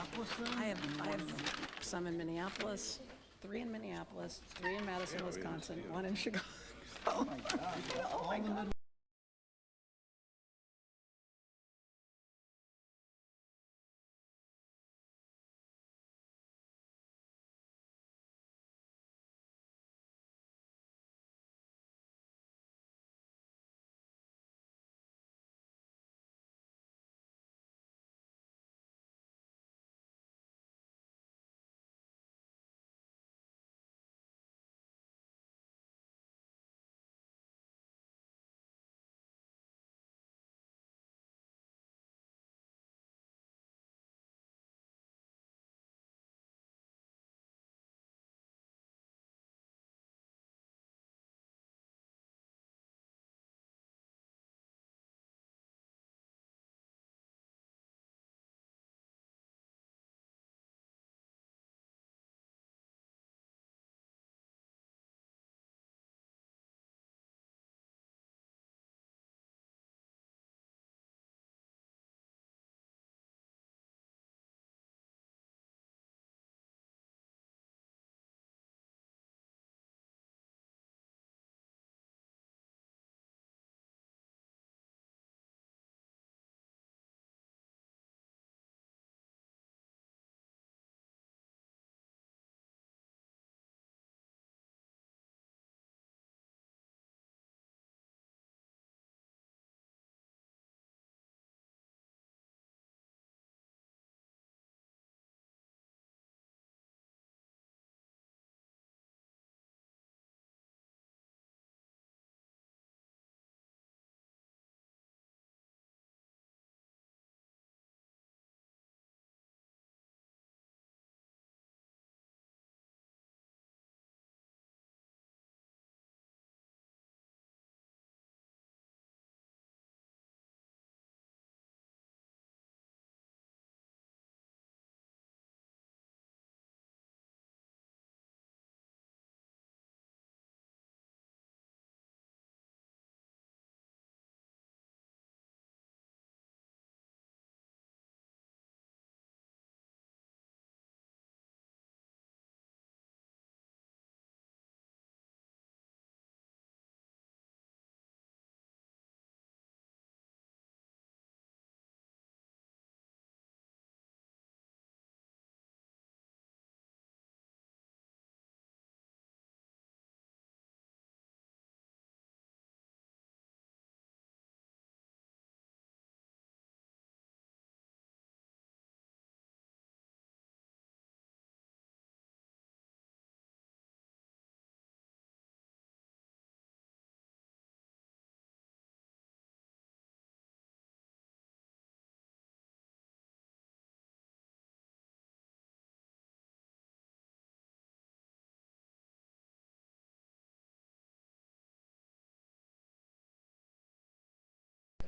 Minneapolis then? I have some in Minneapolis, 3 in Minneapolis, 3 in Madison, Wisconsin, 1 in Chicago. Oh my God. Oh my God.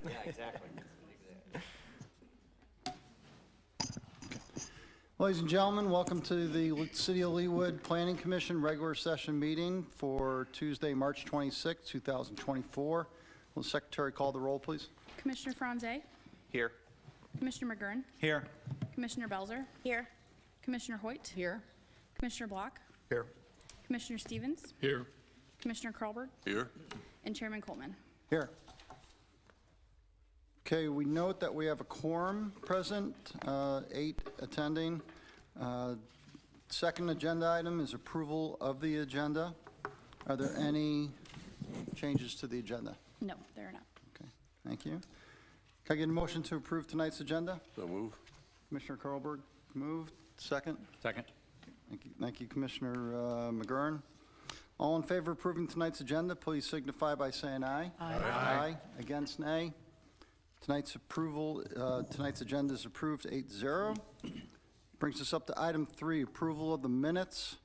Yeah, exactly. Ladies and gentlemen, welcome to the City of Leawood Planning Commission regular session meeting for Tuesday, March 26, 2024. Will the secretary call the roll, please? Commissioner Franze, Here. Commissioner McGurn, Here. Commissioner Belzer, Here. Commissioner Hoyt, Here. Commissioner Block, Here. Commissioner Stevens, Here. Commissioner Karlberg, Here. and Chairman Coleman. Here. Okay, we note that we have a quorum present, 8 attending. Second agenda item is approval of the agenda. Are there any changes to the agenda? No, there are not. Okay, thank you. Can I get a motion to approve tonight's agenda? So move. Commissioner Karlberg moved. Second. Second. Thank you, Commissioner McGurn. All in favor of approving tonight's agenda, please signify by saying aye. Aye. Against, nay. Tonight's agenda is approved 8-0. Brings us up to item 3, approval of the minutes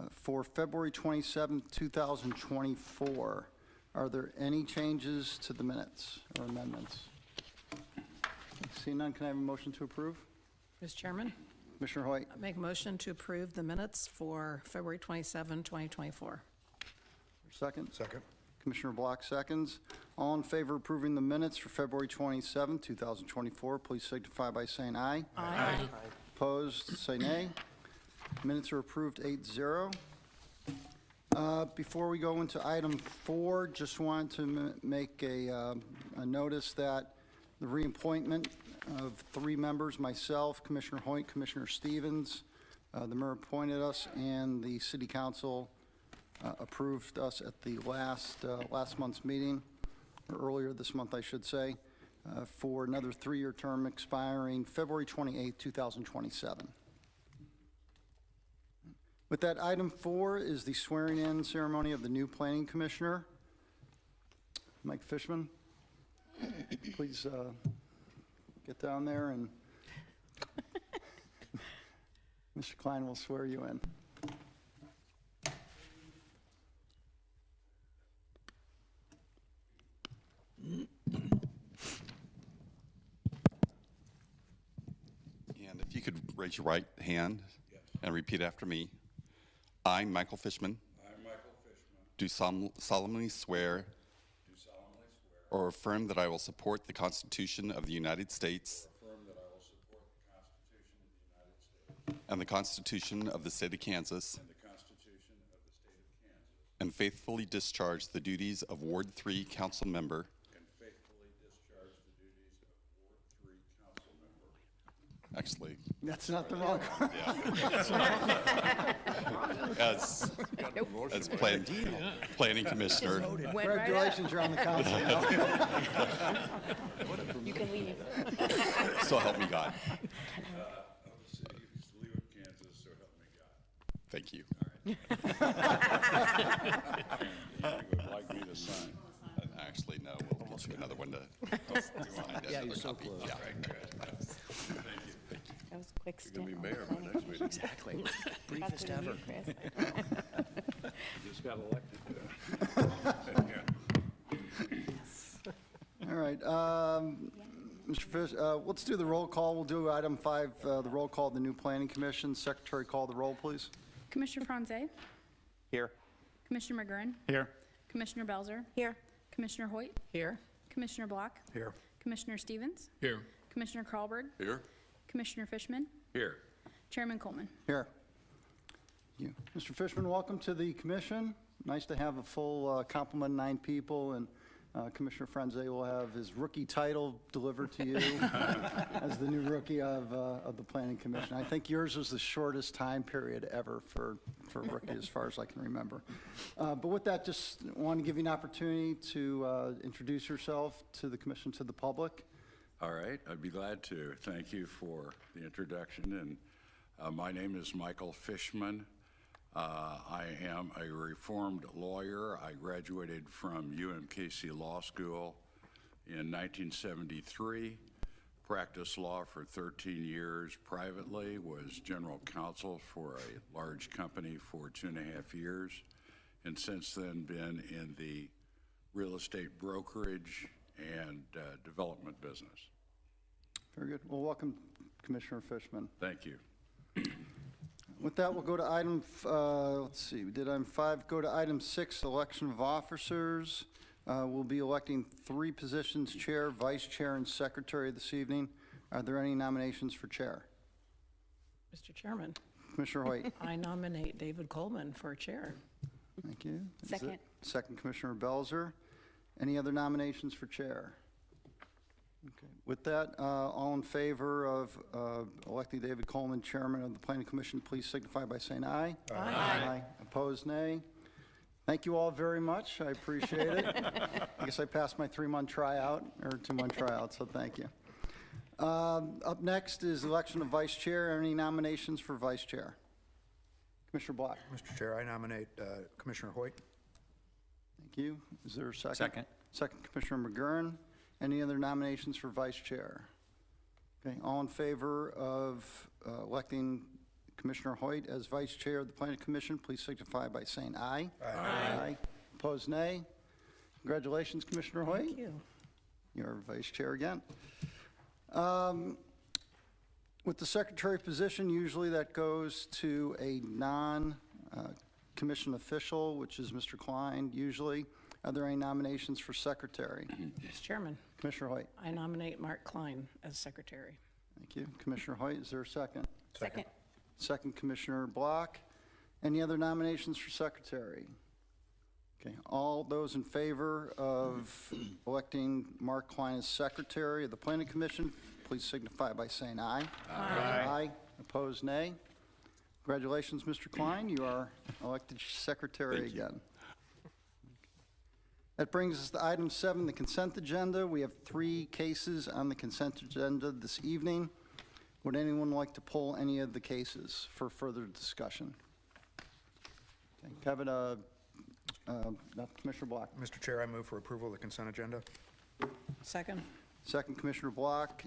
for February 27, 2024. Are there any changes to the minutes or amendments? Seeing none, can I have a motion to approve? Mr. Chairman, Commissioner Hoyt. I make a motion to approve the minutes for February 27, 2024. Second. Second. Commissioner Block seconds. All in favor of approving the minutes for February 27, 2024, please signify by saying aye. Aye. Opposed, say nay. Minutes are approved 8-0. Before we go into item 4, just wanted to make a notice that the reappointment of 3 members, myself, Commissioner Hoyt, Commissioner Stevens, the mayor appointed us, and the city council approved us at the last month's meeting, or earlier this month, I should say, for another 3-year term expiring February 28, 2027. With that, item 4 is the swearing-in ceremony of the new planning commissioner. Mike Fishman, please get down there, and Mr. Klein will swear you in. And if you could raise your right hand and repeat after me. I, Michael Fishman, do solemnly swear or affirm that I will support the Constitution of the United States and the Constitution of the State of Kansas, and faithfully discharge the duties of Ward 3 council member actually, That's not the wrong one. as planning commissioner. Congratulations, you're on the council now. You can leave. So help me God. Leawood, Kansas, so help me God. Thank you. You would like me to sign? Actually, no, we'll get you another one to sign. Yeah, you're so close. Yeah. That was a quick You're stint. gonna be mayor by next meeting. Exactly. Briefest ever. Just got elected. All right, Mr. Fish, let's do the roll call. We'll do item 5, the roll call of the new planning commission. Secretary, call the roll, please. Commissioner Franze, Here. Commissioner McGurran, Here. Commissioner Belzer, Here. Commissioner Hoyt, Here. Commissioner Block, Here. Commissioner Stevens, Here. Commissioner Carlberg, Here? Commissioner Fishman, Here. Chairman Coleman. Here. Thank you. Mr. Fishman, welcome to the commission. Nice to have a full complement of 9 people, and Commissioner Franze will have his rookie title delivered to you as the new rookie of the Planning Commission. I think yours was the shortest time period ever for rookie, as far as I can remember. But with that, just want to give you an opportunity to introduce yourself to the commission, to the public. All right, I'd be glad to. Thank you for the introduction. And my name is Michael Fishman. I am a reformed lawyer. I graduated from UMKC Law School in 1973, practiced law for 13 years privately, was general counsel for a large company for 2.5 years, and since then been in the real estate brokerage and development business. Very good. Well, welcome, Commissioner Fishman. Thank you. With that, we'll go to item, let's see, we did item 5, go to item 6, election of officers. We'll be electing 3 positions, chair, vice chair, and secretary this evening. Are there any nominations for chair? Mr. Chairman, Commissioner Hoyt, I nominate David Coleman for chair. thank you. Is it- Second. Second, Commissioner Belzer. Any other nominations for chair? Okay. With that, all in favor of electing David Coleman, chairman of the Planning Commission, please signify by saying aye. Aye. Opposed, nay. Thank you all very much. I appreciate it. I guess I passed my 3-month tryout, or 2-month tryout, so thank you. Up next is election of vice chair. Any nominations for vice chair? Commissioner Block. Mr. Chair, I nominate Commissioner Hoyt. Thank you. Is there a second? Second. Second, Commissioner McGurran. Any other nominations for vice chair? Okay, all in favor of electing Commissioner Hoyt as vice chair of the Planning Commission, please signify by saying aye. Aye. Opposed, nay. Congratulations, Commissioner Hoyt. Thank you. You're vice chair again. With the secretary position, usually that goes to a non-commission official, which is Mr. Klein, usually. Are there any nominations for secretary? Mr. Chairman, Commissioner Hoyt. I nominate Mark Klein as secretary. Thank you. Commissioner Hoyt, is there a second? Second. Second, Commissioner Block. Any other nominations for secretary? Okay, all those in favor of electing Mark Klein as secretary of the Planning Commission, please signify by saying aye. Aye. Aye. Opposed, nay. Congratulations, Mr. Klein. You are elected secretary Thank you. again. That brings us to item 7, the consent agenda. We have 3 cases on the consent agenda this evening. Would anyone like to pull any of the cases for further discussion? Okay, Kevin, Commissioner Block. Mr. Chair, I move for approval of the consent agenda. Second. Second, Commissioner Block.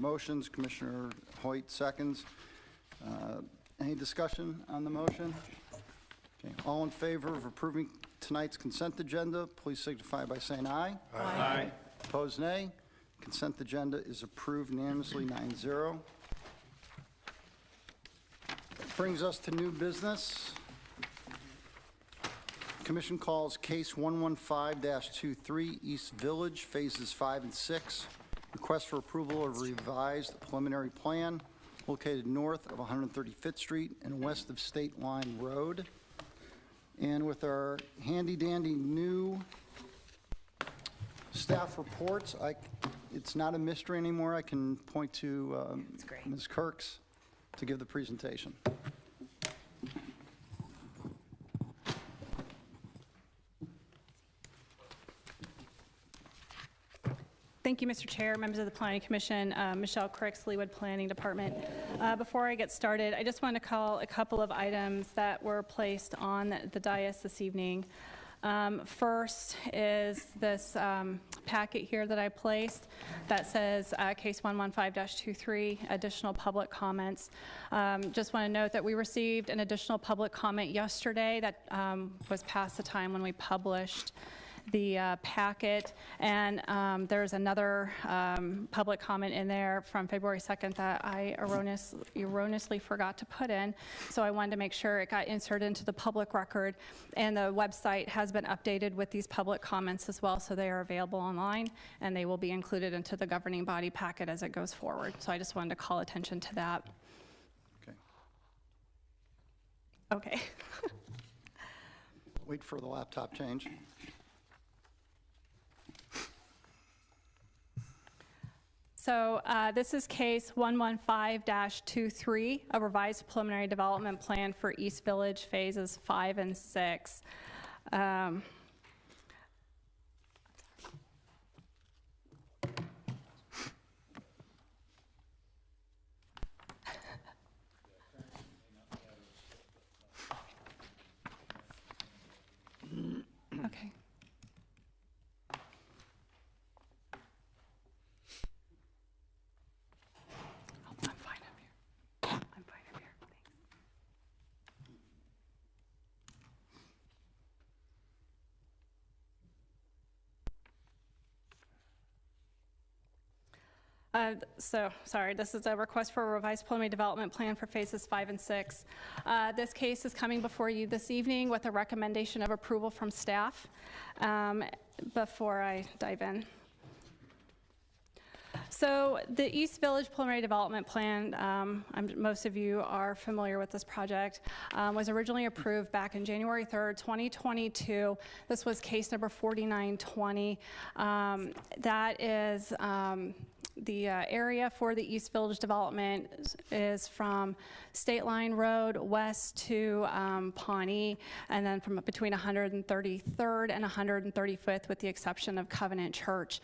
Motions, Commissioner Hoyt seconds. Any discussion on the motion? Okay, all in favor of approving tonight's consent agenda, please signify by saying aye. Aye. Opposed, nay. Consent agenda is approved unanimously, 9-0. Brings us to new business. Commission calls case 115-23 East Village, phases 5 and 6. Request for approval of revised preliminary plan located north of 135th Street and west of State Line Road. And with our handy-dandy new staff reports, it's not a mystery anymore. I can point to great. Ms. Kirks to give the presentation. Thank you, Mr. Chair, members of the Planning Commission, Michelle Cricks, Leawood Planning Department. Before I get started, I just want to call a couple of items that were placed on the dais this evening. First is this packet here that I placed that says case 115-23, additional public comments. Just want to note that we received an additional public comment yesterday that was past the time when we published the packet, and there's another public comment in there from February 2nd that I erroneously forgot to put in, so I wanted to make sure it got inserted into the public record, and the website has been updated with these public comments as well, so they are available online, and they will be included into the governing body packet as it goes forward. So I just wanted to call attention to that. Okay. Okay. Wait for the laptop change. So this is case 115-23, a revised preliminary development plan for East Village phases 5 and 6. Okay. I'm fine up here. I'm fine up here. Thanks. Sorry, this is a request for a revised preliminary development plan for phases 5 and 6. This case is coming before you this evening with a recommendation of approval from staff. Before I dive in. So the East Village Preliminary Development Plan, most of you are familiar with this project, was originally approved back in January 3rd, 2022. This was case number 4920. That is the area for the East Village development is from State Line Road west to Pawnee, and then from between 133rd and 135th, with the exception of Covenant Church.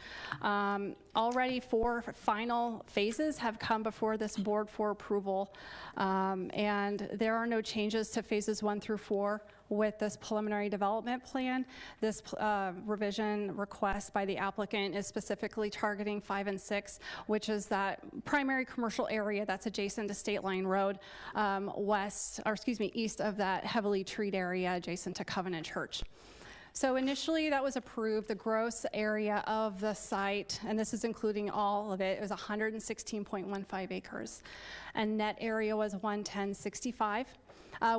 Already 4 final phases have come before this board for approval, and there are no changes to phases 1 through 4 with this preliminary development plan. This revision request by the applicant is specifically targeting 5 and 6, which is that primary commercial area that's adjacent to State Line Road, east of that heavily treed area adjacent to Covenant Church. So initially that was approved. The gross area of the site, and this is including all of it, was 116.15 acres. And net area was 110.65.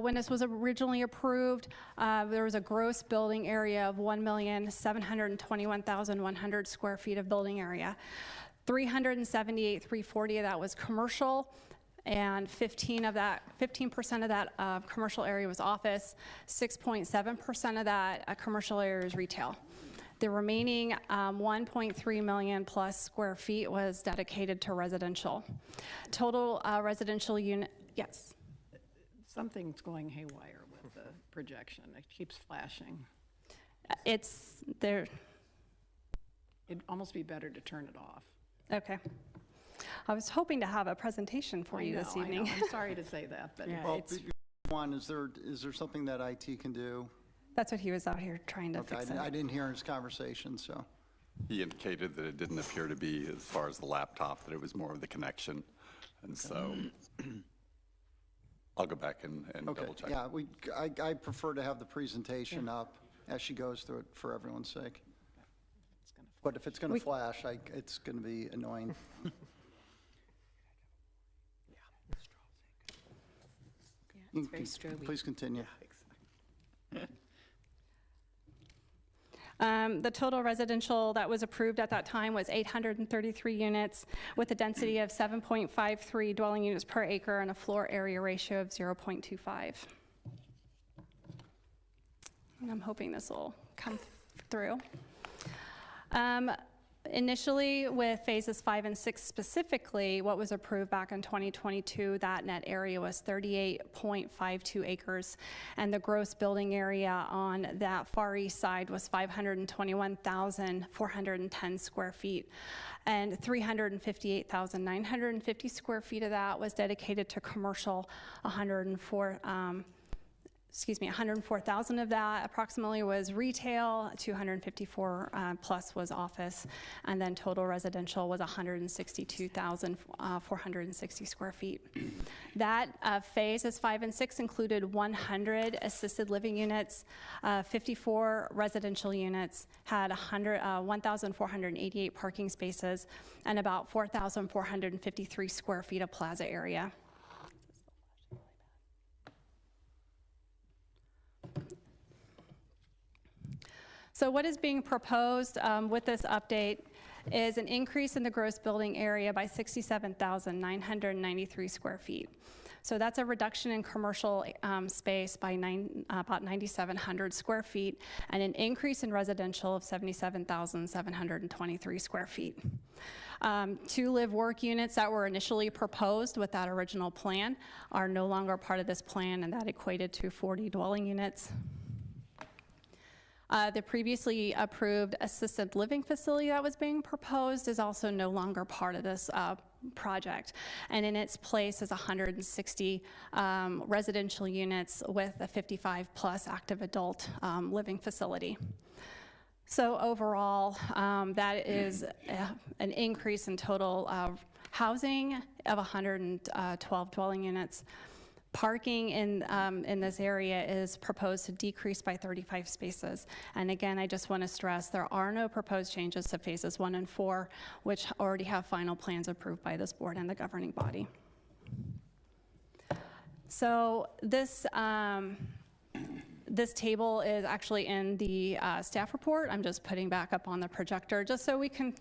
When this was originally approved, there was a gross building area of 1,721,100 square feet of building area. 378,340 of that was commercial. and 15% of that commercial area was office, 6.7% of that commercial area is retail. The remaining 1.3 million plus square feet was dedicated to residential. Total residential unit, yes. Something's going haywire with the projection. It keeps flashing. It's there. It'd almost be better to turn it off. Okay. I was hoping to have a presentation for you this evening. I know. I'm sorry to say that, but Well, it's, one, is there something that IT can do? That's what he was out here trying to Okay, fix it. I didn't hear his conversation, so. He indicated that it didn't appear to be, as far as the laptop, that it was more of the connection. And so I'll go back and Okay, double check. yeah, I prefer to have the presentation up as she goes through it for everyone's sake. But if it's going to flash, it's going to be annoying. it's very stroby. Please continue. The total residential that was approved at that time was 833 units with a density of 7.53 dwelling units per acre and a floor area ratio of 0.25. And I'm hoping this will come through. Initially, with phases 5 and 6 specifically, what was approved back in 2022, that net area was 38.52 acres, and the gross building area on that far east side was 521,410 square feet, and 358,950 square feet of that was dedicated to commercial. 104,000 of that approximately was retail, 254 plus was office, and then total residential was 162,460 square feet. That phases 5 and 6 included 100 assisted living units, 54 residential units, had 1,488 parking spaces, and about 4,453 square feet of plaza area. So what is being proposed with this update is an increase in the gross building area by 67,993 square feet. So that's a reduction in commercial space by about 9,700 square feet, and an increase in residential of 77,723 square feet. 2 live-work units that were initially proposed with that original plan are no longer part of this plan, and that equated to 40 dwelling units. The previously approved assisted living facility that was being proposed is also no longer part of this project. And in its place is 160 residential units with a 55 plus active adult living facility. So overall, that is an increase in total housing of 112 dwelling units. Parking in this area is proposed to decrease by 35 spaces. And again, I just want to stress there are no proposed changes to phases 1 and 4, which already have final plans approved by this board and the governing body. So this table is actually in the staff report. I'm just putting back up on the projector just so we can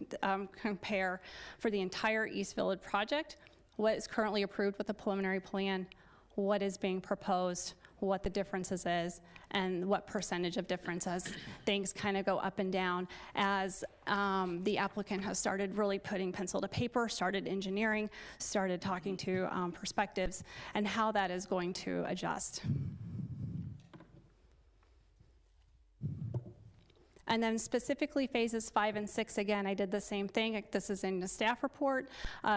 compare for the entire East Village project what is currently approved with the preliminary plan, what is being proposed, what the differences is, and what percentage of difference as things kind of go up and down as the applicant has started really putting pencil to paper, started engineering, started talking to perspectives, and how that is going to adjust. And then specifically phases 5 and 6, again, I did the same thing. This is in the staff report.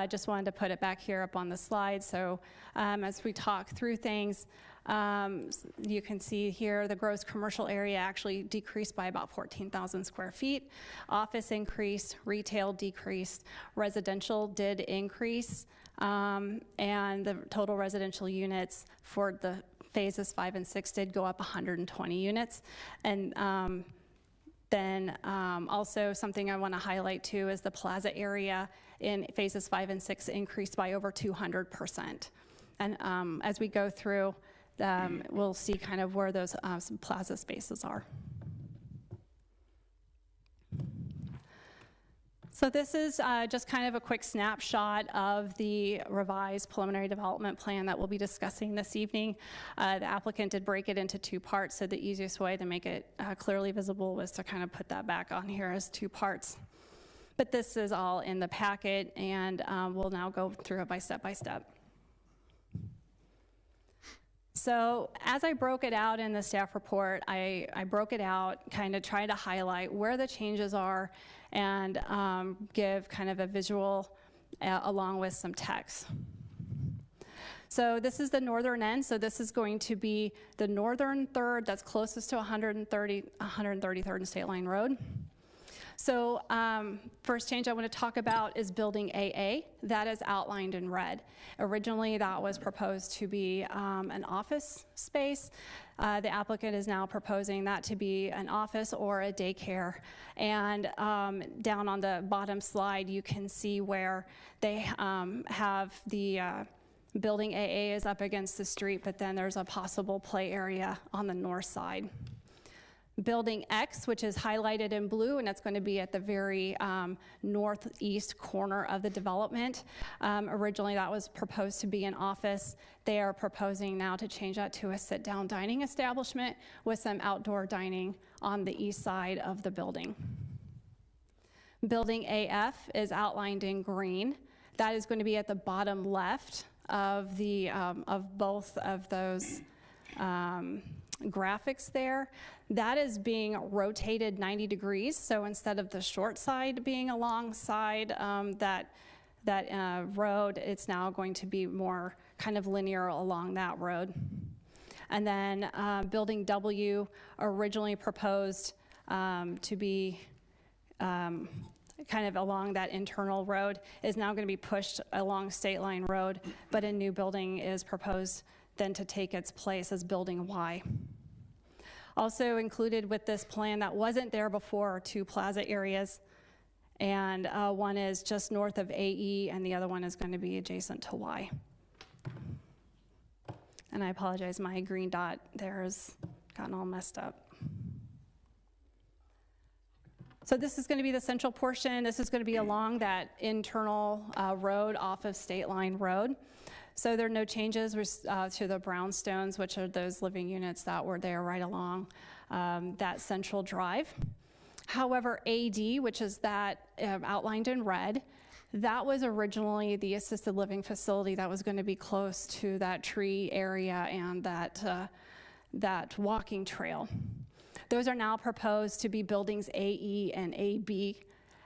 Just wanted to put it back here up on the slide. So as we talk through things, you can see here the gross commercial area actually decreased by about 14,000 square feet. Office increased, retail decreased, residential did increase, and the total residential units for the phases 5 and 6 did go up 120 units. And then also something I want to highlight too is the plaza area in phases 5 and 6 increased by over 200%. And as we go through, we'll see kind of where those some plaza spaces are. So this is just kind of a quick snapshot of the revised preliminary development plan that we'll be discussing this evening. The applicant did break it into two parts, so the easiest way to make it clearly visible was to kind of put that back on here as two parts. But this is all in the packet, and we'll now go through it by step by step. So as I broke it out in the staff report, I broke it out, kind of trying to highlight where the changes are and give kind of a visual along with some text. So this is the northern end, so this is going to be the northern third that's closest to 133rd and State Line Road. So first change I want to talk about is building AA. That is outlined in red. Originally, that was proposed to be an office space. The applicant is now proposing that to be an office or a daycare. And down on the bottom slide, you can see where they have the building AA is up against the street, but then there's a possible play area on the north side. Building X, which is highlighted in blue, and it's going to be at the very northeast corner of the development. Originally, that was proposed to be an office. They are proposing now to change that to a sit-down dining establishment with some outdoor dining on the east side of the building. Building AF is outlined in green. That is going to be at the bottom left of the of both of those graphics there. That is being rotated 90 degrees, so instead of the short side being alongside that road, it's now going to be more kind of linear along that road. And then building W, originally proposed to be kind of along that internal road, is now going to be pushed along State Line Road, but a new building is proposed then to take its place as building Y. Also included with this plan that wasn't there before are two plaza areas, and one is just north of AE and the other one is going to be adjacent to Y. And I apologize, my green dot there has gotten all messed up. So this is going to be the central portion. This is going to be along that internal road off of State Line Road. So there are no changes to the brownstones, which are those living units that were there right along that central drive. However, AD, which is that outlined in red, that was originally the assisted living facility that was going to be close to that tree area and that walking trail. Those are now proposed to be buildings AE and AB,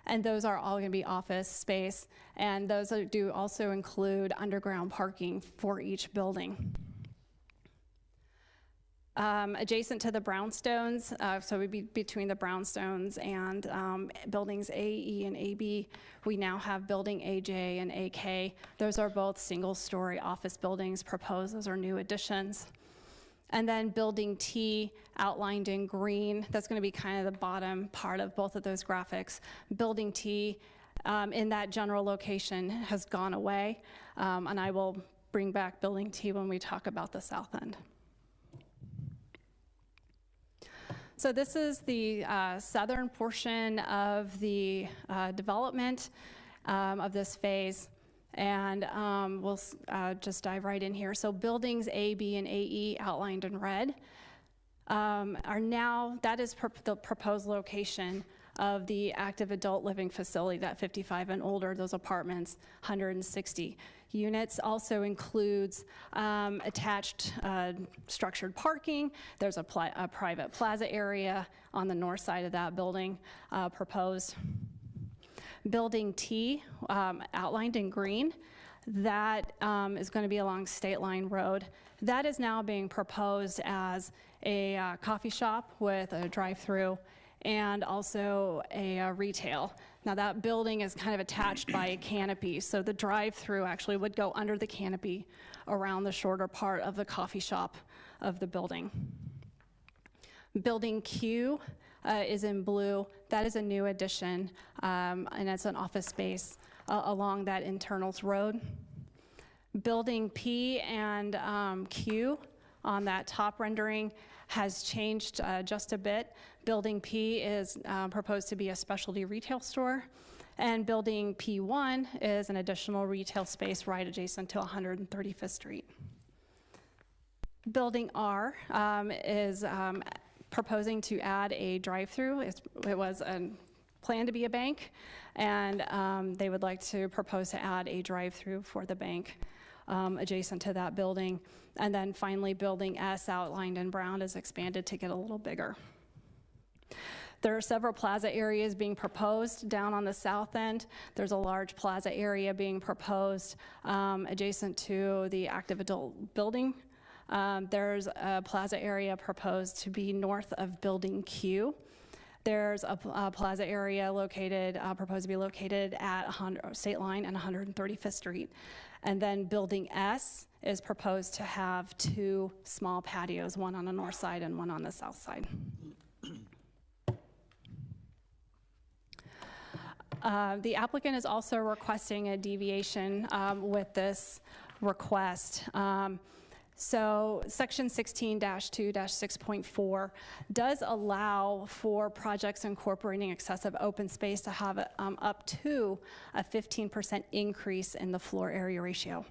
and those are all going to be office space, and those do also include underground parking for each building. Adjacent to the brownstones, so we'd be between the brownstones and buildings AE and AB, we now have building AJ and AK. Those are both single-story office buildings proposed. Those are new additions. And then building T, outlined in green, that's going to be kind of the bottom part of both of those graphics. Building T in that general location has gone away, and I will bring back building T when we talk about the south end. So this is the southern portion of the development of this phase. And we'll just dive right in here. So buildings A, B, and AE outlined in red are now, that is the proposed location of the active adult living facility, that 55 and older, those apartments, 160 units. Also includes attached structured parking. There's a private plaza area on the north side of that building proposed. Building T, outlined in green, that is going to be along State Line Road. That is now being proposed as a coffee shop with a drive-through and also a retail. Now that building is kind of attached by a canopy, so the drive-through actually would go under the canopy around the shorter part of the coffee shop of the building. Building Q is in blue. That is a new addition, and it's an office space along that internals road. Building P and Q on that top rendering has changed just a bit. Building P is proposed to be a specialty retail store, And building P1 is an additional retail space right adjacent to 135th Street. Building R is proposing to add a drive-through. It was planned to be a bank, and they would like to propose to add a drive-through for the bank adjacent to that building. And then finally, building S, outlined in brown, is expanded to get a little bigger. There are several plaza areas being proposed down on the south end. There's a large plaza area being proposed adjacent to the active adult building. There's a plaza area proposed to be north of building Q. There's a plaza area located, proposed to be located at State Line and 135th Street. And then building S is proposed to have 2 small patios, one on the north side and one on the south side. The applicant is also requesting a deviation with this request. So section 16-2-6.4 does allow for projects incorporating excessive open space to have up to a 15% increase in the floor area ratio.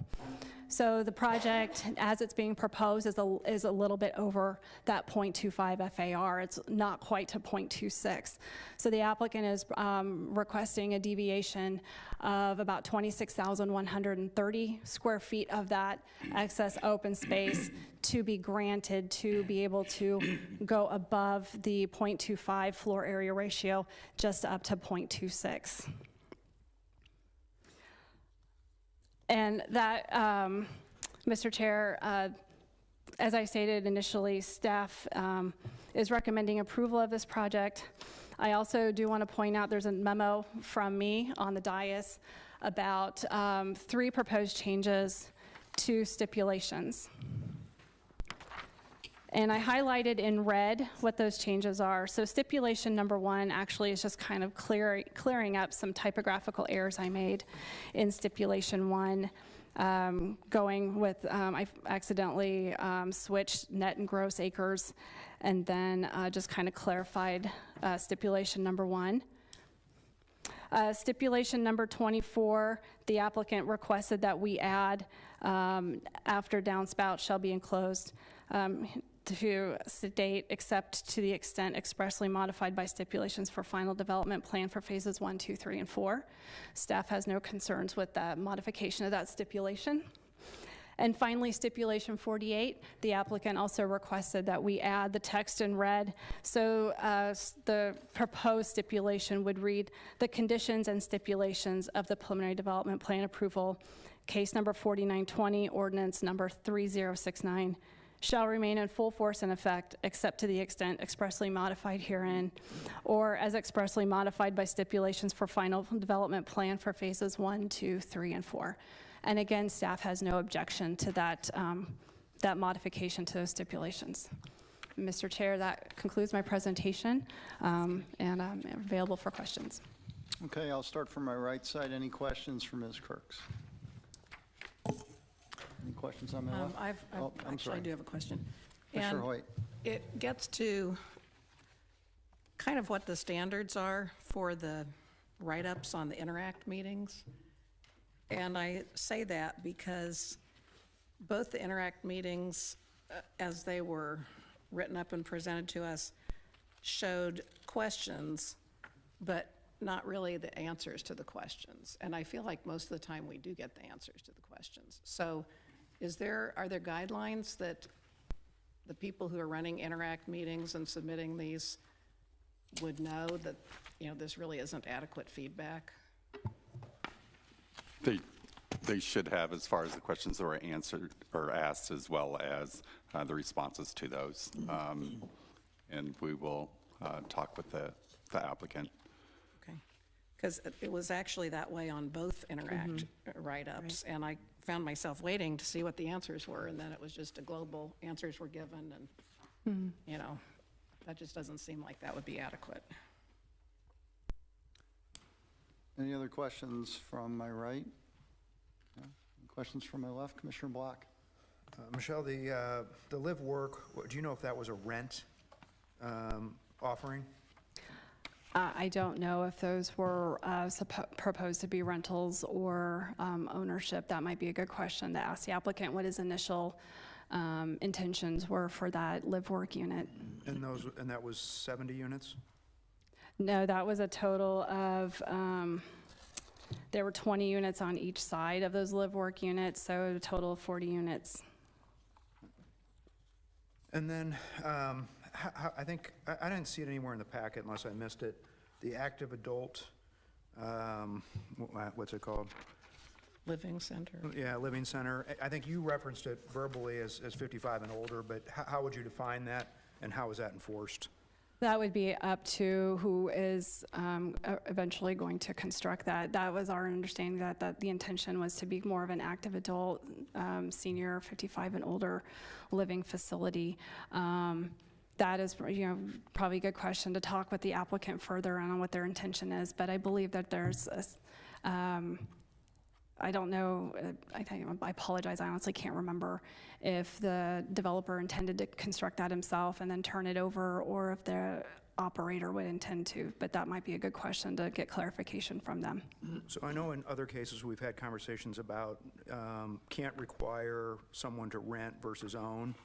So the project, as it's being proposed, is a little bit over that 0.25 FAR. It's not quite to 0.26. So the applicant is requesting a deviation of about 26,130 square feet of that excess open space to be granted to be able to go above the 0.25 floor area ratio just up to 0.26. And that, Mr. Chair, as I stated initially, staff is recommending approval of this project. I also do want to point out there's a memo from me on the dais about 3 proposed changes to stipulations. And I highlighted in red what those changes are. So stipulation number 1 actually is just kind of clearing up some typographical errors I made in stipulation 1. Going with, I accidentally switched net and gross acres, and then just kind of clarified stipulation number 1. Stipulation number 24, the applicant requested that we add after downspout shall be enclosed to state, except to the extent expressly modified by stipulations for final development plan for phases 1, 2, 3, and 4. Staff has no concerns with the modification of that stipulation. And finally, stipulation 48, the applicant also requested that we add the text in red. So the proposed stipulation would read, the conditions and stipulations of the preliminary development plan approval, case number 4920, ordinance number 3069, shall remain in full force and effect except to the extent expressly modified herein or as expressly modified by stipulations for final development plan for phases 1, 2, 3, and 4. And again, staff has no objection to that, that modification to those stipulations. Mr. Chair, that concludes my presentation, and I'm available for questions. Okay, I'll start from my right side. Any questions for Ms. Kirks? Any questions on my left? Oh, I'm Actually, sorry. I do have a question. Commissioner And Hoyt. it gets to kind of what the standards are for the write-ups on the Interact meetings. And I say that because both the Interact meetings, as they were written up and presented to us, showed questions, but not really the answers to the questions. And I feel like most of the time we do get the answers to the questions. So are there guidelines that the people who are running Interact meetings and submitting these would know that, this really isn't adequate feedback? They should have, as far as the questions that were answered or asked, as well as the responses to those. And we will talk with the applicant. Okay. Because it was actually that way on both Interact write-ups. And I found myself waiting to see what the answers were, and then it was just a global answers were given, and, that just doesn't seem like that would be adequate. Any other questions from my right? No? Any questions from my left? Commissioner Block? Michelle, the live work, do you know if that was a rent offering? I don't know if those were proposed to be rentals or ownership. That might be a good question to ask the applicant what his initial intentions were for that live-work unit. And that was 70 units? No, that was a total of, there were 20 units on each side of those live-work units, so a total of 40 units. And then, I think, I didn't see it anywhere in the packet unless I missed it, the active adult, what's it called? Living center. Yeah, living center. I think you referenced it verbally as 55 and older, but how would you define that, and how is that enforced? That would be up to who is eventually going to construct that. That was our understanding, that the intention was to be more of an active adult, senior 55 and older living facility. That is, probably a good question to talk with the applicant further on what their intention is, but I believe that there's I don't know, I apologize, I honestly can't remember if the developer intended to construct that himself and then turn it over, or if the operator would intend to, but that might be a good question to get clarification from them. So I know in other cases, we've had conversations about can't require someone to rent versus own.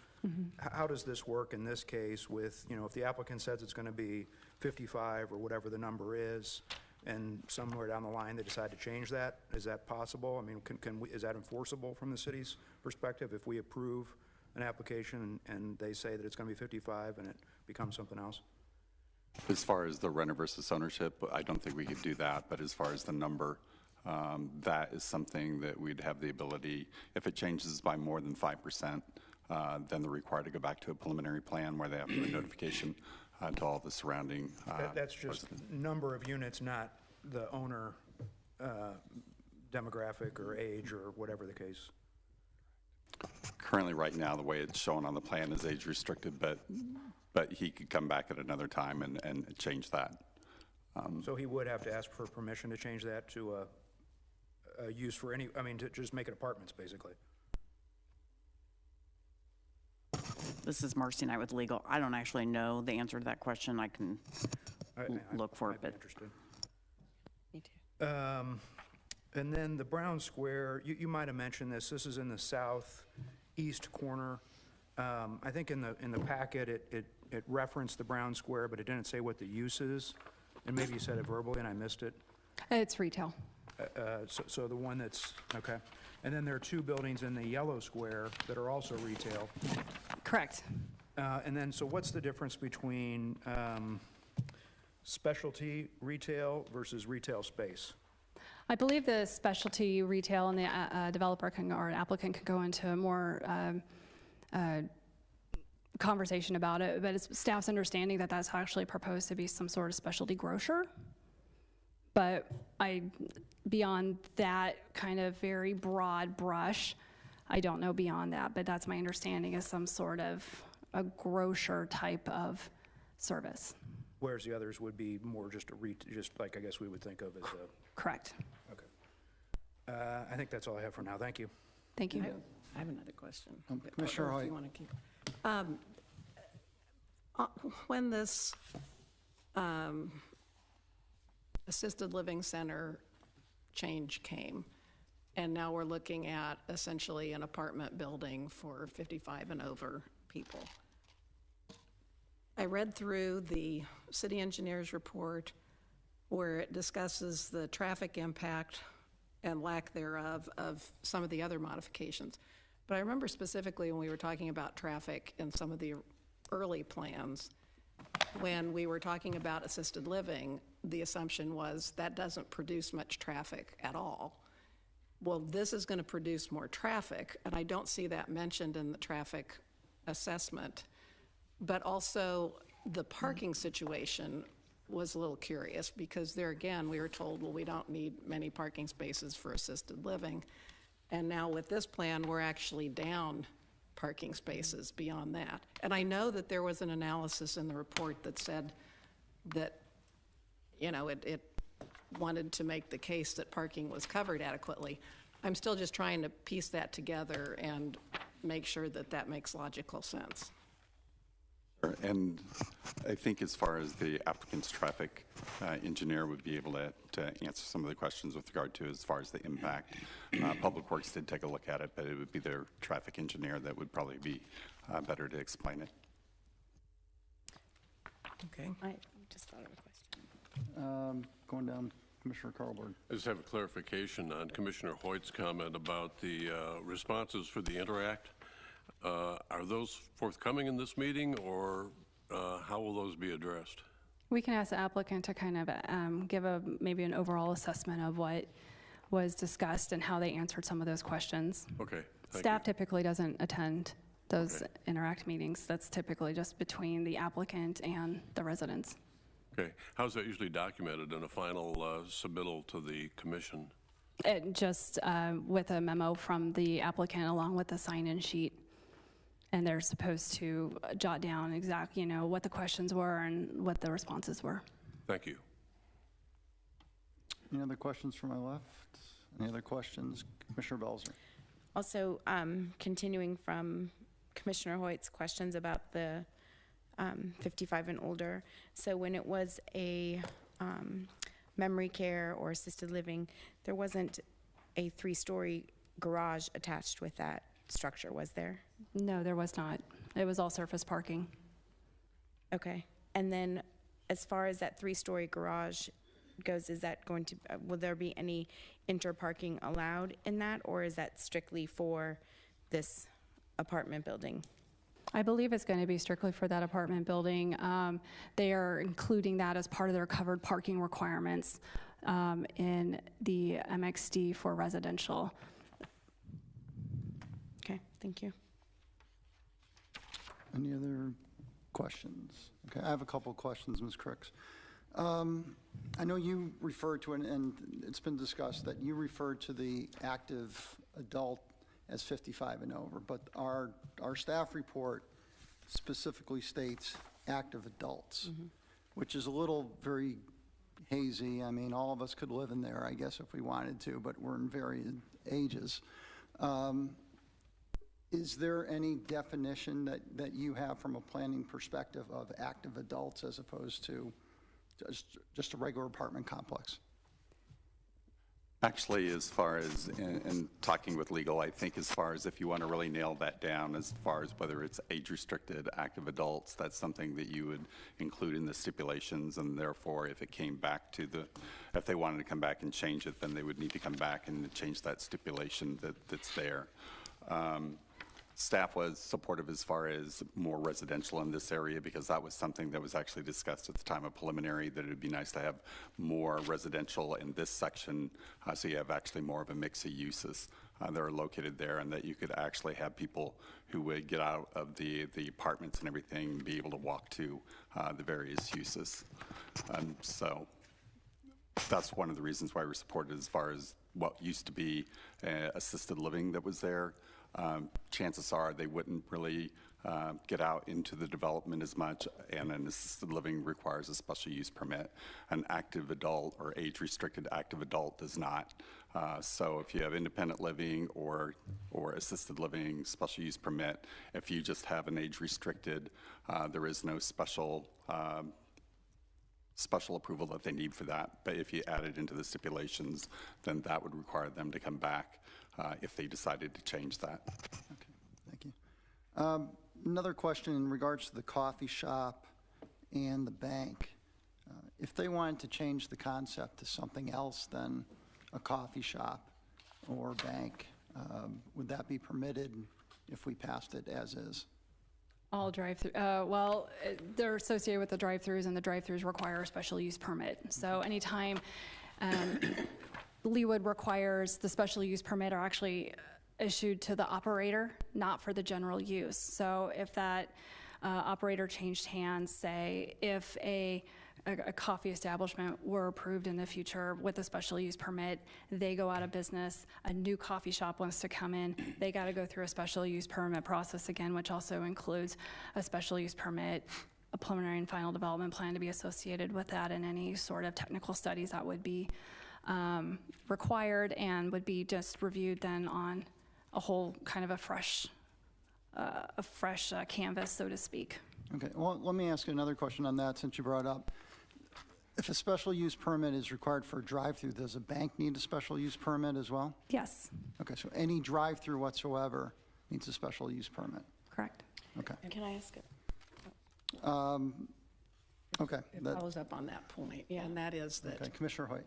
How does this work in this case with, if the applicant says it's going to be 55 or whatever the number is, and somewhere down the line they decide to change that? Is that possible? I mean, is that enforceable from the city's perspective if we approve an application and they say that it's going to be 55 and it becomes something else? As far as the renter versus ownership, I don't think we could do that, but as far as the number, that is something that we'd have the ability, if it changes by more than 5%, then they're required to go back to a preliminary plan where they have to do a notification to all the surrounding. That's just number of units, not the owner demographic or age or whatever the case. Currently, right now, the way it's shown on the plan is age restricted, but he could come back at another time and change that. So he would have to ask for permission to change that to a use for to just make it apartments, basically. This is Marcy Knight with Legal. I don't actually know the answer to that question. I can look for it, I'd be but. interested. Me too. And then the brown square, you might have mentioned this. This is in the southeast corner. I think in the packet, it referenced the brown square, but it didn't say what the use is. And maybe you said it verbally and I missed it. It's retail. So the one that's, okay. And then there are two buildings in the yellow square that are also retail. Correct. And then, so what's the difference between specialty retail versus retail space? I believe the specialty retail and the developer or an applicant can go into a more conversation about it, but it's staff's understanding that that's actually proposed to be some sort of specialty grocer. But beyond that kind of very broad brush, I don't know beyond that, but that's my understanding, is some sort of a grocer type of service. Whereas the others would be more just just like I guess we would think of as a. Correct. Okay. I think that's all I have for now. Thank you. Thank you. I have another question. Commissioner Or if Hoyt. you want to keep. When this assisted living center change came, and now we're looking at essentially an apartment building for 55 and over people. I read through the city engineer's report where it discusses the traffic impact and lack thereof of some of the other modifications. But I remember specifically when we were talking about traffic in some of the early plans, when we were talking about assisted living, the assumption was that doesn't produce much traffic at all. Well, this is going to produce more traffic, and I don't see that mentioned in the traffic assessment. But also, the parking situation was a little curious, because there again, we were told, well, we don't need many parking spaces for assisted living. And now with this plan, we're actually down parking spaces beyond that. And I know that there was an analysis in the report that said that, it wanted to make the case that parking was covered adequately. I'm still just trying to piece that together and make sure that that makes logical sense. And I think as far as the applicant's traffic engineer would be able to answer some of the questions with regard to as far as the impact. Public Works did take a look at it, but it would be their traffic engineer that would probably be better to explain it. Okay. I just thought of a question. Going down, Commissioner Carlberg. I just have a clarification on Commissioner Hoyt's comment about the responses for the Interact. Are those forthcoming in this meeting, or how will those be addressed? We can ask the applicant to kind of give maybe an overall assessment of what was discussed and how they answered some of those questions. Okay, thank Staff you. typically doesn't attend those Okay. Interact meetings. That's typically just between the applicant and the residents. Okay, how's that usually documented in a final submittal to the commission? It just with a memo from the applicant along with the sign-in sheet. And they're supposed to jot down exactly, what the questions were and what the responses were. Thank you. Any other questions from my left? Any other questions? Commissioner Belzer. Also, continuing from Commissioner Hoyt's questions about the 55 and older. So when it was a memory care or assisted living, there wasn't a 3-story garage attached with that structure, was there? No, there was not. It was all surface parking. Okay. And then as far as that 3-story garage goes, is that going to, will there be any inter-parking allowed in that, or is that strictly for this apartment building? I believe it's going to be strictly for that apartment building. They are including that as part of their covered parking requirements in the MXD for residential. Okay, thank you. Any other questions? Okay, I have a couple of questions, Ms. Crooks. I know you referred to, and it's been discussed, that you referred to the active adult as 55 and over, but our staff report specifically states active adults, which is a little very hazy. I mean, all of us could live in there, I guess, if we wanted to, but we're in varied ages. Is there any definition that you have from a planning perspective of active adults as opposed to just a regular apartment complex? Actually, as far as, in talking with legal, I think as far as if you want to really nail that down, as far as whether it's age-restricted active adults, that's something that you would include in the stipulations, and therefore, if it came back to if they wanted to come back and change it, then they would need to come back and change that stipulation that's there. Staff was supportive as far as more residential in this area, because that was something that was actually discussed at the time of preliminary, that it would be nice to have more residential in this section, so you have actually more of a mix of uses that are located there, and that you could actually have people who would get out of the apartments and everything, be able to walk to the various uses. So that's one of the reasons why we supported as far as what used to be assisted living that was there. Chances are they wouldn't really get out into the development as much, and an assisted living requires a special use permit. An active adult or age-restricted active adult does not. So if you have independent living or assisted living special use permit, if you just have an age-restricted, there is no special approval that they need for that. But if you add it into the stipulations, then that would require them to come back if they decided to change that. Okay, thank you. Another question in regards to the coffee shop and the bank. If they wanted to change the concept to something else than a coffee shop or bank, would that be permitted if we passed it as is? All drive-through, well, they're associated with the drive-throughs, and the drive-throughs require a special use permit. So anytime Leawood requires the special use permit are actually issued to the operator, not for the general use. So if that operator changed hands, say if a coffee establishment were approved in the future with a special use permit, they go out of business, a new coffee shop wants to come in, they got to go through a special use permit process again, which also includes a special use permit, a preliminary and final development plan to be associated with that, and any sort of technical studies that would be required and would be just reviewed then on a whole kind of a fresh a fresh canvas, so to speak. Okay, well, let me ask you another question on that, since you brought up. If a special use permit is required for a drive-through, does a bank need a special use permit as well? Yes, Okay, so any drive-through whatsoever needs a special use permit? correct. Okay, Can I ask it? okay. It that- follows up on that point, and that is that, Okay, Commissioner Hoyt.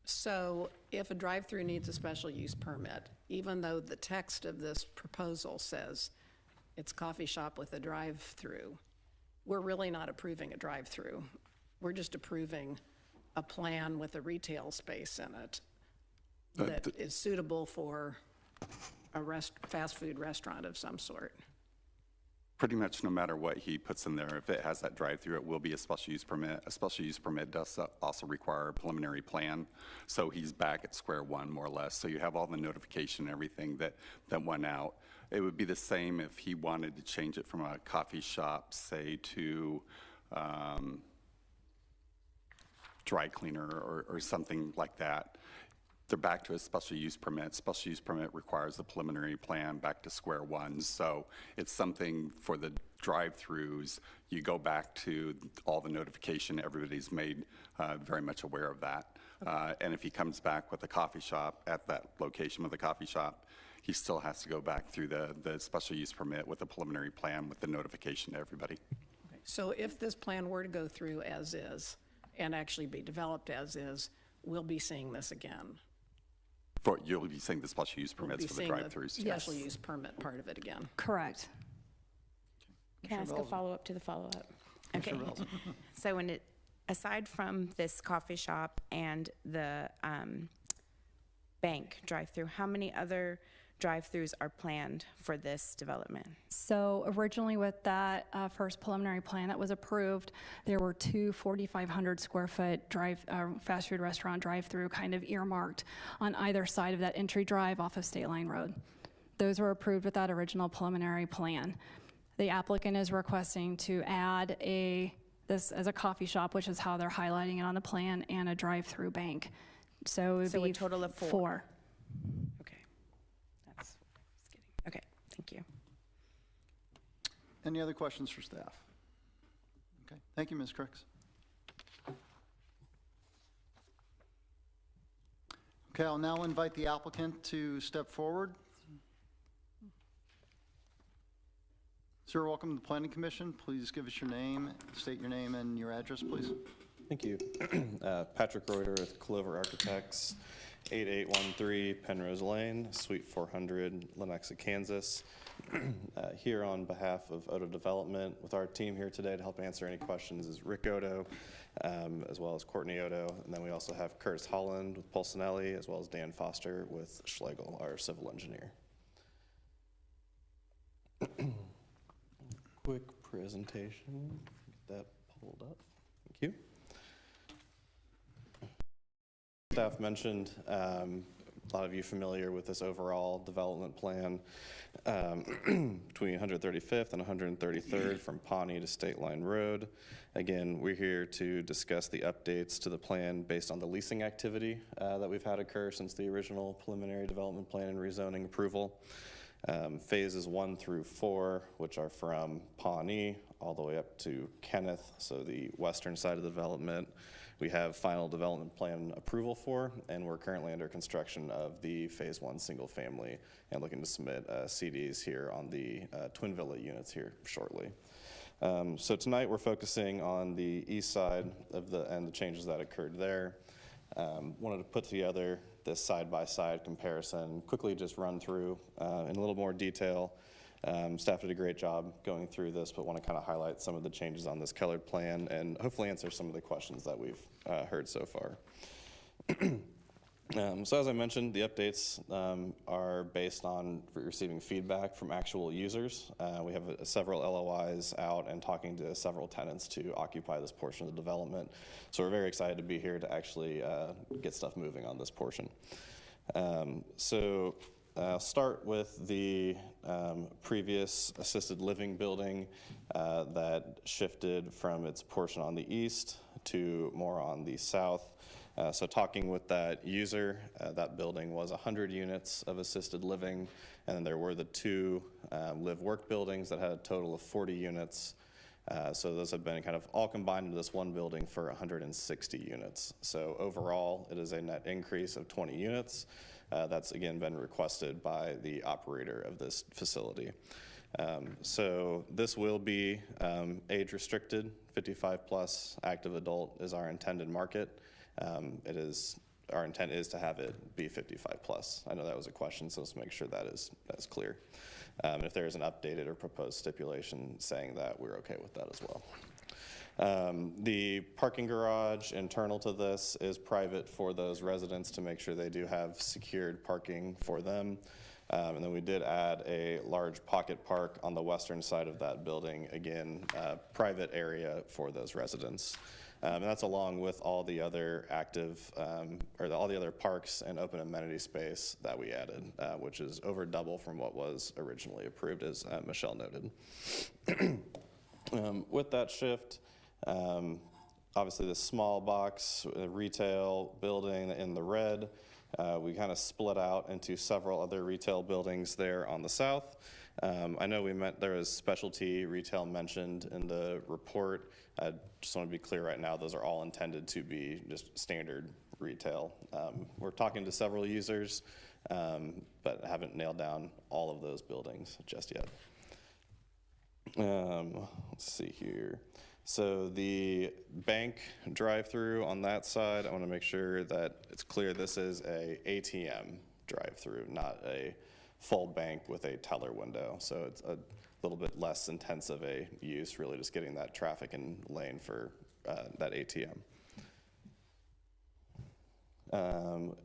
so if a drive-through needs a special use permit, even though the text of this proposal says it's coffee shop with a drive-through, we're really not approving a drive-through. We're just approving a plan with a retail space in it that is suitable for a fast food restaurant of some sort. Pretty much no matter what he puts in there, if it has that drive-through, it will be a special use permit. A special use permit does also require a preliminary plan, so he's back at square one, more or less. So you have all the notification, everything that went out. It would be the same if he wanted to change it from a coffee shop, say, to dry cleaner or something like that. They're back to a special use permit. Special use permit requires a preliminary plan, back to square one. So it's something for the drive-throughs. You go back to all the notification, everybody's made very much aware of that. And if he comes back with a coffee shop at that location with a coffee shop, he still has to go back through the special use permit with a preliminary plan with the notification to everybody. So if this plan were to go through as is and actually be developed as is, we'll be seeing this again. You'll be seeing the special use We'll permits be for the seeing drive-throughs. Special use permit part of it again. Correct. Can I ask a follow-up to the follow-up? Okay. Commissioner Wells. So aside from this coffee shop and the bank drive-through, how many other drive-throughs are planned for this development? So originally with that first preliminary plan that was approved, there were two 4,500 square foot fast food restaurant drive-through kind of earmarked on either side of that entry drive off of State Line Road. Those were approved with that original preliminary plan. The applicant is requesting to add this as a coffee shop, which is how they're highlighting it on the plan, and a drive-through bank. So it would So be a total of four. Okay. That's what I was getting. Okay, thank you. Any other questions for staff? Okay, thank you, Ms. Cricks. Okay, I'll now invite the applicant to step forward. Sir, welcome to the Planning Commission. Please give us your name, state your name and your address, please. Thank you. Patrick Reuter with Clover Architects, 8813 Penrose Lane, Suite 400, Lenexa, Kansas. Here on behalf of Odo Development, with our team here today to help answer any questions is Rick Odo, as well as Courtney Odo. And then we also have Curtis Holland with Pulcinelli, as well as Dan Foster with Schlegel, our civil engineer. Quick presentation, get that pulled up. Thank you. Staff mentioned, a lot of you familiar with this overall development plan between 135th and 133rd from Pawnee to State Line Road. Again, we're here to discuss the updates to the plan based on the leasing activity that we've had occur since the original preliminary development plan and rezoning approval. Phases 1 through 4, which are from Pawnee all the way up to Kenneth, so the western side of the development, we have final development plan approval for, and we're currently under construction of the Phase 1 single family and looking to submit CDs here on the twin villa units here shortly. So tonight we're focusing on the east side of and the changes that occurred there. Wanted to put together this side-by-side comparison, quickly just run through in a little more detail. Staff did a great job going through this, but want to kind of highlight some of the changes on this colored plan and hopefully answer some of the questions that we've heard so far. So as I mentioned, the updates are based on receiving feedback from actual users. We have several LOIs out and talking to several tenants to occupy this portion of the development. So we're very excited to be here to actually get stuff moving on this portion. So I'll start with the previous assisted living building that shifted from its portion on the east to more on the south. So talking with that user, that building was 100 units of assisted living, and then there were the 2 live-work buildings that had a total of 40 units. So those have been kind of all combined into this one building for 160 units. So overall, it is a net increase of 20 units. That's again been requested by the operator of this facility. So this will be age restricted, 55 plus, active adult is our intended market. Our intent is to have it be 55 plus. I know that was a question, so let's make sure that is clear. And if there is an updated or proposed stipulation saying that, we're okay with that as well. The parking garage internal to this is private for those residents to make sure they do have secured parking for them. And then we did add a large pocket park on the western side of that building, again, private area for those residents. And that's along with all the other active, all the other parks and open amenity space that we added, which is over double from what was originally approved, as Michelle noted. With that shift, obviously the small box retail building in the red, we kind of split out into several other retail buildings there on the south. I know there was specialty retail mentioned in the report. I just want to be clear right now, those are all intended to be just standard retail. We're talking to several users, but haven't nailed down all of those buildings just yet. Let's see here. So the bank drive-through on that side, I want to make sure that it's clear this is a ATM drive-through, not a full bank with a teller window. So it's a little bit less intense of a use, really just getting that traffic in lane for that ATM.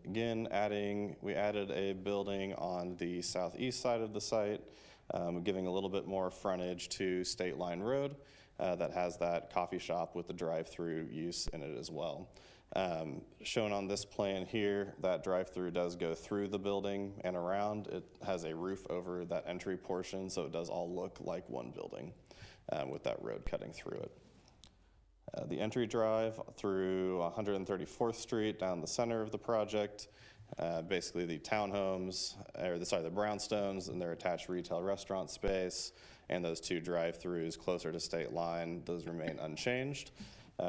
Again, we added a building on the southeast side of the site, giving a little bit more frontage to State Line Road. That has that coffee shop with the drive-through use in it as well. Shown on this plan here, that drive-through does go through the building and around. It has a roof over that entry portion, so it does all look like one building with that road cutting through it. The entry drive through 134th Street down the center of the project, basically the townhomes, the brownstones and their attached retail restaurant space, and those 2 drive-throughs closer to State Line, those remain unchanged.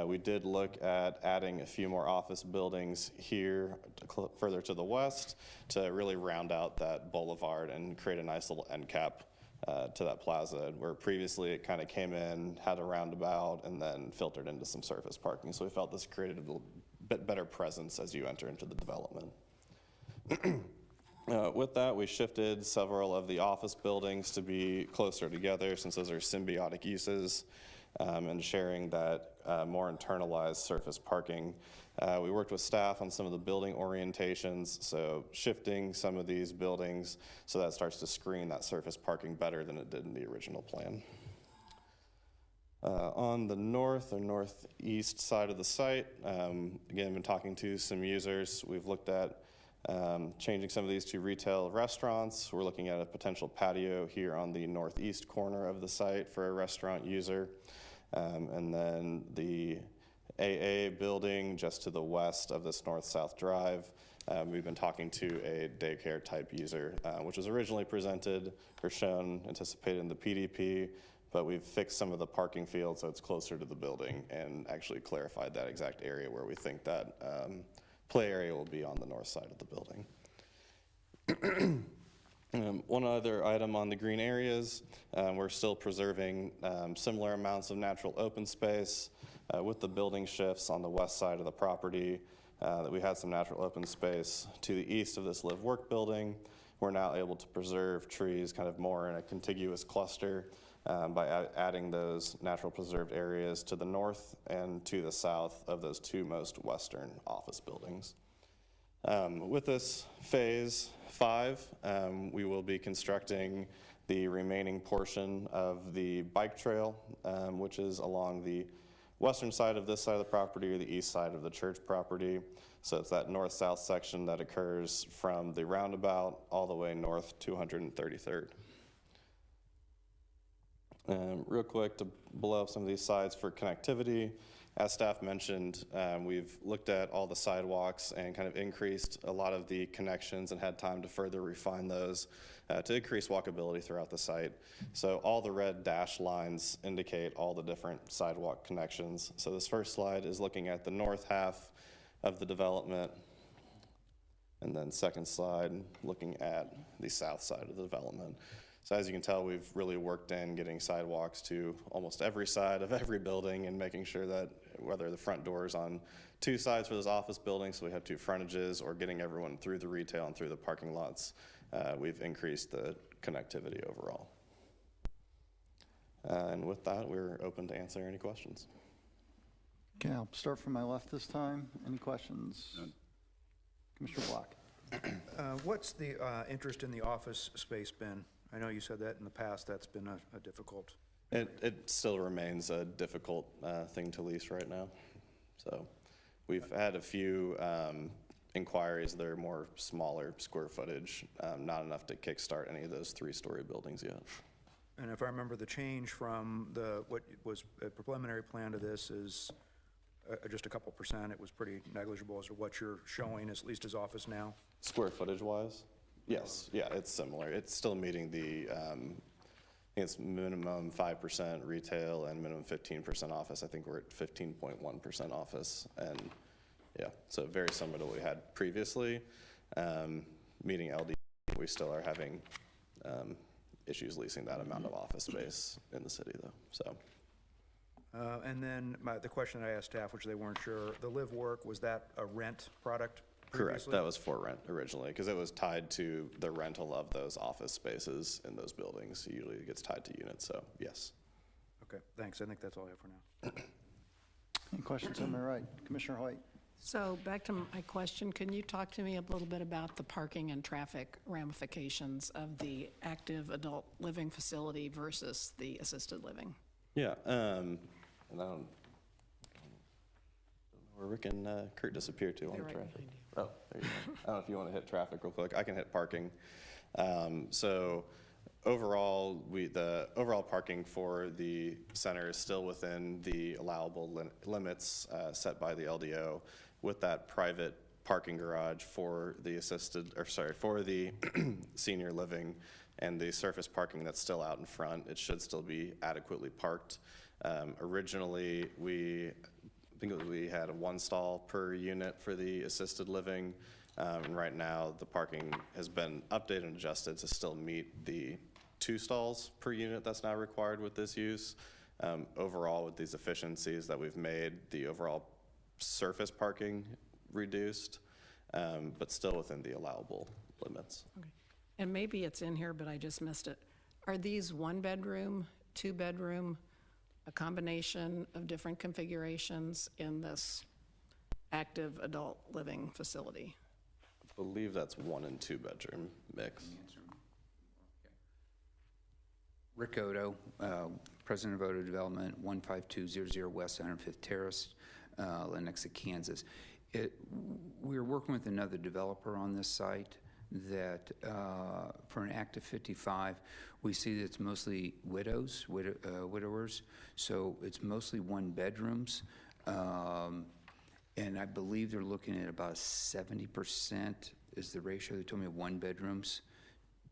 We did look at adding a few more office buildings here further to the west to really round out that boulevard and create a nice little end cap to that plaza, where previously it kind of came in, had a roundabout, and then filtered into some surface parking. So we felt this created a little bit better presence as you enter into the development. With that, we shifted several of the office buildings to be closer together, since those are symbiotic uses, and sharing that more internalized surface parking. We worked with staff on some of the building orientations, so shifting some of these buildings so that starts to screen that surface parking better than it did in the original plan. On the north or northeast side of the site, again, been talking to some users. We've looked at changing some of these to retail restaurants. We're looking at a potential patio here on the northeast corner of the site for a restaurant user. And then the AA building just to the west of this north-south drive. We've been talking to a daycare type user, which was originally presented or shown, anticipated in the PDP, but we've fixed some of the parking fields so it's closer to the building and actually clarified that exact area where we think that play area will be on the north side of the building. One other item on the green areas, we're still preserving similar amounts of natural open space with the building shifts on the west side of the property, that we had some natural open space to the east of this live-work building. We're now able to preserve trees kind of more in a contiguous cluster by adding those natural preserved areas to the north and to the south of those 2 most western office buildings. With this phase 5, we will be constructing the remaining portion of the bike trail, which is along the western side of this side of the property or the east side of the church property. So it's that north-south section that occurs from the roundabout all the way north to 133rd. Real quick to blow up some of these sides for connectivity. As staff mentioned, we've looked at all the sidewalks and kind of increased a lot of the connections and had time to further refine those to increase walkability throughout the site. So all the red dashed lines indicate all the different sidewalk connections. So this first slide is looking at the north half of the development. And then second slide, looking at the south side of the development. So as you can tell, we've really worked in getting sidewalks to almost every side of every building and making sure that whether the front door is on two sides for those office buildings, so we have two frontages, or getting everyone through the retail and through the parking lots, we've increased the connectivity overall. And with that, we're open to answer any questions. Okay, I'll start from my left this time. Any questions? None. Commissioner Block. What's the interest in the office space been? I know you said that in the past, that's been a difficult. It still remains a difficult thing to lease right now. So we've had a few inquiries that are more smaller square footage, not enough to kickstart any of those three-story buildings yet. And if I remember, the change from what was a preliminary plan to this is just a couple percent. It was pretty negligible as to what you're showing, at least as office now. Square footage wise? Yes, yeah, it's similar. It's still meeting the, I think it's minimum 5% retail and minimum 15% office. I think we're at 15.1% office. And yeah, so very similar to what we had previously. Meeting LD, we still are having issues leasing that amount of office space in the city though, so. And then the question I asked staff, which they weren't sure, the live work, was that a rent product previously? Correct, that was for rent originally, because it was tied to the rental of those office spaces in those buildings. Usually it gets tied to units, so yes. Okay, thanks. I think that's all I have for now. Any questions on my right? Commissioner Hoyt. So back to my question, can you talk to me a little bit about the parking and traffic ramifications of the active adult living facility versus the assisted living? Yeah, and I don't know where Rick and Kurt disappeared to on They're the right traffic. behind you. Oh, there you go. I don't know if you want to hit traffic real quick. I can hit parking. So overall, the overall parking for the center is still within the allowable limits set by the LDO, with that private parking garage for the for the senior living and the surface parking that's still out in front. It should still be adequately parked. Originally, I think we had one stall per unit for the assisted living. And right now, the parking has been updated and adjusted to still meet the 2 stalls per unit that's now required with this use. Overall, with these efficiencies that we've made, the overall surface parking reduced, but still within the allowable limits. Okay. And maybe it's in here, but I just missed it. Are these 1-bedroom, 2-bedroom, a combination of different configurations in this active adult living facility? I believe that's 1 and 2 bedroom mix. Rick Odo, President of Odo Development, 15200 West 105th Terrace, Lenexa, Kansas. We're working with another developer on this site that for an active 55, we see that it's mostly widowers, so it's mostly 1-bedrooms. And I believe they're looking at about 70% is the ratio. They told me 1-bedrooms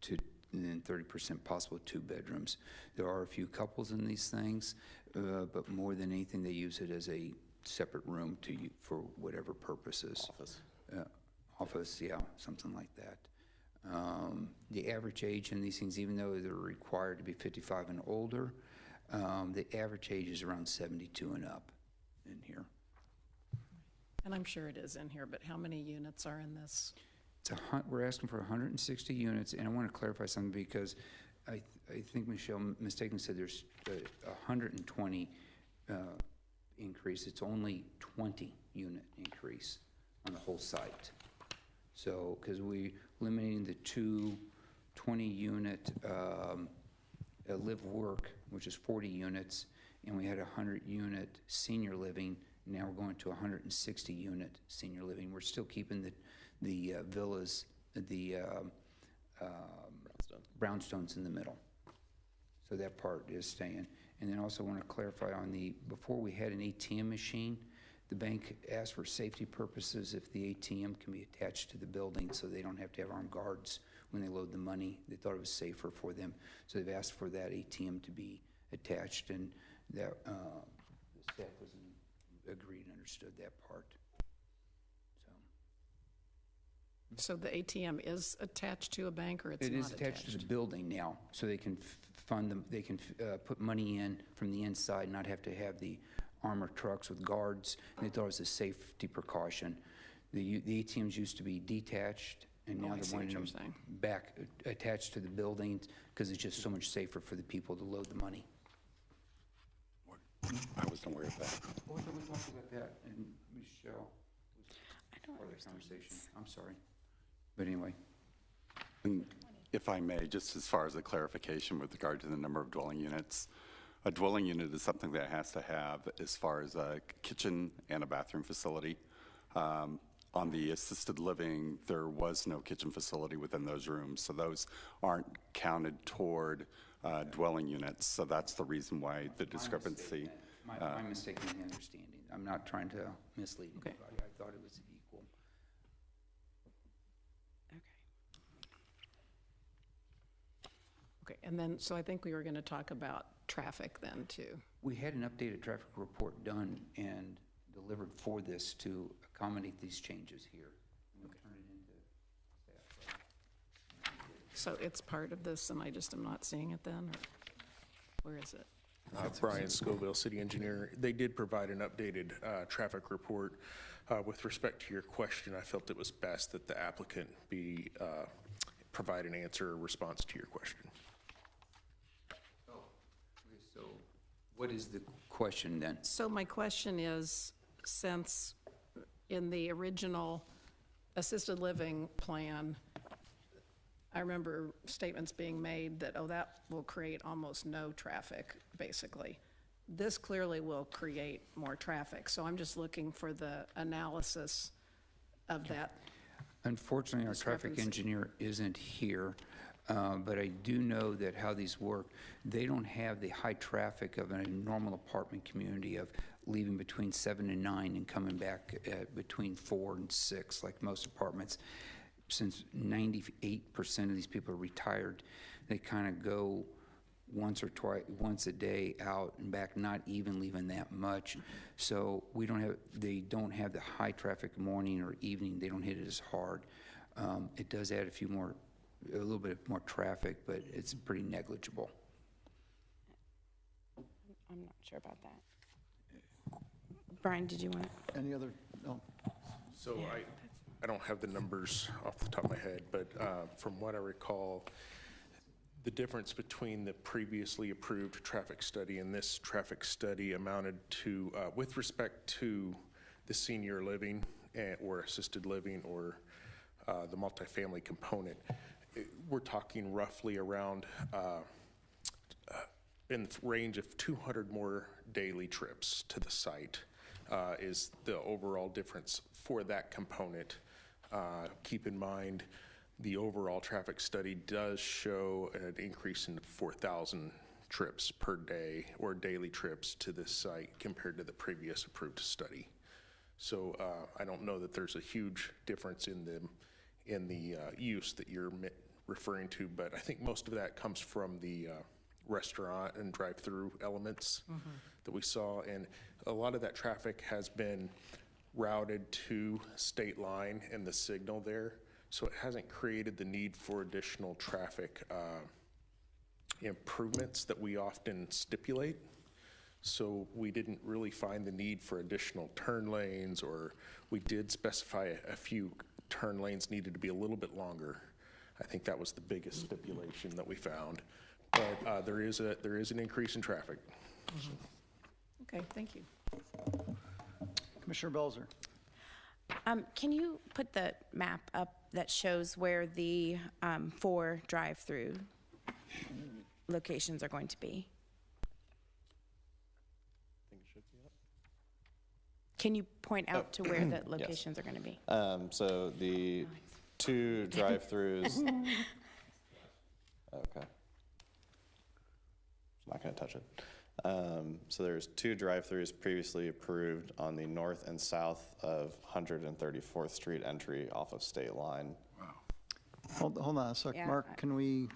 to, and then 30% possible 2-bedrooms. There are a few couples in these things, but more than anything, they use it as a separate room for whatever purposes. Office, yeah, something like that. The average age in these things, even though they're required to be 55 and older, the average age is around 72 and up in here. And I'm sure it is in here, but how many units are in this? We're asking for 160 units, and I want to clarify something because I think Michelle mistakenly said there's 120 increase. It's only 20 unit increase on the whole site. So, because we eliminating the 20 unit live work, which is 40 units, and we had 100 unit senior living. Now we're going to 160 unit senior living. We're still keeping the villas, the brownstones in the middle. So that part is staying. And then also want to clarify on before we had an ATM machine, the bank asked for safety purposes if the ATM can be attached to the building so they don't have to have armed guards when they load the money. They thought it was safer for them. So they've asked for that ATM to be attached, and that the staff was agreed and understood that part. So the ATM is attached to a bank, or it's It not is attached to the building now, so they can fund them, they can put money in from the inside, not have to have the armored trucks with guards. And they thought it was a safety precaution. The ATMs used to be detached, and now I see they're what wanting you're them saying. back attached to the building because it's just so much safer for the people to load the money. I wasn't aware of that. Oh, I thought we talked about that, and Michelle I don't part of the understand. conversation. I'm sorry. But anyway. And if I may, just as far as a clarification with regard to the number of dwelling units, a dwelling unit is something that has to have as far as a kitchen and a bathroom facility. On the assisted living, there was no kitchen facility within those rooms, so those aren't counted toward dwelling units. So that's the reason why the discrepancy. My mistake in the understanding. I'm not trying to mislead Okay. anybody. I thought it was equal. Okay, and then, so I think we were going to talk about traffic then, too. We had an updated traffic report done and delivered for this to accommodate these changes here. We'll turn it into staff. So it's part of this, and I just am not seeing it then? Or where is it? Brian Scoville, city engineer. They did provide an updated traffic report. With respect to your question, I felt it was best that the applicant provide an answer or response to your question. Okay, so what is the question then? So my question is, since in the original assisted living plan, I remember statements being made that, oh, that will create almost no traffic, basically. This clearly will create more traffic. So I'm just looking for the analysis of that. Unfortunately, our traffic Discrepancy. engineer isn't here, but I do know that how these work, they don't have the high traffic of a normal apartment community of leaving between 7 and 9 and coming back at between 4 and 6, like most apartments. Since 98% of these people are retired, they kind of go once or twice, once a day out and back, not even leaving that much. So they don't have the high traffic morning or evening. They don't hit it as hard. It does add a little bit more traffic, but it's pretty negligible. I'm not sure about that. Brian, did you want to? Any other, no? So I don't have the numbers off the top of my head, but from what I recall, the difference between the previously approved traffic study and this traffic study amounted to, with respect to the senior living or assisted living or the multifamily component, we're talking roughly around in the range of 200 more daily trips to the site is the overall difference for that component. Keep in mind, the overall traffic study does show an increase in 4,000 trips per day or daily trips to this site compared to the previous approved study. So I don't know that there's a huge difference in the use that you're referring to, but I think most of that comes from the restaurant and drive-through elements that we saw, and a lot of that traffic has been routed to State Line and the signal there, so it hasn't created the need for additional traffic improvements that we often stipulate. So we didn't really find the need for additional turn lanes, or we did specify a few turn lanes needed to be a little bit longer. I think that was the biggest stipulation that we found. But there is an increase in traffic. Okay, thank you. Commissioner Belzer. Can you put the map up that shows where the 4 drive-through locations are going to be? Can you point out to where the locations are going to be? So the 2 drive-throughs. Okay. I'm not going to touch it. So there's 2 drive-throughs previously approved on the north and south of 134th Street entry off of State Line. Hold on a sec, Yeah, Mark, can we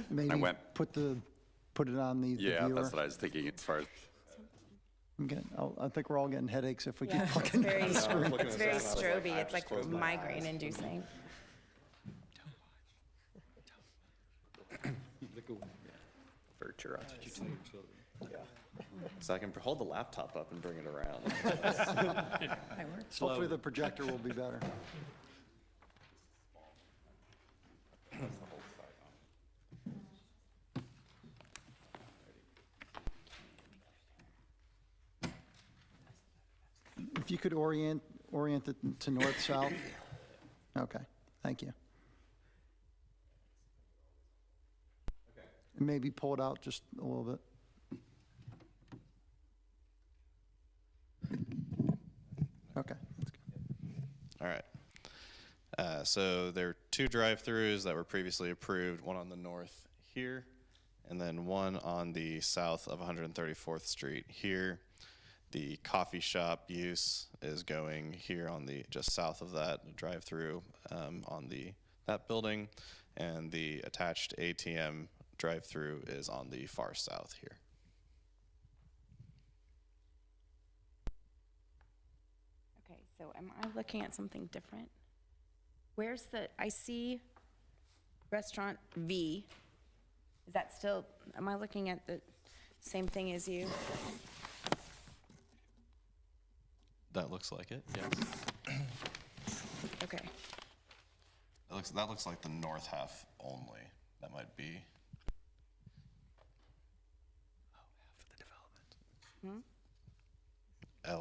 maybe went- put it on the Yeah, viewer? that's what I was thinking as far as. I think we're all getting headaches if we keep It's looking. very, it's very looking at that, I was like, stroby. I It's just like closed my eyes. migraine inducing. So I can hold the laptop up and bring it around. Hopefully the projector will be better. If you could orient it to north-south? Okay, thank you. And maybe pull it out just a little bit. Okay, that's good. All right. So there are 2 drive-throughs that were previously approved, one on the north here, and then one on the south of 134th Street here. The coffee shop use is going here on the, just south of that drive-through on that building, and the attached ATM drive-through is on the far south here. Okay, so am I looking at something different? Where's I see Restaurant V. Is that still, am I looking at the same thing as you? That looks like it, yes. Okay. That looks like the north half only. That might be.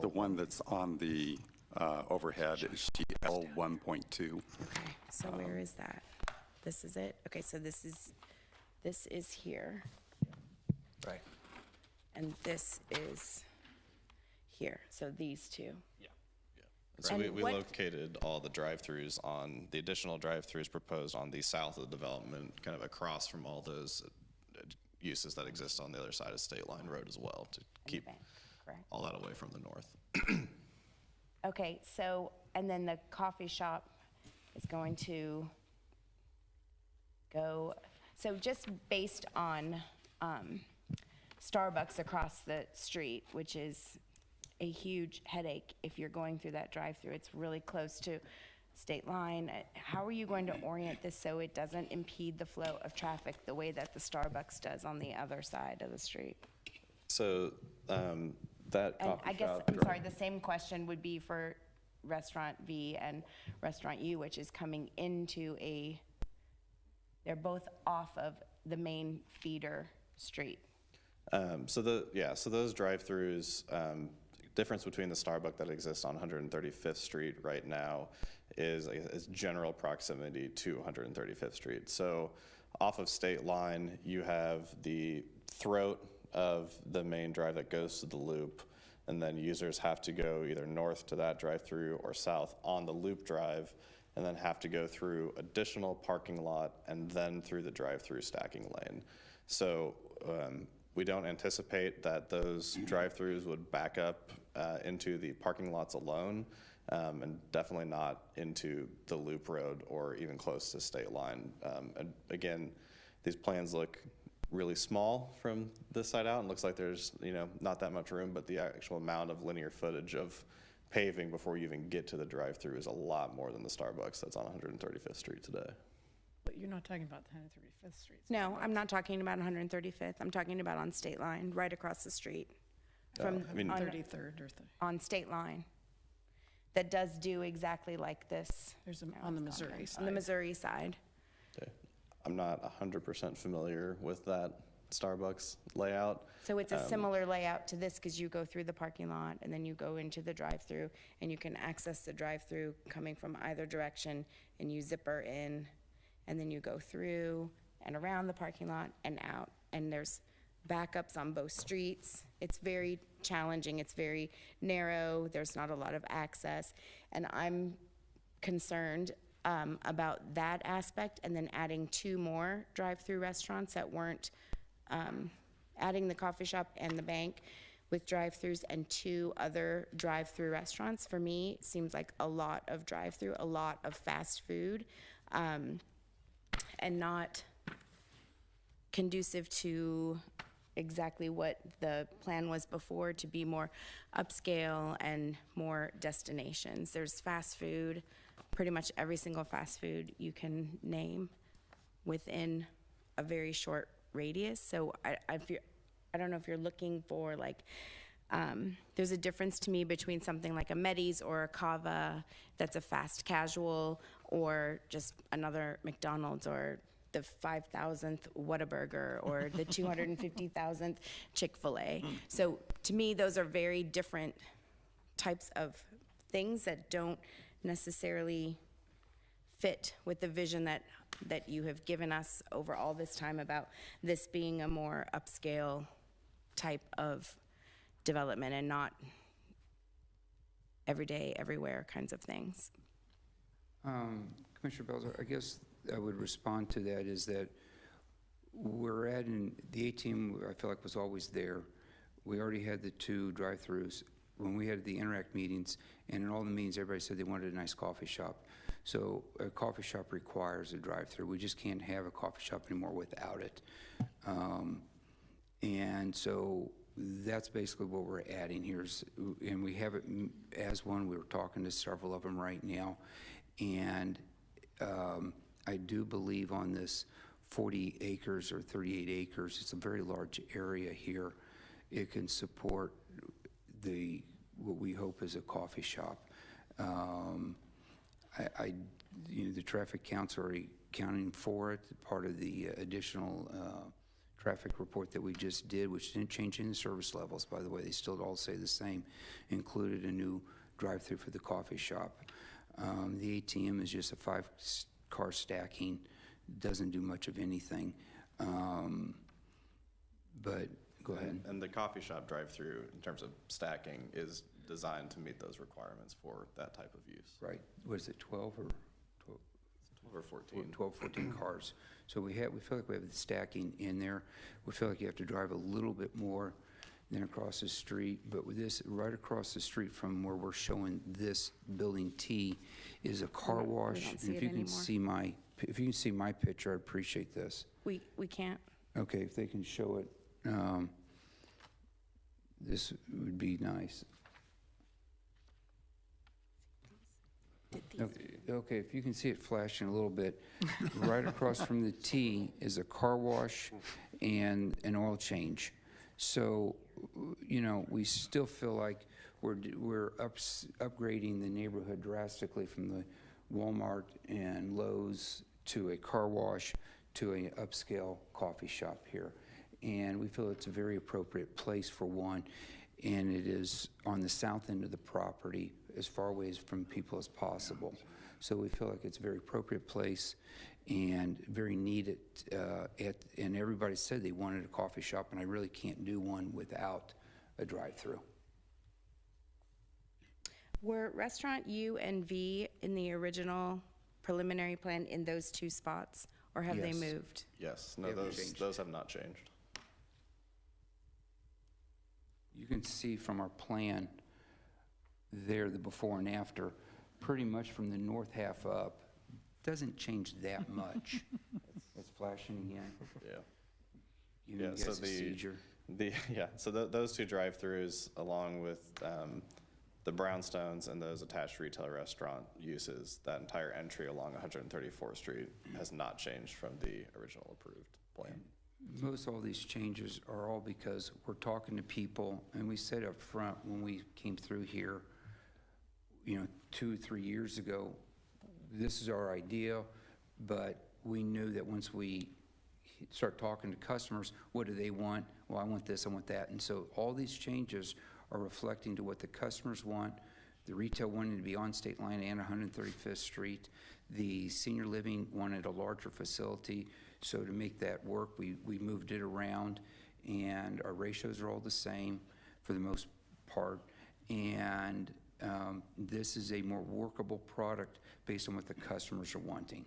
The one that's on the overhead is GL 1.2. Okay, so where is that? This is it? Okay, so this is here. Right. And this is here, so these 2. So And we what- located all the drive-throughs on, the additional drive-throughs proposed on the south of the development, kind of across from all those uses that exist on the other side of State Line Road as well, to keep bank, correct. all that away from the north. Okay, so, and then the coffee shop is going to go, so just based on Starbucks across the street, which is a huge headache if you're going through that drive-through. It's really close to State Line. How are you going to orient this so it doesn't impede the flow of traffic the way that the Starbucks does on the other side of the street? So that And coffee I guess, shop I'm sorry, the same question would be for Restaurant V and Restaurant U, which is coming into they're both off of the main feeder street. So those drive-throughs, difference between the Starbucks that exists on 135th Street right now is general proximity to 135th Street. So off of State Line, you have the throat of the main drive that goes to the loop, and then users have to go either north to that drive-through or south on the loop drive, and then have to go through additional parking lot and then through the drive-through stacking lane. So we don't anticipate that those drive-throughs would back up into the parking lots alone, and definitely not into the loop road or even close to State Line. And again, these plans look really small from this side out, and looks like there's not that much room, but the actual amount of linear footage of paving before you even get to the drive-through is a lot more than the Starbucks that's on 135th Street today. But you're not talking about the 135th Street. No, I'm not talking about 135th. I'm talking about on State Line, right across the street from, I mean- on- 33rd or on State Line. That does do exactly like this. there's on the Missouri On the side. Missouri side. Okay. I'm not 100% familiar with that Starbucks layout. So it's a similar layout to this because you go through the parking lot and then you go into the drive-through and you can access the drive-through coming from either direction and you zipper in and then you go through and around the parking lot and out. And there's backups on both streets. It's very challenging. It's very narrow. There's not a lot of access. And I'm concerned about that aspect and then adding 2 more drive-through restaurants that weren't adding the coffee shop and the bank with drive-throughs and 2 other drive-through restaurants, for me, seems like a lot of drive-through, a lot of fast food, and not conducive to exactly what the plan was before, to be more upscale and more destinations. There's fast food, pretty much every single fast food you can name within a very short radius. So I don't know if you're looking for like, there's a difference to me between something like a Medis or a Cava that's a fast casual, or just another McDonald's, or the 5,000th Whataburger, or the 250,000th Chick-fil-A. So to me, those are very different types of things that don't necessarily fit with the vision that you have given us over all this time about this being a more upscale type of development and not everyday, everywhere kinds of things. Commissioner Belzer, I guess I would respond to that is that we're adding, the ATM, I feel like, was always there. We already had the 2 drive-throughs. When we had the Interact meetings, and in all the meetings, everybody said they wanted a nice coffee shop. So a coffee shop requires a drive-through. We just can't have a coffee shop anymore without it. And so that's basically what we're adding here. And we have it as one. We were talking to several of them right now. And I do believe on this 40 acres or 38 acres, it's a very large area here. It can support what we hope is a coffee shop. The traffic counts are already accounting for it, part of the additional traffic report that we just did, which didn't change any service levels, by the way. They still all say the same, included a new drive-through for the coffee shop. The ATM is just a 5-car stacking, doesn't do much of anything. But go ahead. And the coffee shop drive-through, in terms of stacking, is designed to meet those requirements for that type of use. Right. What is it, 12 or 12 or 14? 12, 14 cars. So we feel like we have the stacking in there. We feel like you have to drive a little bit more than across the street. But with this, right across the street from where we're showing this building T is a car wash. don't see And it anymore. if you can see my picture, I'd appreciate this. We can't. Okay, if they can show it, this would be nice. Okay, if you can see it flashing a little bit, right across from the T is a car wash and an oil change. So, we still feel like we're upgrading the neighborhood drastically from the Walmart and Lowe's to a car wash to an upscale coffee shop here. And we feel it's a very appropriate place for one, and it is on the south end of the property, as far away from people as possible. So we feel like it's a very appropriate place and very needed. And everybody said they wanted a coffee shop, and I really can't do one without a drive-through. Were restaurant U and V in the original preliminary plan in those 2 spots, or have they Yes. moved? Yes, no, They haven't changed. those have not changed. You can see from our plan there, the before and after, pretty much from the north half up, doesn't change that much. It's flashing again. Yeah. You Yeah, guys so see Seizure. those 2 drive-throughs, along with the brownstones and those attached retail restaurant uses, that entire entry along 134th Street has not changed from the original approved plan. Most all these changes are all because we're talking to people, and we said up front when we came through here, 2 or 3 years ago, this is our idea, but we knew that once we start talking to customers, what do they want? Well, I want this, I want that. And so all these changes are reflecting to what the customers want. The retail wanted to be on State Line and 135th Street. The senior living wanted a larger facility. So to make that work, we moved it around, and our ratios are all the same for the most part. And this is a more workable product based on what the customers are wanting.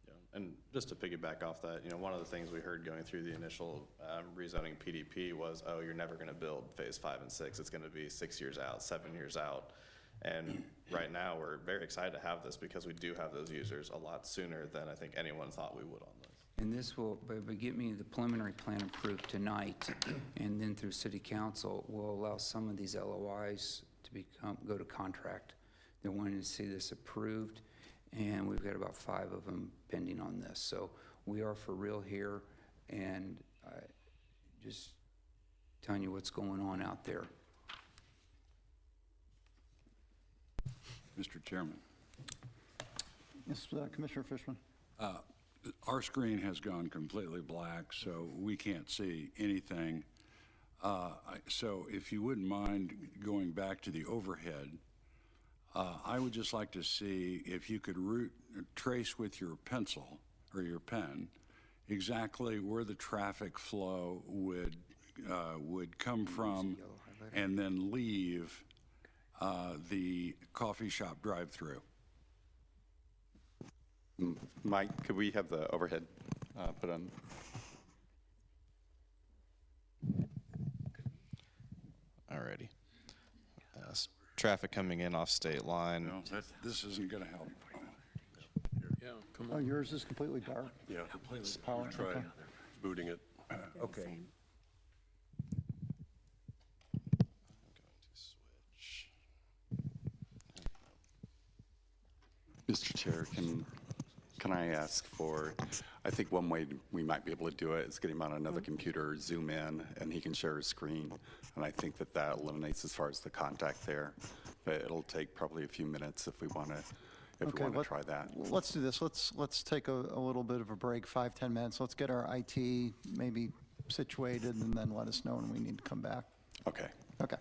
Yeah. And just to piggyback off that, one of the things we heard going through the initial rezoning PDP was, oh, you're never going to build phase 5 and 6. It's going to be 6 years out, 7 years out. And right now, we're very excited to have this because we do have those users a lot sooner than I think anyone thought we would on this. And this will, by get me the preliminary plan approved tonight, and then through city council, will allow some of these LOIs to go to contract. They're wanting to see this approved, and we've got about 5 of them pending on this. So we are for real here, and just telling you what's going on out there. Mr. Chairman, Yes, Commissioner Fishman. our screen has gone completely black, so we can't see anything. So if you wouldn't mind going back to the overhead, I would just like to see if you could trace with your pencil or your pen exactly where the traffic flow would come from and then leave the coffee shop drive-through. Mike, could we have the overhead put on? Alrighty. Traffic coming in off state line. No, this isn't going to help. Yeah, come Oh, yours is completely dark? Yeah, completely. Power, Try okay. booting it. Okay. Mr. Chair, can I ask for, I think one way we might be able to do it is get him on another computer, zoom in, and he can share his screen. And I think that eliminates as far as the contact there. But it'll take probably a few minutes if we want to try that. Let's do this. Let's take a little bit of a break, 5-10 minutes. Let's get our IT maybe situated, and then let us know when we need to come back. Okay. Okay.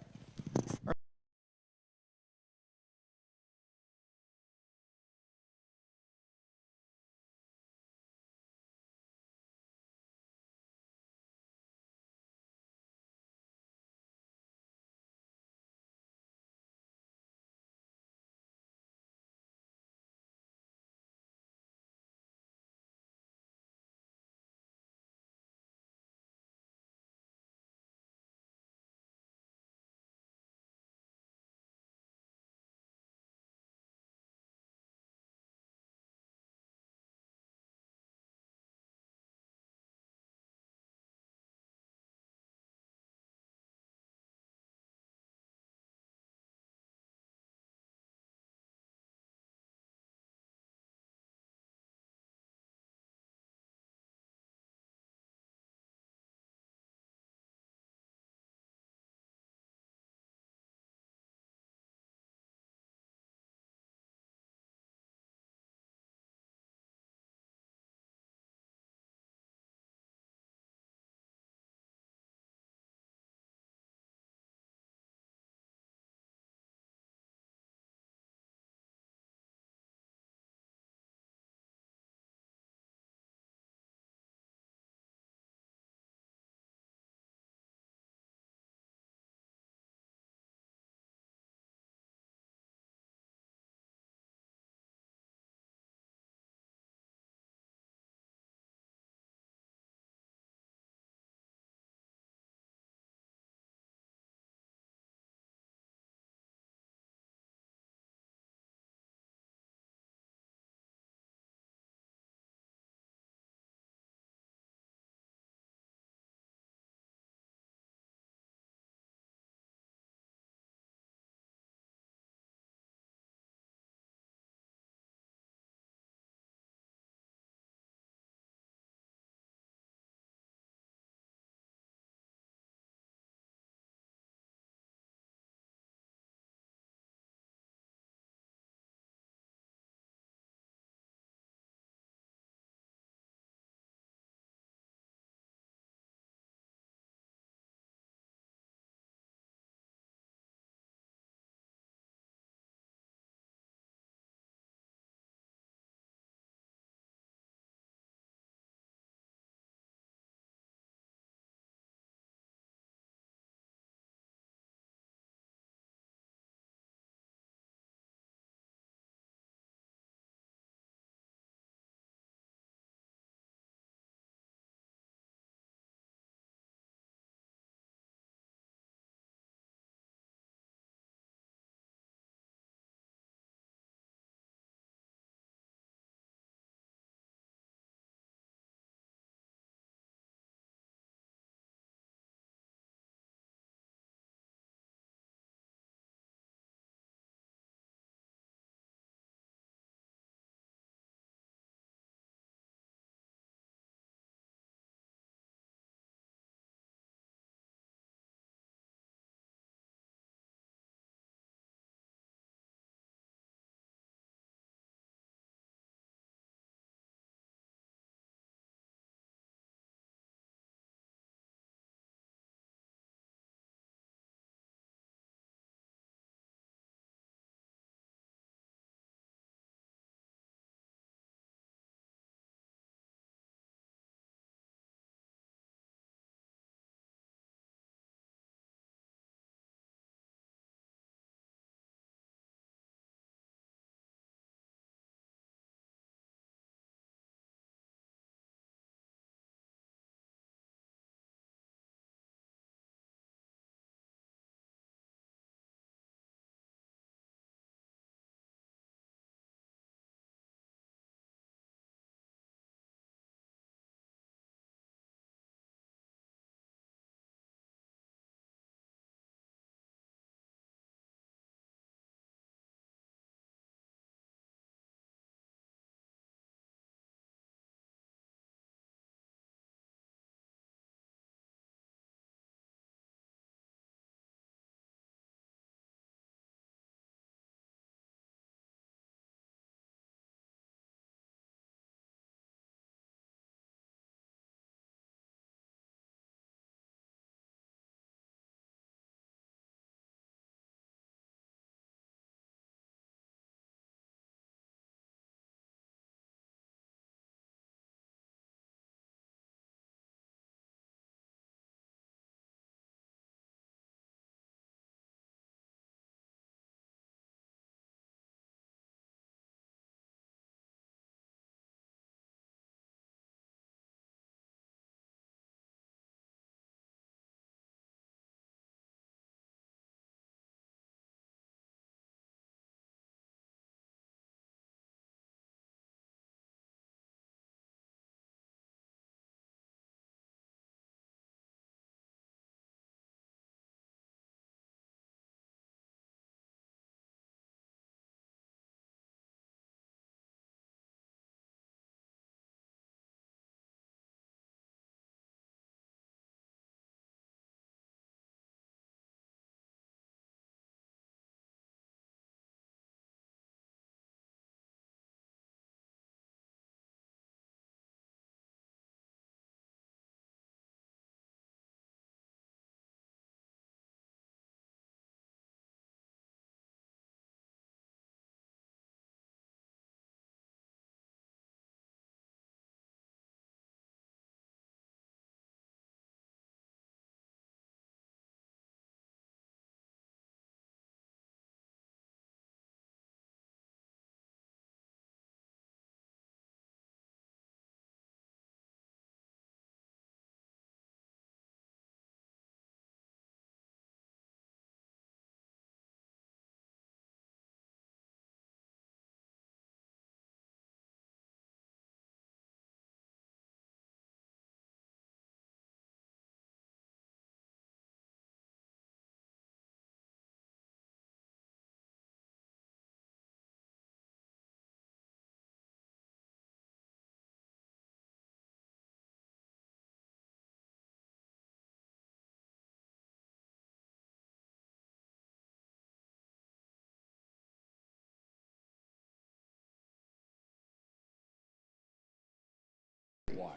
wife.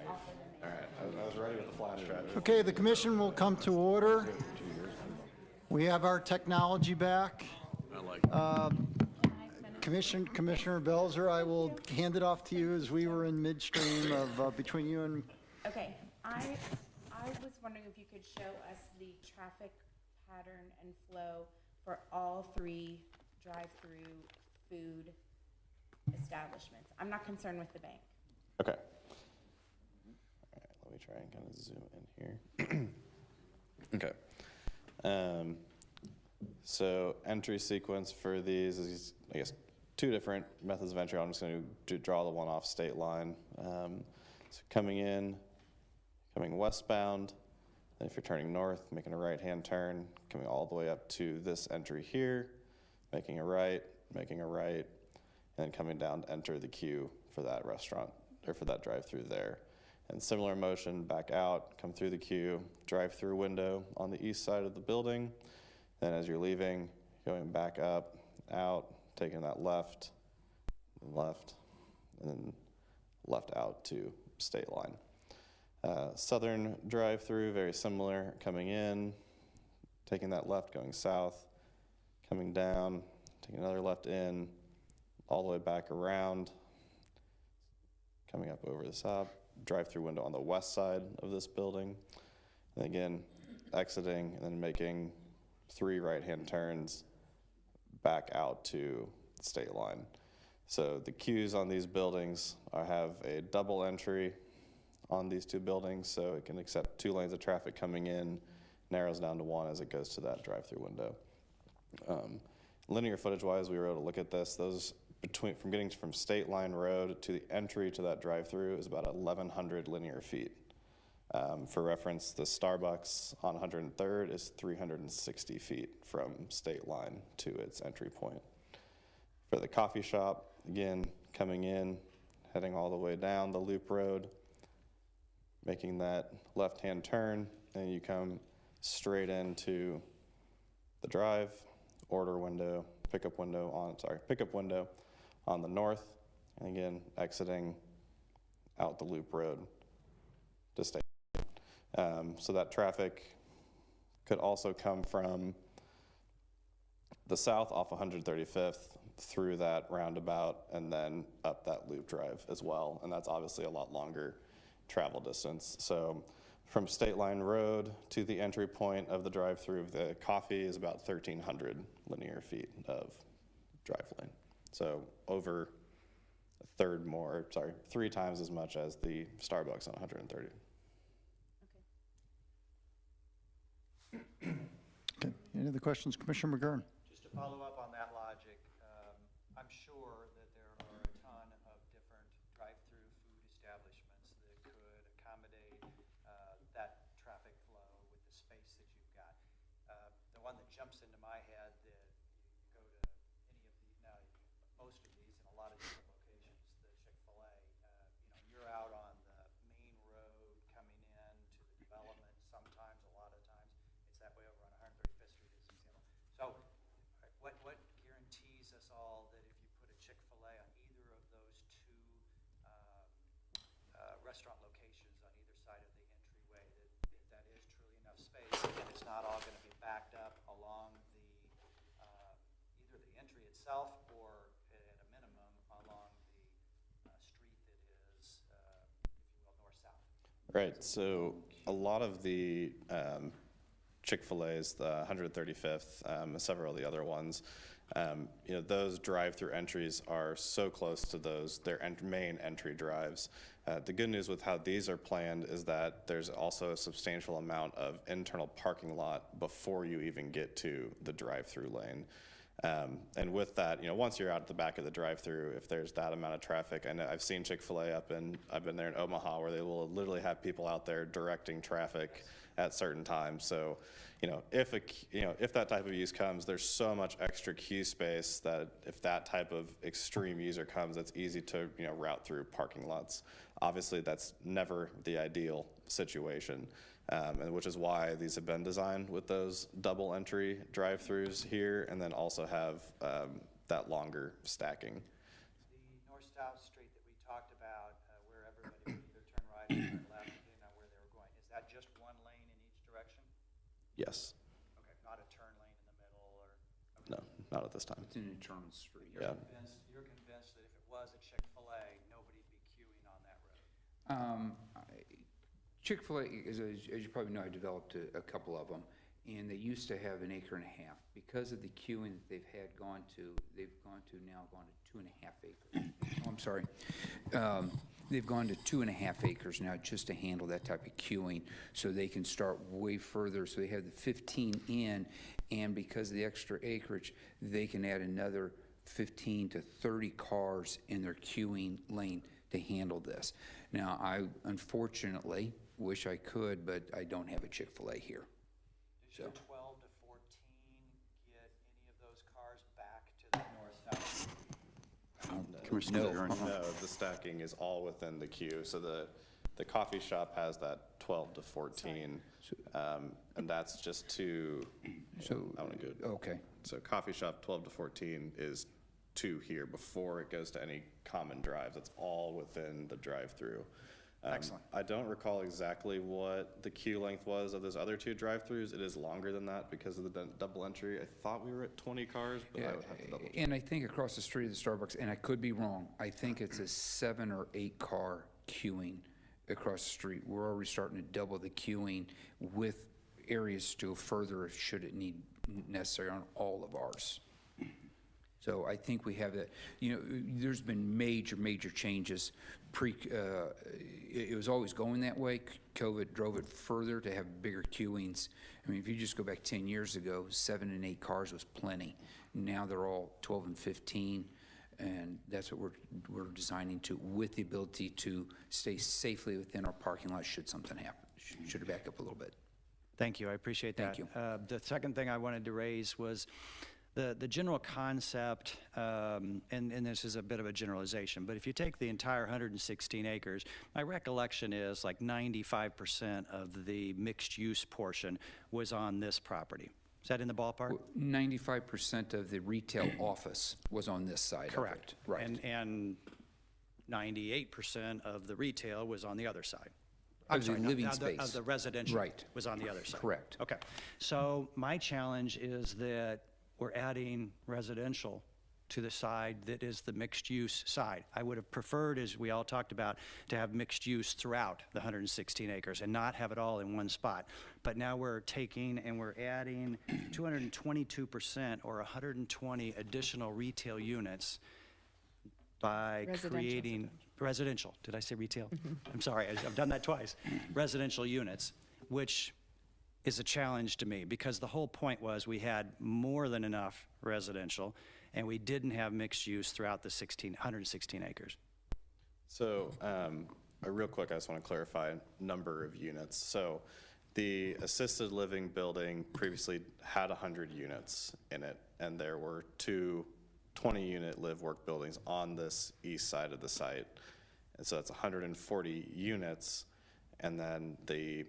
All right, I was ready with the flash drive. Okay, the commission will come to order. We have our technology back. I like Commissioner Belzer, I will hand it off to you as we were in midstream of between you and, Okay, I was wondering if you could show us the traffic pattern and flow for all 3 drive-through food establishments. I'm not concerned with the bank. Okay. All right, let me try and kind of zoom in here. Okay. So entry sequence for these is, I guess, 2 different methods of entry. I'm just going to draw the one off state line. So coming westbound, and if you're turning north, making a right-hand turn, coming all the way up to this entry here, making a right, and then coming down to enter the queue for that restaurant, or for that drive-through there. And similar motion, back out, come through the queue, drive-through window on the east side of the building. Then as you're leaving, going back up, out, taking that left, and then left out to state line. Southern drive-through, very similar, coming in, taking that left, going south, coming down, taking another left in, all the way back around, coming up over the top, drive-through window on the west side of this building, and again, exiting and then making 3 right-hand turns back out to the state line. So the queues on these buildings have a double entry on these 2 buildings, so it can accept 2 lanes of traffic coming in, narrows down to 1 as it goes to that drive-through window. Linear footage-wise, we were able to look at this. Those from getting from State Line Road to the entry to that drive-through is about 1,100 linear feet. For reference, the Starbucks on 103rd is 360 feet from State Line to its entry point. For the coffee shop, again, coming in, heading all the way down the loop road, making that left-hand turn, and you come straight into the drive, order window, pickup window on the north, and again, exiting out the loop road to State. So that traffic could also come from the south off 135th through that roundabout and then up that loop drive as well. And that's obviously a lot longer travel distance. So from State Line Road to the entry point of the drive-through of the coffee is about 1,300 linear feet of drive lane. So over 3 times as much as the Starbucks on 130. okay, any other questions? Commissioner McGurn? Just to follow up on that logic, I'm sure that there are a ton of different drive-through food establishments that could accommodate that traffic flow with the space that you've got. The one that jumps into my head that you go to most of these in a lot of different locations, the Chick-fil-A, you're out on the main road coming in to the development, sometimes, a lot of times, it's that way over on 135th Street as an example. So what guarantees us all that if you put a Chick-fil-A on either of those 2 restaurant locations on either side of the entryway, that is truly enough space and it's not all going to be backed up along the either the entry itself or at a minimum along the street that is, if you will, north-south? Right, so a lot of the Chick-fil-A's, the 135th, several of the other ones, those drive-through entries are so close to their main entry drives. The good news with how these are planned is that there's also a substantial amount of internal parking lot before you even get to the drive-through lane. And with that, once you're out at the back of the drive-through, if there's that amount of traffic, I know I've seen Chick-fil-A I've been there in Omaha where they will literally have people out there directing traffic at certain times. So, if that type of use comes, there's so much extra queue space that if that type of extreme user comes, it's easy to, route through parking lots. Obviously, that's never the ideal situation. And which is why these have been designed with those double entry drive-throughs here, and then also have that longer stacking. The north-south street that we talked about, where everybody would either turn right and left, depending on where they were going. Is that just one lane in each direction? Yes. Okay, not a turn lane in the middle or? No, not at this time. It's an internal street. Yeah. You're convinced that if it was a Chick-fil-A, nobody'd be queuing on that road? Chick-fil-A, as you probably know, I developed a couple of them, and they used to have an acre and a half. Because of the queuing that they've gone to 2.5 acres. Oh, I'm sorry. They've gone to 2.5 acres now just to handle that type of queuing, so they can start way further. So they have the 15 in, and because of the extra acreage, they can add another 15 to 30 cars in their queuing lane to handle this. Now, I unfortunately wish I could, but I don't have a Chick-fil-A here. Does your 12 to 14 get any of those cars back to the north-south? Commissioner McGurn? No, the stacking is all within the queue. So the coffee shop has that 12 to 14, and that's just to, I want to go. Okay. So coffee shop 12 to 14 is 2 here before it goes to any common drives. It's all within the drive-through. Excellent. I don't recall exactly what the queue length was of those other 2 drive-throughs. It is longer than that because of the double entry. I thought we were at 20 cars, but I would have to double check. And I think across the street of the Starbucks, and I could be wrong, I think it's a 7 or 8 car queuing across the street. We're already starting to double the queuing with areas to go further should it need necessary on all of ours. So I think we have that. You know, there's been major changes. It was always going that way. COVID drove it further to have bigger queuings. I mean, if you just go back 10 years ago, 7 and 8 cars was plenty. Now they're all 12 and 15, and that's what we're designing to, with the ability to stay safely within our parking lot should something happen. Should back up a little bit. Thank you, I appreciate that. Thank you. The second thing I wanted to raise was the general concept, and this is a bit of a generalization, but if you take the entire 116 acres, my recollection is like 95% of the mixed-use portion was on this property. Is that in the ballpark? 95% of the retail office was on this side of it. Correct. Right. And 98% of the retail was on the other side. Of the living space. Of the residential. Right. Was on the other side. Correct. Okay. So my challenge is that we're adding residential to the side that is the mixed-use side. I would have preferred, as we all talked about, to have mixed use throughout the 116 acres and not have it all in one spot. But now we're taking and we're adding 222% or 120 additional retail units by creating residential. Did I say retail? I'm sorry, I've done that twice. Residential units, which is a challenge to me because the whole point was we had more than enough residential and we didn't have mixed use throughout the 116 acres. So real quick, I just want to clarify number of units. So the assisted living building previously had 100 units in it, and there were 2 20-unit live-work buildings on this east side of the site. And so that's 140 units, and then the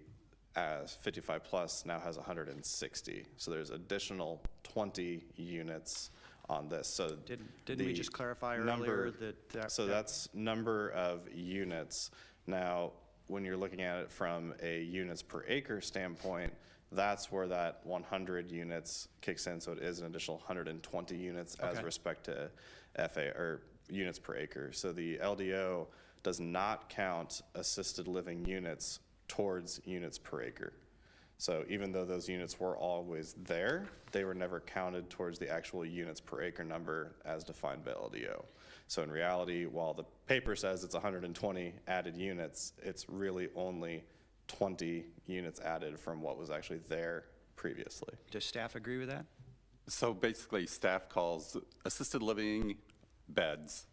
55 plus now has 160. So there's additional 20 units on this. So Didn't we just clarify earlier that? So that's number of units. Now, when you're looking at it from a units per acre standpoint, that's where that 100 units kicks in. So it is an additional 120 units as respect to FA or units per acre. So the LDO does not count assisted living units towards units per acre. So even though those units were always there, they were never counted towards the actual units per acre number as defined by LDO. So in reality, while the paper says it's 120 added units, it's really only 20 units added from what was actually there previously. Does staff agree with that? So basically, staff calls assisted living beds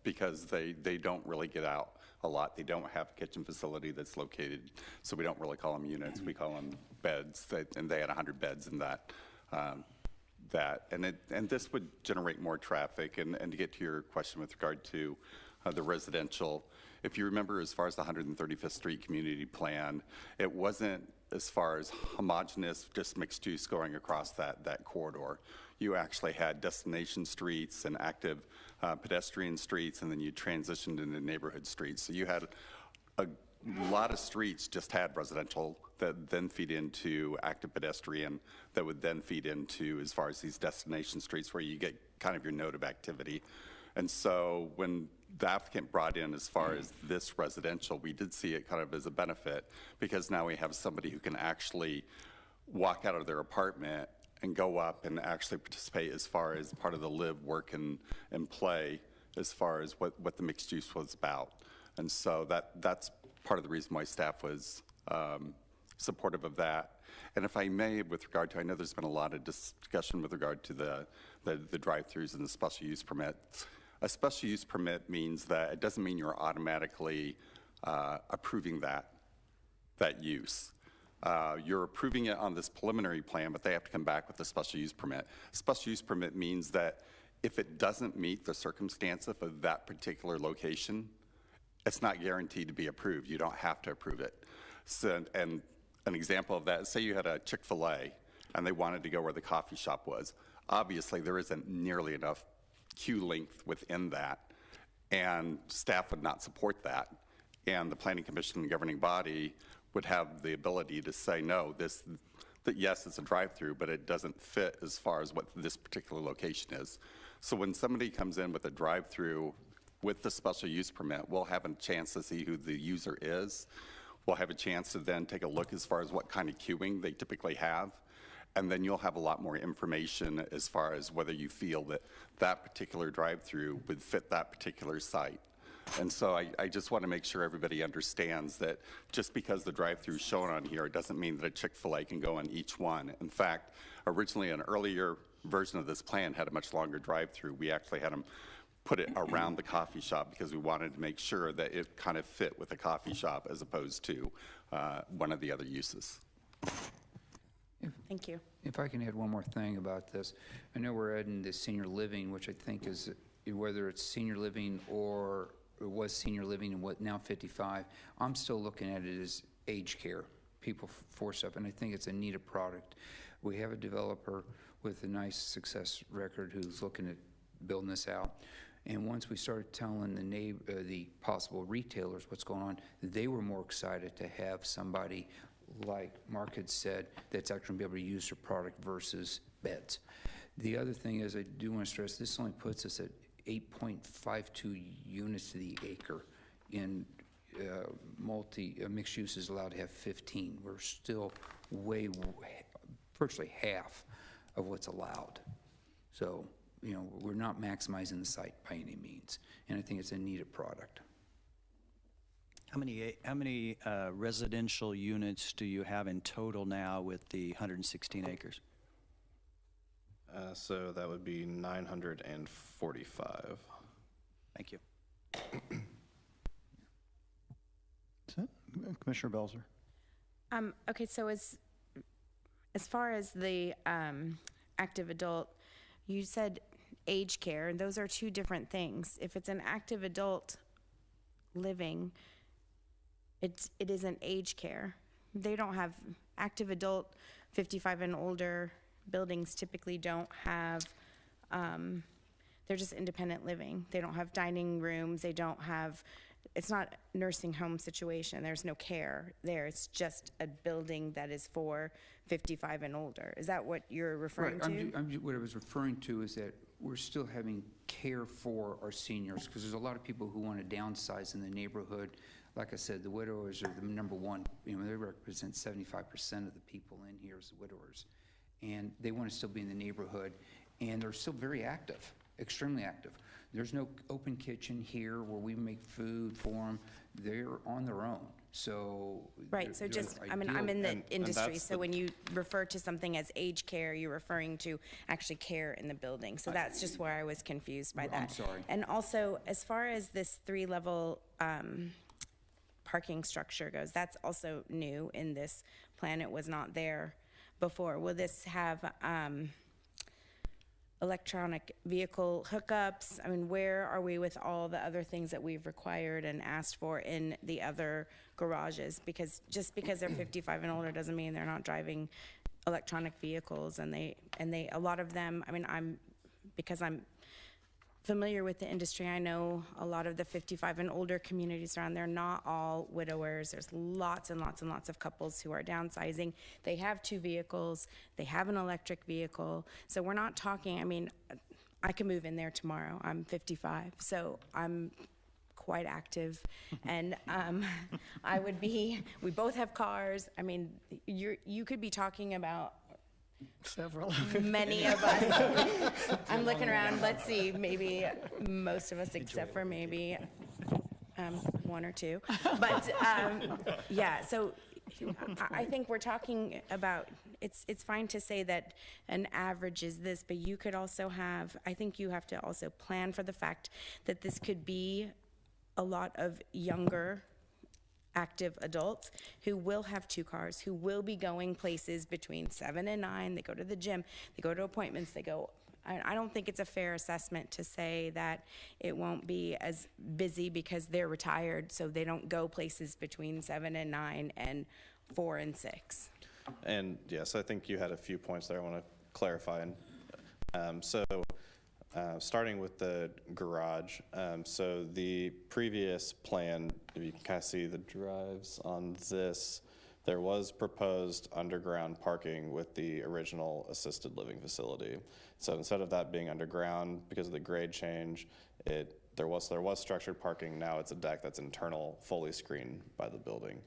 because they don't really get out a lot. They don't have a kitchen facility that's located, so we don't really call them units. We call them beds, and they had 100 beds in that. And this would generate more traffic. And to get to your question with regard to the residential, if you remember, as far as the 135th Street Community Plan, it wasn't as far as homogeneous, just mixed use going across that corridor. You actually had destination streets and active pedestrian streets, and then you transitioned into neighborhood streets. So you had a a lot of streets just had residential that then feed into active pedestrian, that would then feed into, as far as these destination streets where you get kind of your node of activity. And so when the applicant brought in as far as this residential, we did see it kind of as a benefit, because now we have somebody who can actually walk out of their apartment and go up and actually participate as far as part of the live, work, and play as far as what the mixed use was about. And so that's part of the reason why staff was supportive of that. And if I may, with regard to, I know there's been a lot of discussion with regard to the drive-throughs and the special use permits. A special use permit means that it doesn't mean you're automatically approving that use. You're approving it on this preliminary plan, but they have to come back with a special use permit. Special use permit means that if it doesn't meet the circumstance of that particular location, it's not guaranteed to be approved. You don't have to approve it. So, and an example of that, say you had a Chick-fil-A and they wanted to go where the coffee shop was. Obviously, there isn't nearly enough queue length within that, and staff would not support that. And the Planning Commission and governing body would have the ability to say, no, that yes, it's a drive-through, but it doesn't fit as far as what this particular location is. So when somebody comes in with a drive-through with the special use permit, we'll have a chance to see who the user is. We'll have a chance to then take a look as far as what kind of queuing they typically have. And then you'll have a lot more information as far as whether you feel that that particular drive-through would fit that particular site. And so I just want to make sure everybody understands that just because the drive-through is shown on here, it doesn't mean that a Chick-fil-A can go on each one. In fact, originally an earlier version of this plan had a much longer drive-through. We actually had them put it around the coffee shop because we wanted to make sure that it kind of fit with the coffee shop as opposed to one of the other uses. Thank you. If I can add one more thing about this. I know we're adding the senior living, which I think is, whether it's senior living or it was senior living and what now 55, I'm still looking at it as aged care, people for stuff, and I think it's a needed product. We have a developer with a nice success record who's looking at building this out. And once we started telling the possible retailers what's going on, they were more excited to have somebody, like Mark had said, that's actually going to be able to use their product versus beds. The other thing is, I do want to stress, this only puts us at 8.52 units to the acre. In mixed use is allowed to have 15. We're still virtually half of what's allowed. So, you know, we're not maximizing the site by any means, and I think it's a needed product. How many residential units do you have in total now with the 116 acres? So that would be 945. Thank you. That's it. Commissioner Belzer. Okay, so as far as the active adult, you said aged care, and those are two different things. If it's an active adult living, it isn't aged care. They don't have active adult 55 and older buildings typically don't have, they're just independent living. They don't have dining rooms. They don't have, it's not a nursing home situation. There's no care there. It's just a building that is for 55 and older. Is that what you're referring to? What I was referring to is that we're still having care for our seniors, because there's a lot of people who want to downsize in the neighborhood. Like I said, the widowers are the number one. You know, they represent 75% of the people in here as widowers. And they want to still be in the neighborhood, and they're still very active, extremely active. There's no open kitchen here where we make food for them. They're on their own. So right. So just, I mean, I'm in the industry, so when you refer to something as age care, you're referring to actually care in the building. So that's just where I was confused by that. I'm sorry. And also, as far as this 3-level parking structure goes, that's also new in this plan. It was not there before. Will this have electronic vehicle hookups? I mean, where are we with all the other things that we've required and asked for in the other garages? Because just because they're 55 and older doesn't mean they're not driving electronic vehicles. And they a lot of them, I mean, because I'm familiar with the industry. I know a lot of the 55 and older communities around there, not all widowers. There's lots and lots and lots of couples who are downsizing. They have 2 vehicles, they have an electric vehicle. So we're not talking, I mean, I can move in there tomorrow. I'm 55, so I'm quite active. And we both have cars. I mean, you could be talking about Several. many of us. I'm looking around, let's see, maybe most of us except for maybe 1 or 2. But yeah, so I think we're talking about, it's fine to say that an average is this, but you could also have, I think you have to also plan for the fact that this could be a lot of younger active adults who will have 2 cars, who will be going places between 7 and 9. They go to the gym, they go to appointments, they go. I don't think it's a fair assessment to say that it won't be as busy because they're retired, so they don't go places between 7 and 9 and 4 and 6. And yes, I think you had a few points there I want to clarify. Starting with the garage, so the previous plan, if you can kind of see the drives on this, there was proposed underground parking with the original assisted living facility. So instead of that being underground, because of the grade change, there was structured parking. Now it's a deck that's internal, fully screened by the building.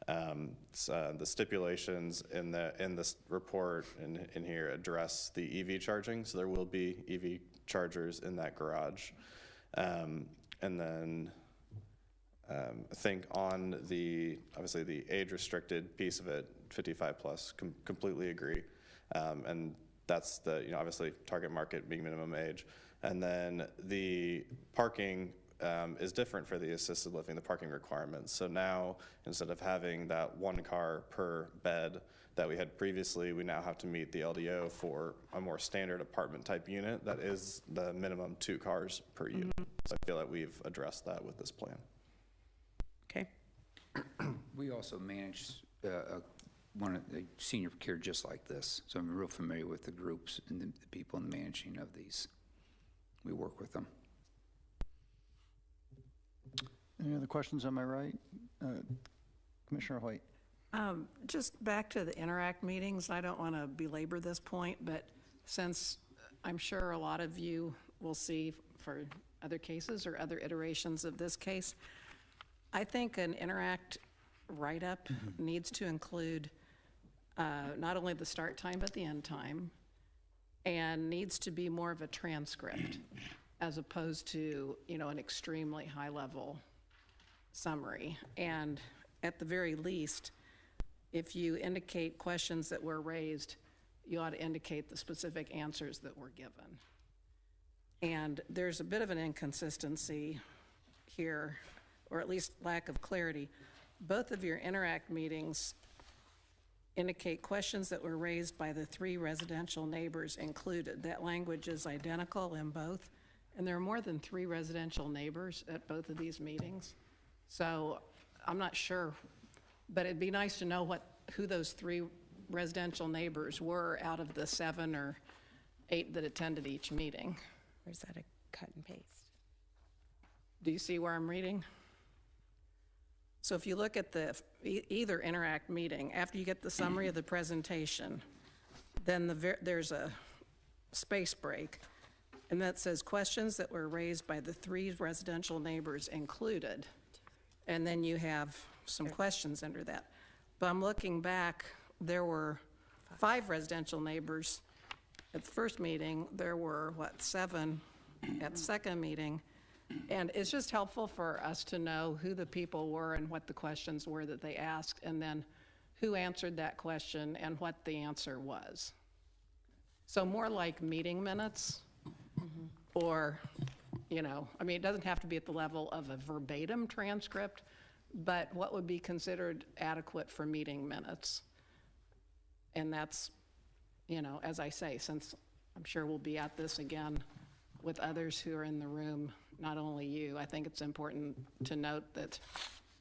The stipulations in this report in here address the EV charging, so there will be EV chargers in that garage. And then I think on obviously the age restricted piece of it, 55 plus, completely agree. And that's obviously target market being minimum age. And then the parking is different for the assisted living, the parking requirements. So now, instead of having that 1 car per bed that we had previously, we now have to meet the LDO for a more standard apartment type unit that is the minimum 2 cars per unit. So I feel that we've addressed that with this plan. Okay. We also manage a senior care just like this, so I'm real familiar with the groups and the people in the managing of these. We work with them. Any other questions on my right? Commissioner Hoyt. Just back to the Interact meetings, I don't want to belabor this point, but since I'm sure a lot of you will see for other cases or other iterations of this case, I think an Interact write-up needs to include not only the start time, but the end time, and needs to be more of a transcript as opposed to, an extremely high-level summary. And at the very least, if you indicate questions that were raised, you ought to indicate the specific answers that were given. And there's a bit of an inconsistency here, or at least lack of clarity. Both of your Interact meetings indicate questions that were raised by the 3 residential neighbors included. That language is identical in both, and there are more than 3 residential neighbors at both of these meetings. So I'm not sure, but it'd be nice to know who those 3 residential neighbors were out of the 7 or 8 that attended each meeting. Or is that a cut and paste? Do you see where I'm reading? So if you look at either Interact meeting, after you get the summary of the presentation, then there's a space break, and that says questions that were raised by the 3 residential neighbors included. And then you have some questions under that. But I'm looking back, there were 5 residential neighbors at the first meeting. There were, 7 at the second meeting. And it's just helpful for us to know who the people were and what the questions were that they asked, and then who answered that question and what the answer was. So more like meeting minutes, or, it doesn't have to be at the level of a verbatim transcript, but what would be considered adequate for meeting minutes. And that's, as I say, since I'm sure we'll be at this again with others who are in the room, not only you, I think it's important to note that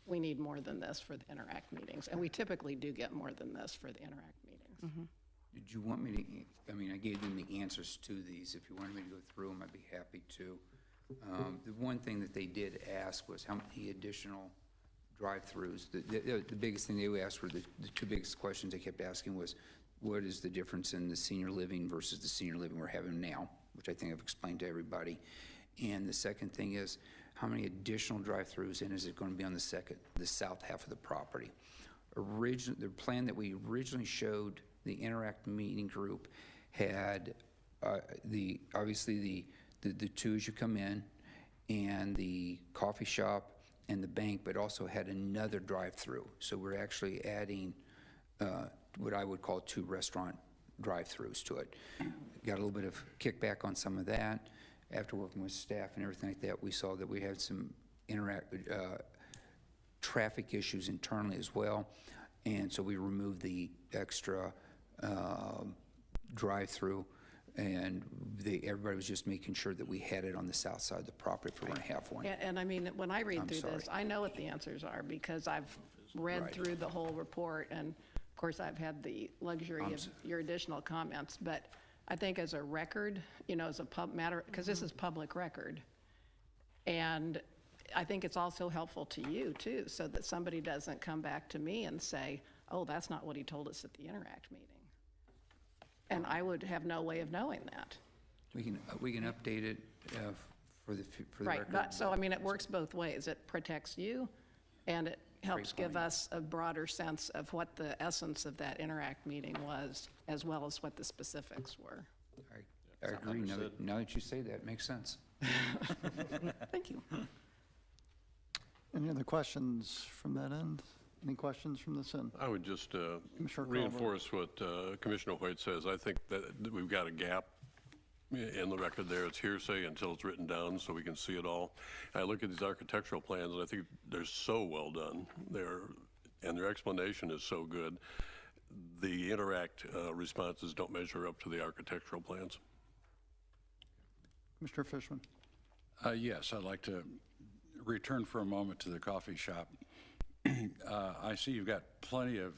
we need more than this for the Interact meetings. And we typically do get more than this for the Interact meetings. Did you want me to, I gave them the answers to these. If you wanted me to go through them, I'd be happy to. The one thing that they did ask was how many additional drive-throughs. The biggest thing they asked were the two biggest questions they kept asking was, what is the difference in the senior living versus the senior living we're having now, which I think I've explained to everybody. And the second thing is, how many additional drive-throughs, and is it going to be on the south half of the property? The plan that we originally showed the Interact meeting group had obviously the two as you come in, and the coffee shop and the bank, but also had another drive-through. So we're actually adding what I would call 2 restaurant drive-throughs to it. Got a little bit of kickback on some of that. After working with staff and everything like that, we saw that we had some traffic issues internally as well. And so we removed the extra drive-through, and everybody was just making sure that we had it on the south side of the property if we're going to have one. And I mean, when I read I'm through this, sorry. I know what the answers are because I've read Right. through the whole report, and of course, I've had the luxury of your additional comments, but I think as a record, as a matter, because this is public record, and I think it's also helpful to you too, so that somebody doesn't come back to me and say, oh, that's not what he told us at the Interact meeting. And I would have no way of knowing that. We can update it for the Right, record. but, so I mean, it works both ways. It protects you, and it helps give point. us a broader sense of what the essence of that Interact meeting was, as well as what the specifics were. I agree. Now that you say that, it makes sense. Thank you. Any other questions from that end? Any questions from this end? I would just Commissioner reinforce what Commissioner Hoyt says. I think that we've got a gap in the record there. It's hearsay until it's written down so we can see it all. I look at these architectural plans, and I think they're so well done. And their explanation is so good. The Interact responses don't measure up to the architectural plans. Commissioner Fishman? Yes, I'd like to return for a moment to the coffee shop. I see you've got plenty of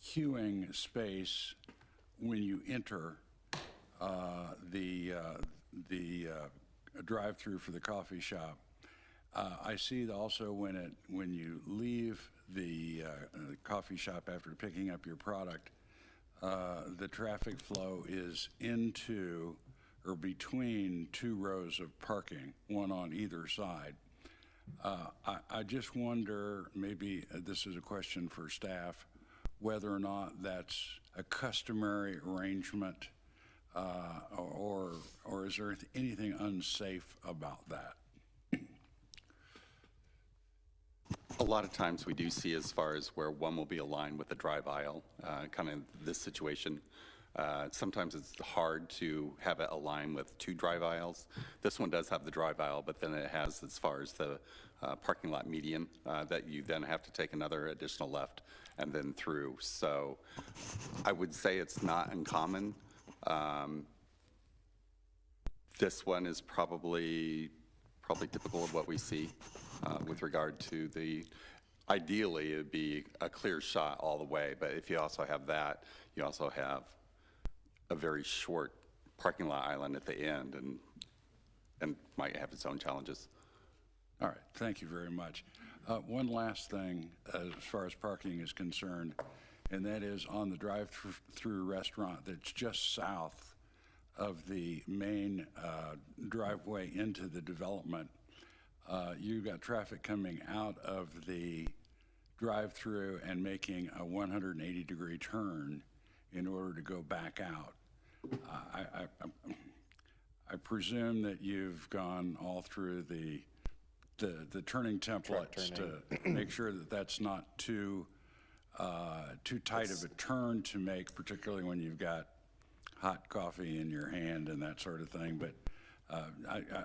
queuing space when you enter the drive-through for the coffee shop. I see also when you leave the coffee shop after picking up your product, the traffic flow is into or between 2 rows of parking, one on either side. I just wonder, maybe this is a question for staff, whether or not that's a customary arrangement, or is there anything unsafe about that? A lot of times we do see as far as where one will be aligned with the drive aisle, kind of this situation. Sometimes it's hard to have it align with 2 drive aisles. This one does have the drive aisle, but then it has as far as the parking lot median that you then have to take another additional left and then through. So I would say it's not uncommon. This one is probably typical of what we see with regard to ideally it'd be a clear shot all the way, but if you also have that, you also have a very short parking lot island at the end and might have its own challenges. All right, thank you very much. One last thing as far as parking is concerned, and that is on the drive-through restaurant that's just south of the main driveway into the development. You've got traffic coming out of the drive-through and making a 180-degree turn in order to go back out. I presume that you've gone all through the turning templates to make sure that that's not too tight of a turn to make, particularly when you've got hot coffee in your hand and that sort of thing. But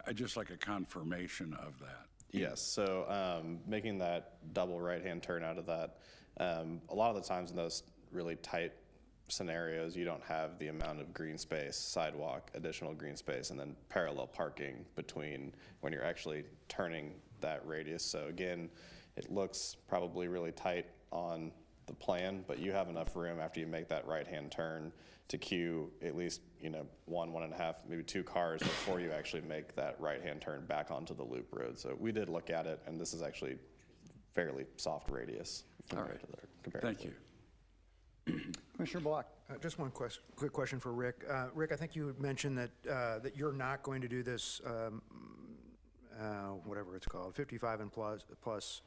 I just like a confirmation of that. Yes, so making that double right-hand turn out of that, a lot of the times in those really tight scenarios, you don't have the amount of green space, sidewalk, additional green space, and then parallel parking between when you're actually turning that radius. So again, it looks probably really tight on the plan, but you have enough room after you make that right-hand turn to queue at least, you know, 1.5, maybe 2 cars before you actually make that right-hand turn back onto the loop road. So we did look at it, and this is actually fairly soft radius compared to the Thank you. Commissioner Block? Just one quick question for Rick. Rick, I think you had mentioned that you're not going to do this, whatever it's called, 55 and plus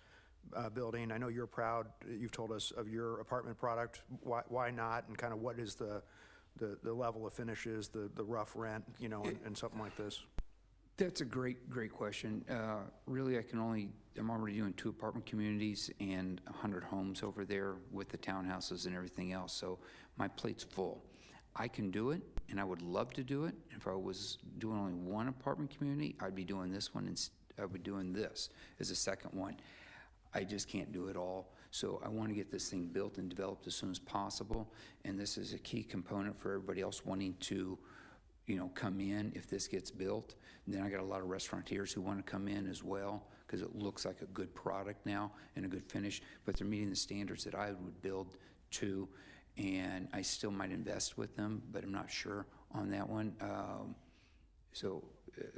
building. I know you're proud, you've told us, of your apartment product. Why not? And kind of what is the level of finishes, the rough rent, you know, and something like this? That's a great question. Really, I'm already doing 2 apartment communities and 100 homes over there with the townhouses and everything else, so my plate's full. I can do it, and I would love to do it. If I was doing only 1 apartment community, I'd be doing this one, and I would be doing this as a second one. I just can't do it all, so I want to get this thing built and developed as soon as possible, and this is a key component for everybody else wanting to, you know, come in if this gets built. And then I got a lot of restaurateurs who want to come in as well because it looks like a good product now and a good finish, but they're meeting the standards that I would build to, and I still might invest with them, but I'm not sure on that one.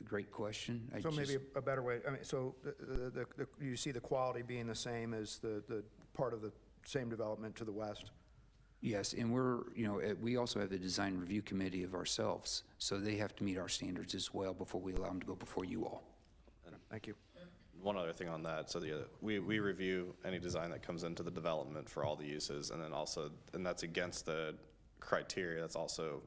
Great question. So maybe a better way, I mean, so you see the quality being the same as the part of the same development to the west? Yes, and we also have the design review committee of ourselves, so they have to meet our standards as well before we allow them to go before you all. Thank you. One other thing on that, so we review any design that comes into the development for all the uses, and then also, and that's against the criteria that's also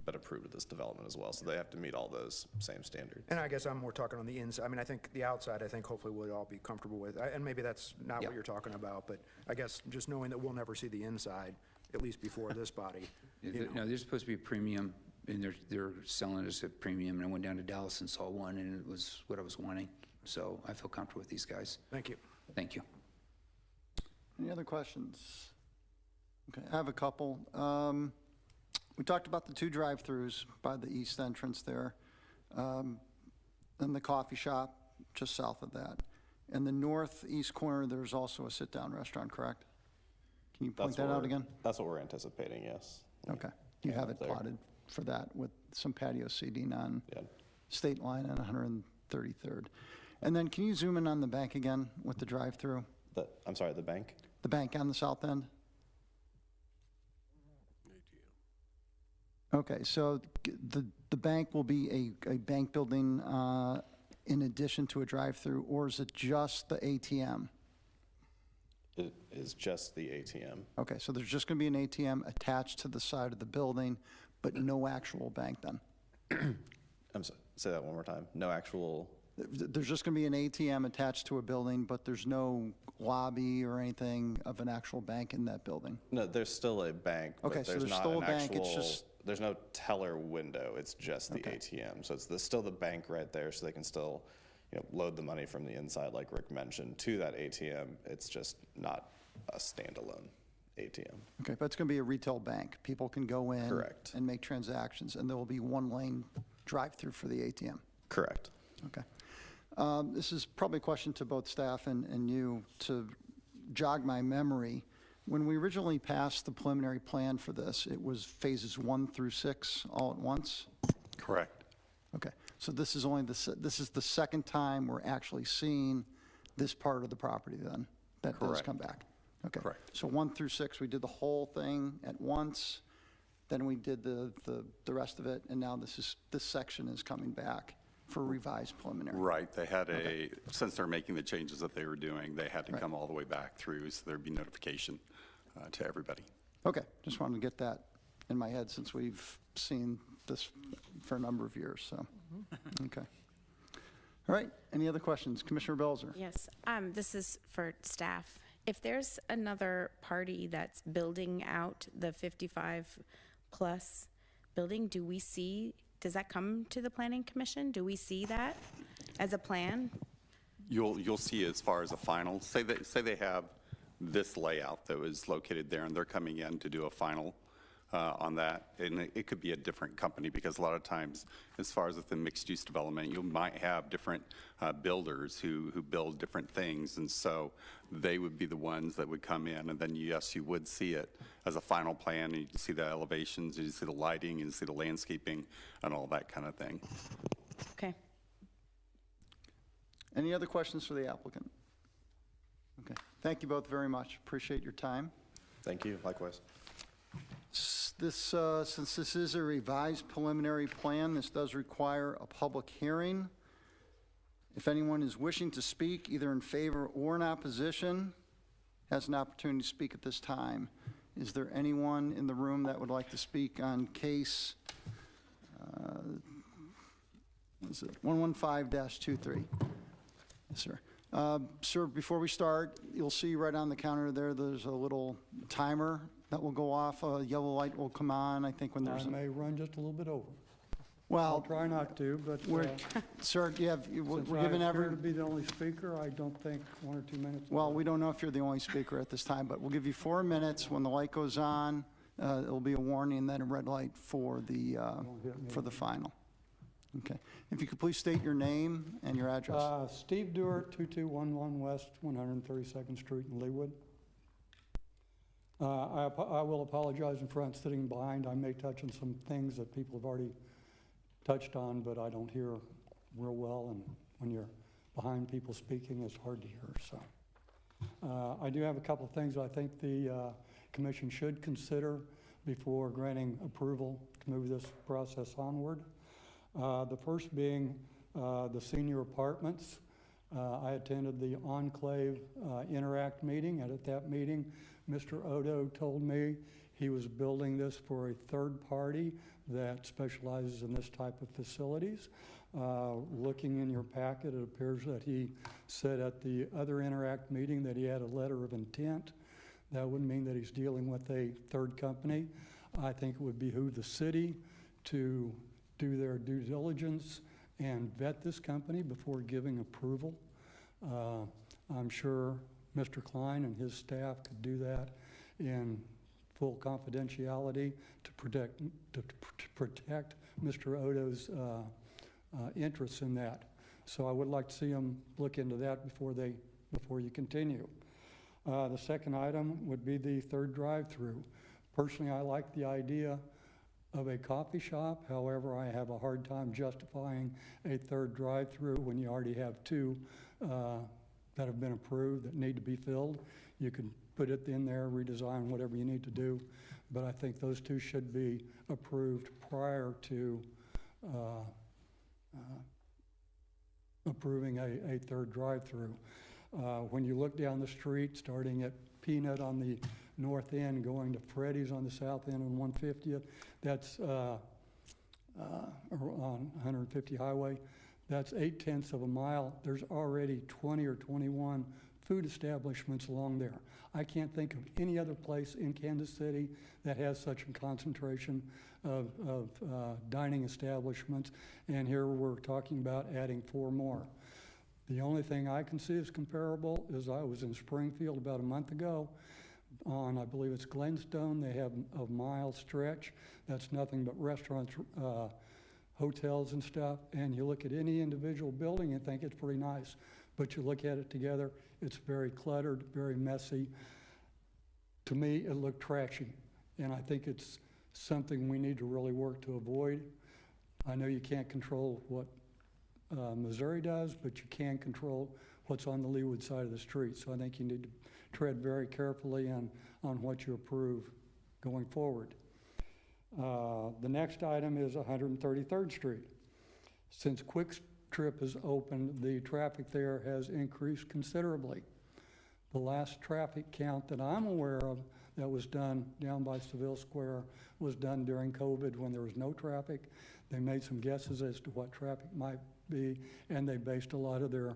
been approved with this development as well, so they have to meet all those same standards. And I guess I'm more talking on the inside. I mean, I think the outside, hopefully we'll all be comfortable with, and maybe that's not what you're talking about, but I guess just knowing that we'll never see the inside, at least before this body. No, there's supposed to be a premium, and they're selling us a premium, and I went down to Dallas and saw one, and it was what I was wanting, so I feel comfortable with these guys. Thank you. Thank you. Any other questions? Okay, I have a couple. We talked about the 2 drive-throughs by the east entrance there, and the coffee shop just south of that. In the northeast corner, there's also a sit-down restaurant, correct? Can you point that out again? That's what we're anticipating, yes. Okay. You have it there. plotted for that with some patio seating on State Line and 133rd. And then can you zoom in on the bank again with the drive-through? I'm sorry, the bank? The bank on the south end? Okay, so the bank will be a bank building in addition to a drive-through, or is it just the ATM? It is just the ATM. Okay, so there's just going to be an ATM attached to the side of the building, but no actual bank then? I'm sorry, say that one more time. No actual... There's just going to be an ATM attached to a building, but there's no lobby or anything of an actual bank in that building? No, there's still a bank, but Okay, so there's there's not still an a bank, it's actual... just- There's no teller window, it's just the ATM. So it's still the bank right there, so they can still, load the money from the inside, like Rick mentioned, to that ATM. It's just not a standalone ATM. Okay, but it's going to be a retail bank. People can go in. Correct. And make transactions, and there will be 1-lane drive-through for the ATM. Correct. Okay. This is probably a question to both staff and you to jog my memory. When we originally passed the preliminary plan for this, it was phases 1 through 6 all at once? Correct. Okay, so this is this is the second time we're actually seeing this part of the property then, that does Correct. come back? Okay. Correct. So 1 through 6, we did the whole thing at once, then we did the rest of it, and now this section is coming back for revised preliminary. Right, they had since they're making the changes that they were doing, they had to come all the way back through, so there'd be notification to everybody. Okay, just wanted to get that in my head since we've seen this for a number of years, so, okay. All right, any other questions? Commissioner Belzer? Yes, this is for staff. If there's another party that's building out the 55-plus building, does that come to the Planning Commission? Do we see that as a plan? You'll see as far as a final, say they have this layout that was located there, and they're coming in to do a final on that. And it could be a different company, because a lot of times, as far as with the mixed-use development, you might have different builders who build different things. And so they would be the ones that would come in, and then yes, you would see it as a final plan, and you can see the elevations, and you see the lighting, and you see the landscaping, and all that kind of thing. Okay. Any other questions for the applicant? Okay, thank you both very much. Appreciate your time. Thank you, likewise. Since this is a revised preliminary plan, this does require a public hearing. If anyone is wishing to speak, either in favor or in opposition, has an opportunity to speak at this time. Is there anyone in the room that would like to speak on case, what is it, 115-23? Yes, sir. Sir, before we start, you'll see right on the counter there, there's a little timer that will go off. A yellow light will come on, I think, when there's I may run just a little bit over. I'll well, try not to, but sir, we're since giving I every, appear to be the only speaker, I don't think 1 or 2 minutes. well, we don't know if you're the only speaker at this time, but we'll give you 4 minutes. When the light goes on, it'll be a warning, and then a red light for the final. Okay. If you could please state your name and your address. Steve Dewar, 2211 West 132nd Street in Leawood. I will apologize in front, sitting behind. I may touch on some things that people have already touched on, but I don't hear real well, and when you're behind people speaking, it's hard to hear. So I do have a couple of things I think the commission should consider before granting approval to move this process onward. The first being the senior apartments. I attended the Enclave Interact meeting, and at that meeting, Mr. Odo told me he was building this for a third party that specializes in this type of facilities. Looking in your packet, it appears that he said at the other Interact meeting that he had a letter of intent. That would mean that he's dealing with a third company. I think it would behoove the city to do their due diligence and vet this company before giving approval. I'm sure Mr. Klein and his staff could do that in full confidentiality to protect Mr. Odo's interests in that. So I would like to see them look into that before you continue. The second item would be the third drive-through. Personally, I like the idea of a coffee shop. However, I have a hard time justifying a third drive-through when you already have 2 that have been approved that need to be filled. You can put it in there, redesign whatever you need to do, but I think those 2 should be approved prior to approving a third drive-through. When you look down the street, starting at Peanut on the north end, going to Freddy's on the south end on 150th, that's on 150 Highway, that's 0.8 of a mile. There's already 20 or 21 food establishments along there. I can't think of any other place in Kansas City that has such a concentration of dining establishments, and here we're talking about adding 4 more. The only thing I can see is comparable is I was in Springfield about a month ago on, I believe it's Glenstone. They have a mile stretch. That's nothing but restaurants, hotels and stuff. And you look at any individual building and think it's pretty nice. But you look at it together, it's very cluttered, very messy. To me, it looked trashy. And I think it's something we need to really work to avoid. I know you can't control what Missouri does, but you can control what's on the Leawood side of the street. So I think you need to tread very carefully on what you approve going forward. The next item is 133rd Street. Since Quick Trip is open, the traffic there has increased considerably. The last traffic count that I'm aware of that was done down by Seville Square was done during COVID when there was no traffic. They made some guesses as to what traffic might be, and they based a lot of their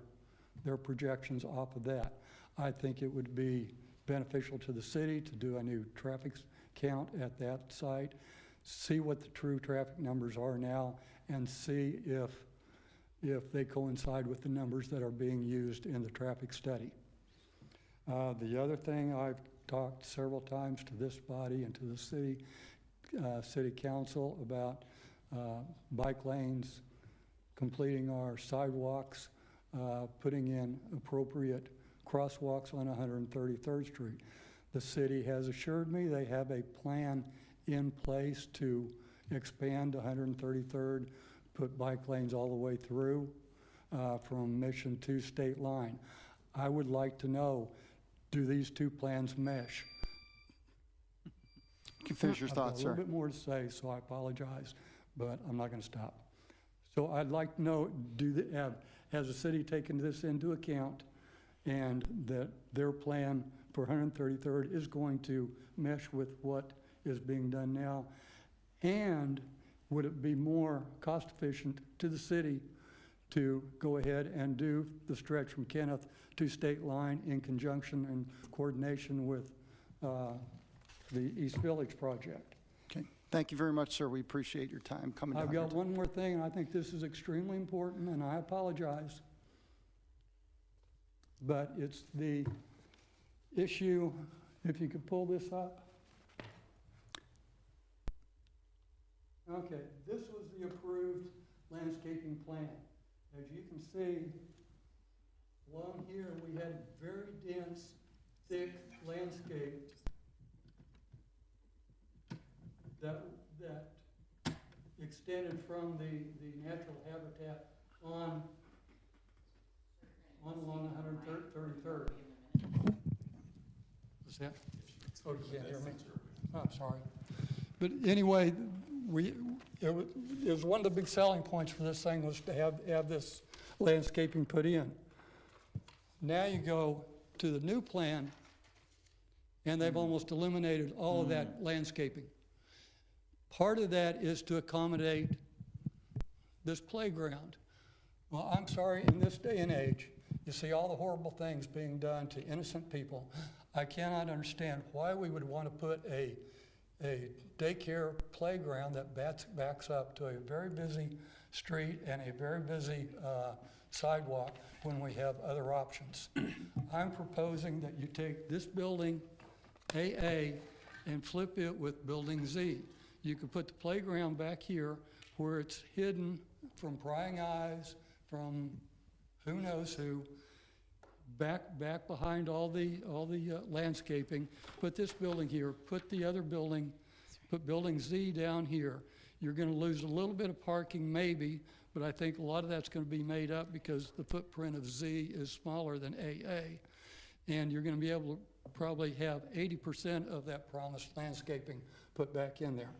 projections off of that. I think it would be beneficial to the city to do a new traffic count at that site, see what the true traffic numbers are now, and see if they coincide with the numbers that are being used in the traffic study. The other thing I've talked several times to this body and to the city city council about bike lanes, completing our sidewalks, putting in appropriate crosswalks on 133rd Street. The city has assured me they have a plan in place to expand 133rd, put bike lanes all the way through from Mission to State Line. I would like to know, do these two plans mesh? You can finish your thoughts, I've got a sir. little bit more to say, so I apologize, but I'm not going to stop. So I'd like to know, has the city taken this into account, and that their plan for 133rd is going to mesh with what is being done now? And would it be more cost efficient to the city to go ahead and do the stretch from Kenneth to State Line in conjunction and coordination with the East Village project? Okay. Thank you very much, sir. We appreciate your time coming down I've here. got one more thing, and I think this is extremely important, and I apologize. But it's the issue, if you could pull this up. Okay, this was the approved landscaping plan. As you can see, along here, we had very dense, thick landscape that extended from the natural habitat on along 133rd. What's that? Oh, you can't hear me? Oh, sorry. But anyway, it was one of the big selling points for this thing was to have this landscaping put in. Now you go to the new plan, and they've almost eliminated all of that landscaping. Part of that is to accommodate this playground. Well, I'm sorry, in this day and age, you see all the horrible things being done to innocent people. I cannot understand why we would want to put a daycare playground that backs up to a very busy street and a very busy sidewalk when we have other options. I'm proposing that you take this building, AA, and flip it with building Z. You could put the playground back here where it's hidden from prying eyes, from who knows who, back behind all the landscaping. Put this building here, put the other building, put building Z down here. You're going to lose a little bit of parking maybe, but I think a lot of that's going to be made up because the footprint of Z is smaller than AA. And you're going to be able to probably have 80% of that promised landscaping put back in there.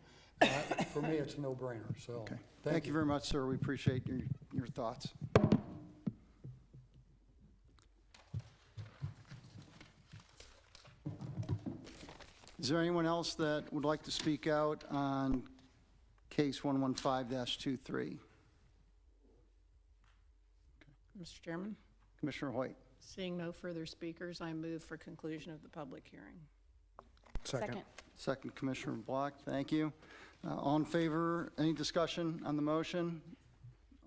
For me, it's a no-brainer, so Okay. Thank you very much, sir. We appreciate your thoughts. Is there anyone else that would like to speak out on case 115-23? Mr. Chairman, Commissioner Hoyt. seeing no further speakers, I move for conclusion of the public hearing. Second. Second, Commissioner Block. Thank you. All in favor, any discussion on the motion?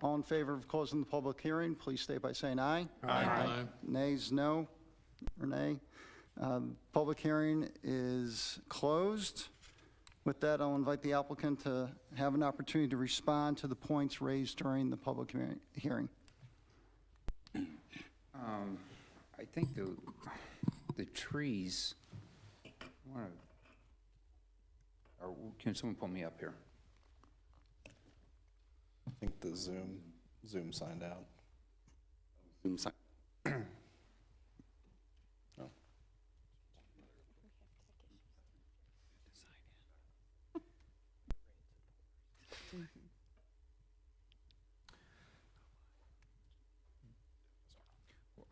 All in favor of closing the public hearing, please state by saying aye. Aye. Nays, no, or nay. Public hearing is closed. With that, I'll invite the applicant to have an opportunity to respond to the points raised during the public hearing. I think the trees, or can someone pull me up here? I think the Zoom signed out. Zoom sign. Oh.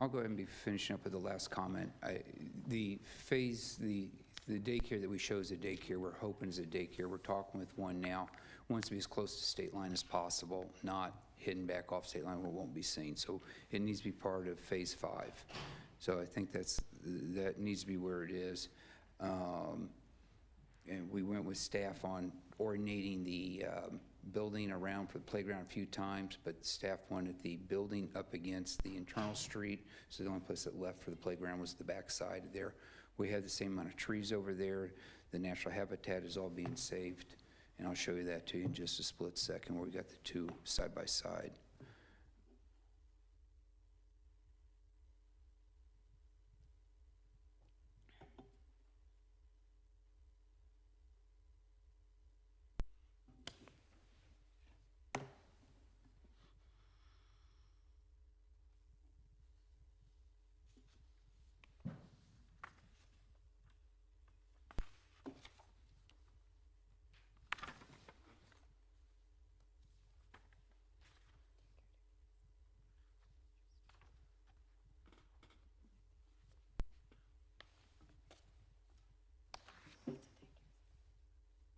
I'll go ahead and be finishing up with the last comment. The daycare that we show is a daycare. We're hoping is a daycare. We're talking with one now. Wants to be as close to state line as possible, not hidden back off state line where it won't be seen. So it needs to be part of phase 5. So I think that needs to be where it is. And we went with staff on ordinating the building around for the playground a few times, but staff wanted the building up against the internal street, so the only place that left for the playground was the back side there, We have the same amount of trees over there. The natural habitat is all being saved. And I'll show you that to you in just a split second where we got the two side by side.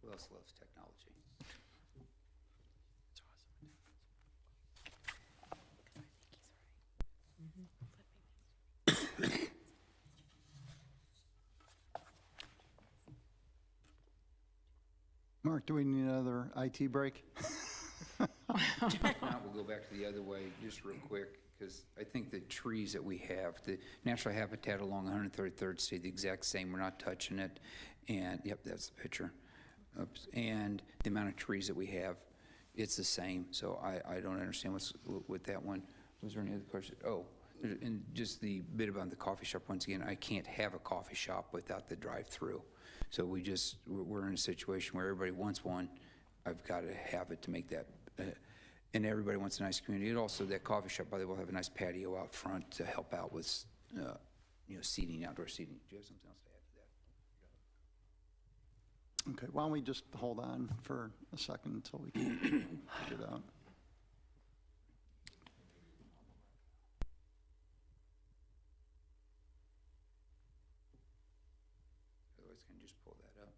Who else loves technology? Mark, do we need another IT break? Now we'll go back to the other way just real quick, because I think the trees that we have, the natural habitat along 133rd stay the exact same. We're not touching it. And, yep, that's the picture. Oops. And the amount of trees that we have, it's the same. So I don't understand what's with that one. Was there any other question? Oh, and just the bit about the coffee shop, once again, I can't have a coffee shop without the drive-through. So we're in a situation where everybody wants one. I've got to have it to make that, and everybody wants a nice community. And also that coffee shop, by the way, will have a nice patio out front to help out with, seating, outdoor seating. Do you have something else to add to that? Okay, why don't we just hold on for a second until we can figure it out. Otherwise, can you just pull that up?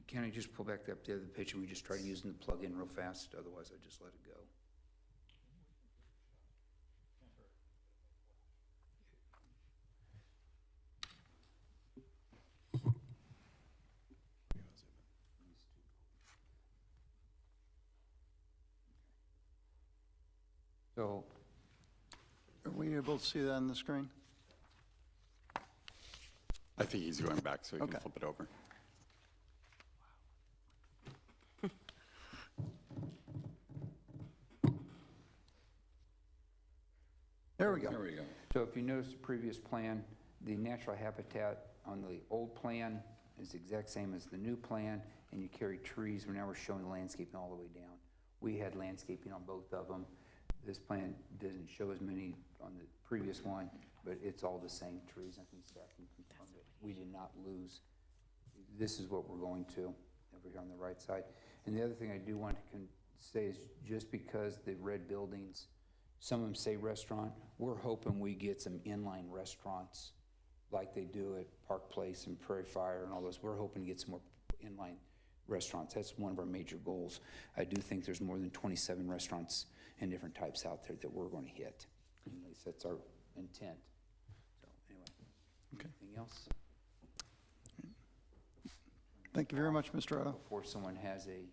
Can I just pull back up the other picture? We just try using the plug-in real fast, otherwise I just let it go. So, Are we able to see that on the screen? I think he's going back so he Okay. can flip it over. There we go. there we go. So if you notice the previous plan, the natural habitat on the old plan is the exact same as the new plan, and you carry trees. Now we're showing landscaping all the way down. We had landscaping on both of them. This plan doesn't show as many on the previous one, but it's all the same trees. I think staff can confirm that we did not lose. This is what we're going to over here on the right side. And the other thing I do want to say is just because the red buildings, some of them say restaurant, we're hoping we get some inline restaurants like they do at Park Place and Prairie Fire and all those. We're hoping to get some more inline restaurants. That's one of our major goals. I do think there's more than 27 restaurants and different types out there that we're going to hit. At least that's our intent. So anyway, Okay. anything else? Thank you very much, Mr. Otto. Before someone has a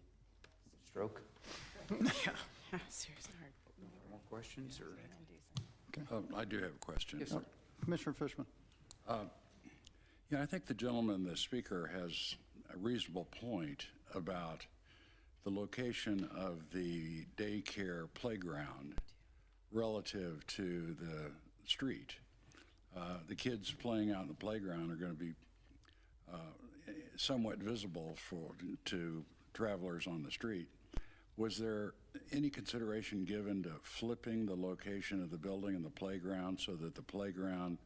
stroke? Seriously. More questions or? I do have a question. Yes, sir. Commissioner Fishman. Yeah, I think the gentleman, the speaker, has a reasonable point about the location of the daycare playground relative to the street. the kids playing out in the playground are going to be somewhat visible to travelers on the street. Was there any consideration given to flipping the location of the building and the playground so that the playground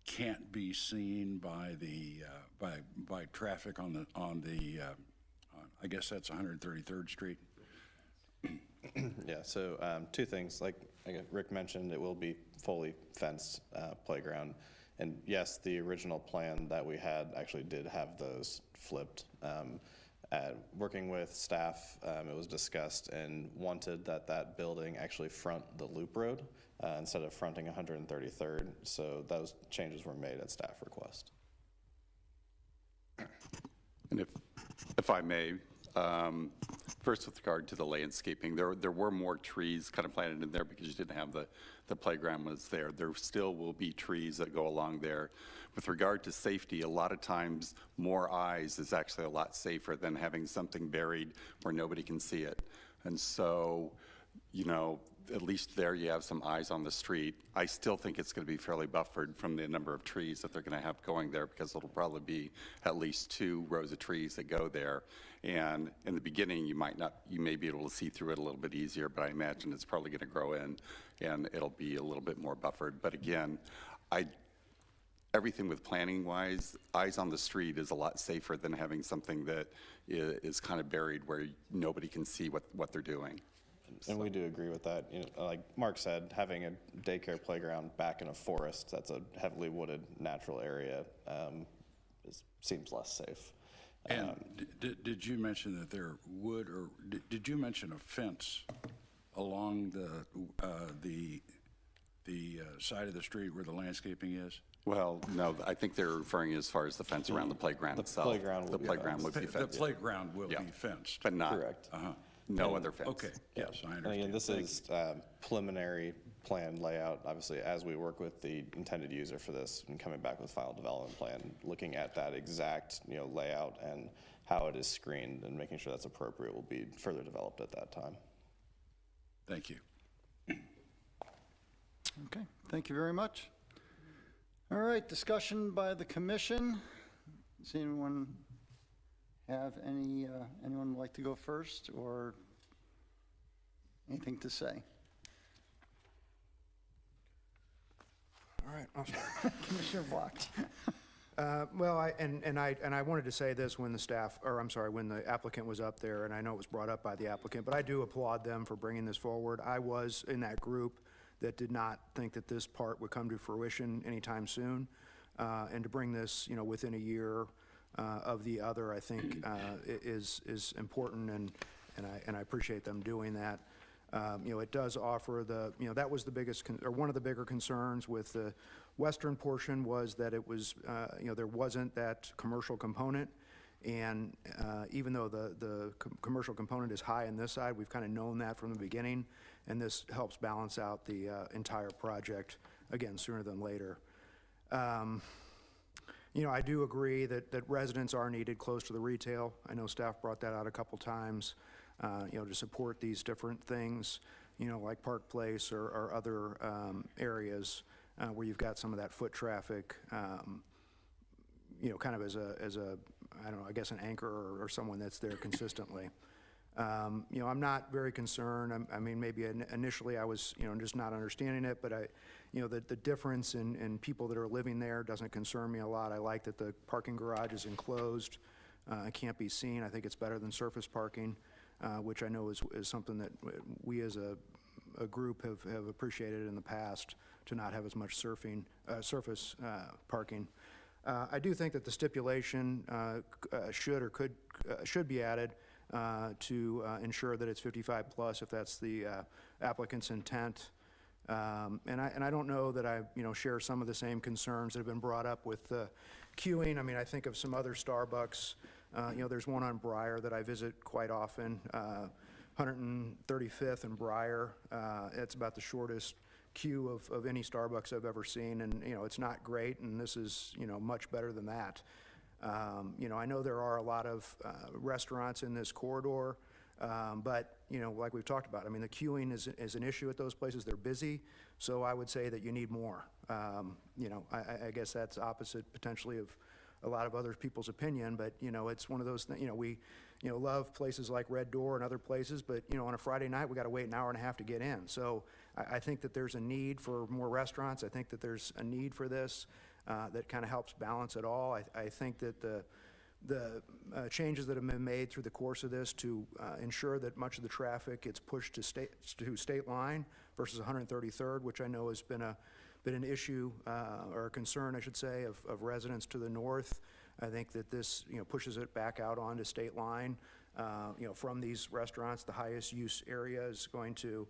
can't be seen by the by traffic on the I guess that's 133rd Street? Yeah, so two things. Like Rick mentioned, it will be fully fenced playground. And yes, the original plan that we had actually did have those flipped. Working with staff, it was discussed and wanted that that building actually front the loop road instead of fronting 133rd. So those changes were made at staff request. And if I may, first with regard to the landscaping, there were more trees kind of planted in there because you didn't have the playground was there. There still will be trees that go along there. With regard to safety, a lot of times more eyes is actually a lot safer than having something buried where nobody can see it. And so, you know, at least there you have some eyes on the street. I still think it's going to be fairly buffered from the number of trees that they're going to have going there because it'll probably be at least 2 rows of trees that go there. And in the beginning, you may be able to see through it a little bit easier, but I imagine it's probably going to grow in and it'll be a little bit more buffered. But again, everything with planning wise, eyes on the street is a lot safer than having something that is kind of buried where nobody can see what they're doing. And we do agree with that. You know, like Mark said, having a daycare playground back in a forest that's a heavily wooded natural area seems less safe. And did you mention that there would, or did you mention a fence along the side of the street where the landscaping is? Well, no, I think they're referring as far as the fence around the playground itself. The playground will be fenced. The playground will be fenced. But not, Correct. no other fence. Okay, yes, I understand. And again, this is preliminary plan layout, obviously, as we work with the intended user for this and coming back with final development plan, looking at that exact layout and how it is screened and making sure that's appropriate will be further developed at that time. Thank you. Okay, thank you very much. All right, discussion by the commission. Does anyone have anyone would like to go first or anything to say? All right, I'll start. Commissioner Blocked. Well, I wanted to say this when when the applicant was up there, and I know it was brought up by the applicant, but I do applaud them for bringing this forward. I was in that group that did not think that this part would come to fruition anytime soon, and to bring this, within a year of the other, I think is important, and I appreciate them doing that. It does offer that was the biggest, or one of the bigger concerns with the western portion was that it was, there wasn't that commercial component. And even though the commercial component is high on this side, we've kind of known that from the beginning. And this helps balance out the entire project, again, sooner than later. I do agree that residents are needed close to the retail. I know staff brought that out a couple times. To support these different things, like Park Place or other areas where you've got some of that foot traffic, kind of as a, I don't know, I guess an anchor or someone that's there consistently. I'm not very concerned. I mean, maybe initially I was, just not understanding it, but the difference in people that are living there doesn't concern me a lot. I like that the parking garage is enclosed. It can't be seen. I think it's better than surface parking. Which I know is something that we as a group have appreciated in the past, to not have as much surface parking. I do think that the stipulation should be added to ensure that it's 55 plus if that's the applicant's intent. And I don't know that I share some of the same concerns that have been brought up with queuing. I mean, I think of some other Starbucks. There's one on Briar that I visit quite often, 135th and Briar. It's about the shortest queue of any Starbucks I've ever seen, and it's not great, and this is much better than that. I know there are a lot of restaurants in this corridor But, like we've talked about, I mean, the queuing is an issue at those places. They're busy, so I would say that you need more. I guess that's opposite potentially of a lot of other people's opinion, but, it's one of those things, we, love places like Red Door and other places, but, on a Friday night, we got to wait an hour and a half to get in. So I think that there's a need for more restaurants. I think that there's a need for this that kind of helps balance it all. I think that the changes that have been made through the course of this to ensure that much of the traffic gets pushed to state line versus 133rd, which I know has been an issue or a concern, I should say, of residents to the north. I think that this, pushes it back out onto state line. From these restaurants, the highest use area is going to,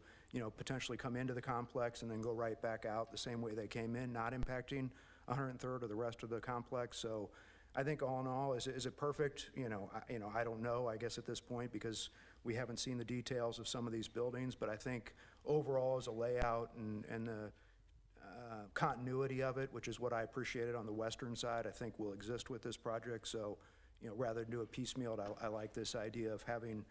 potentially come into the complex and then go right back out the same way they came in, not impacting 103rd or the rest of the complex. So I think all in all, is it perfect? I don't know, I guess at this point, because we haven't seen the details of some of these buildings, but I think overall as a layout and the continuity of it, which is what I appreciated on the western side, I think will exist with this project. So, rather than do it piecemeal, I like this idea of having,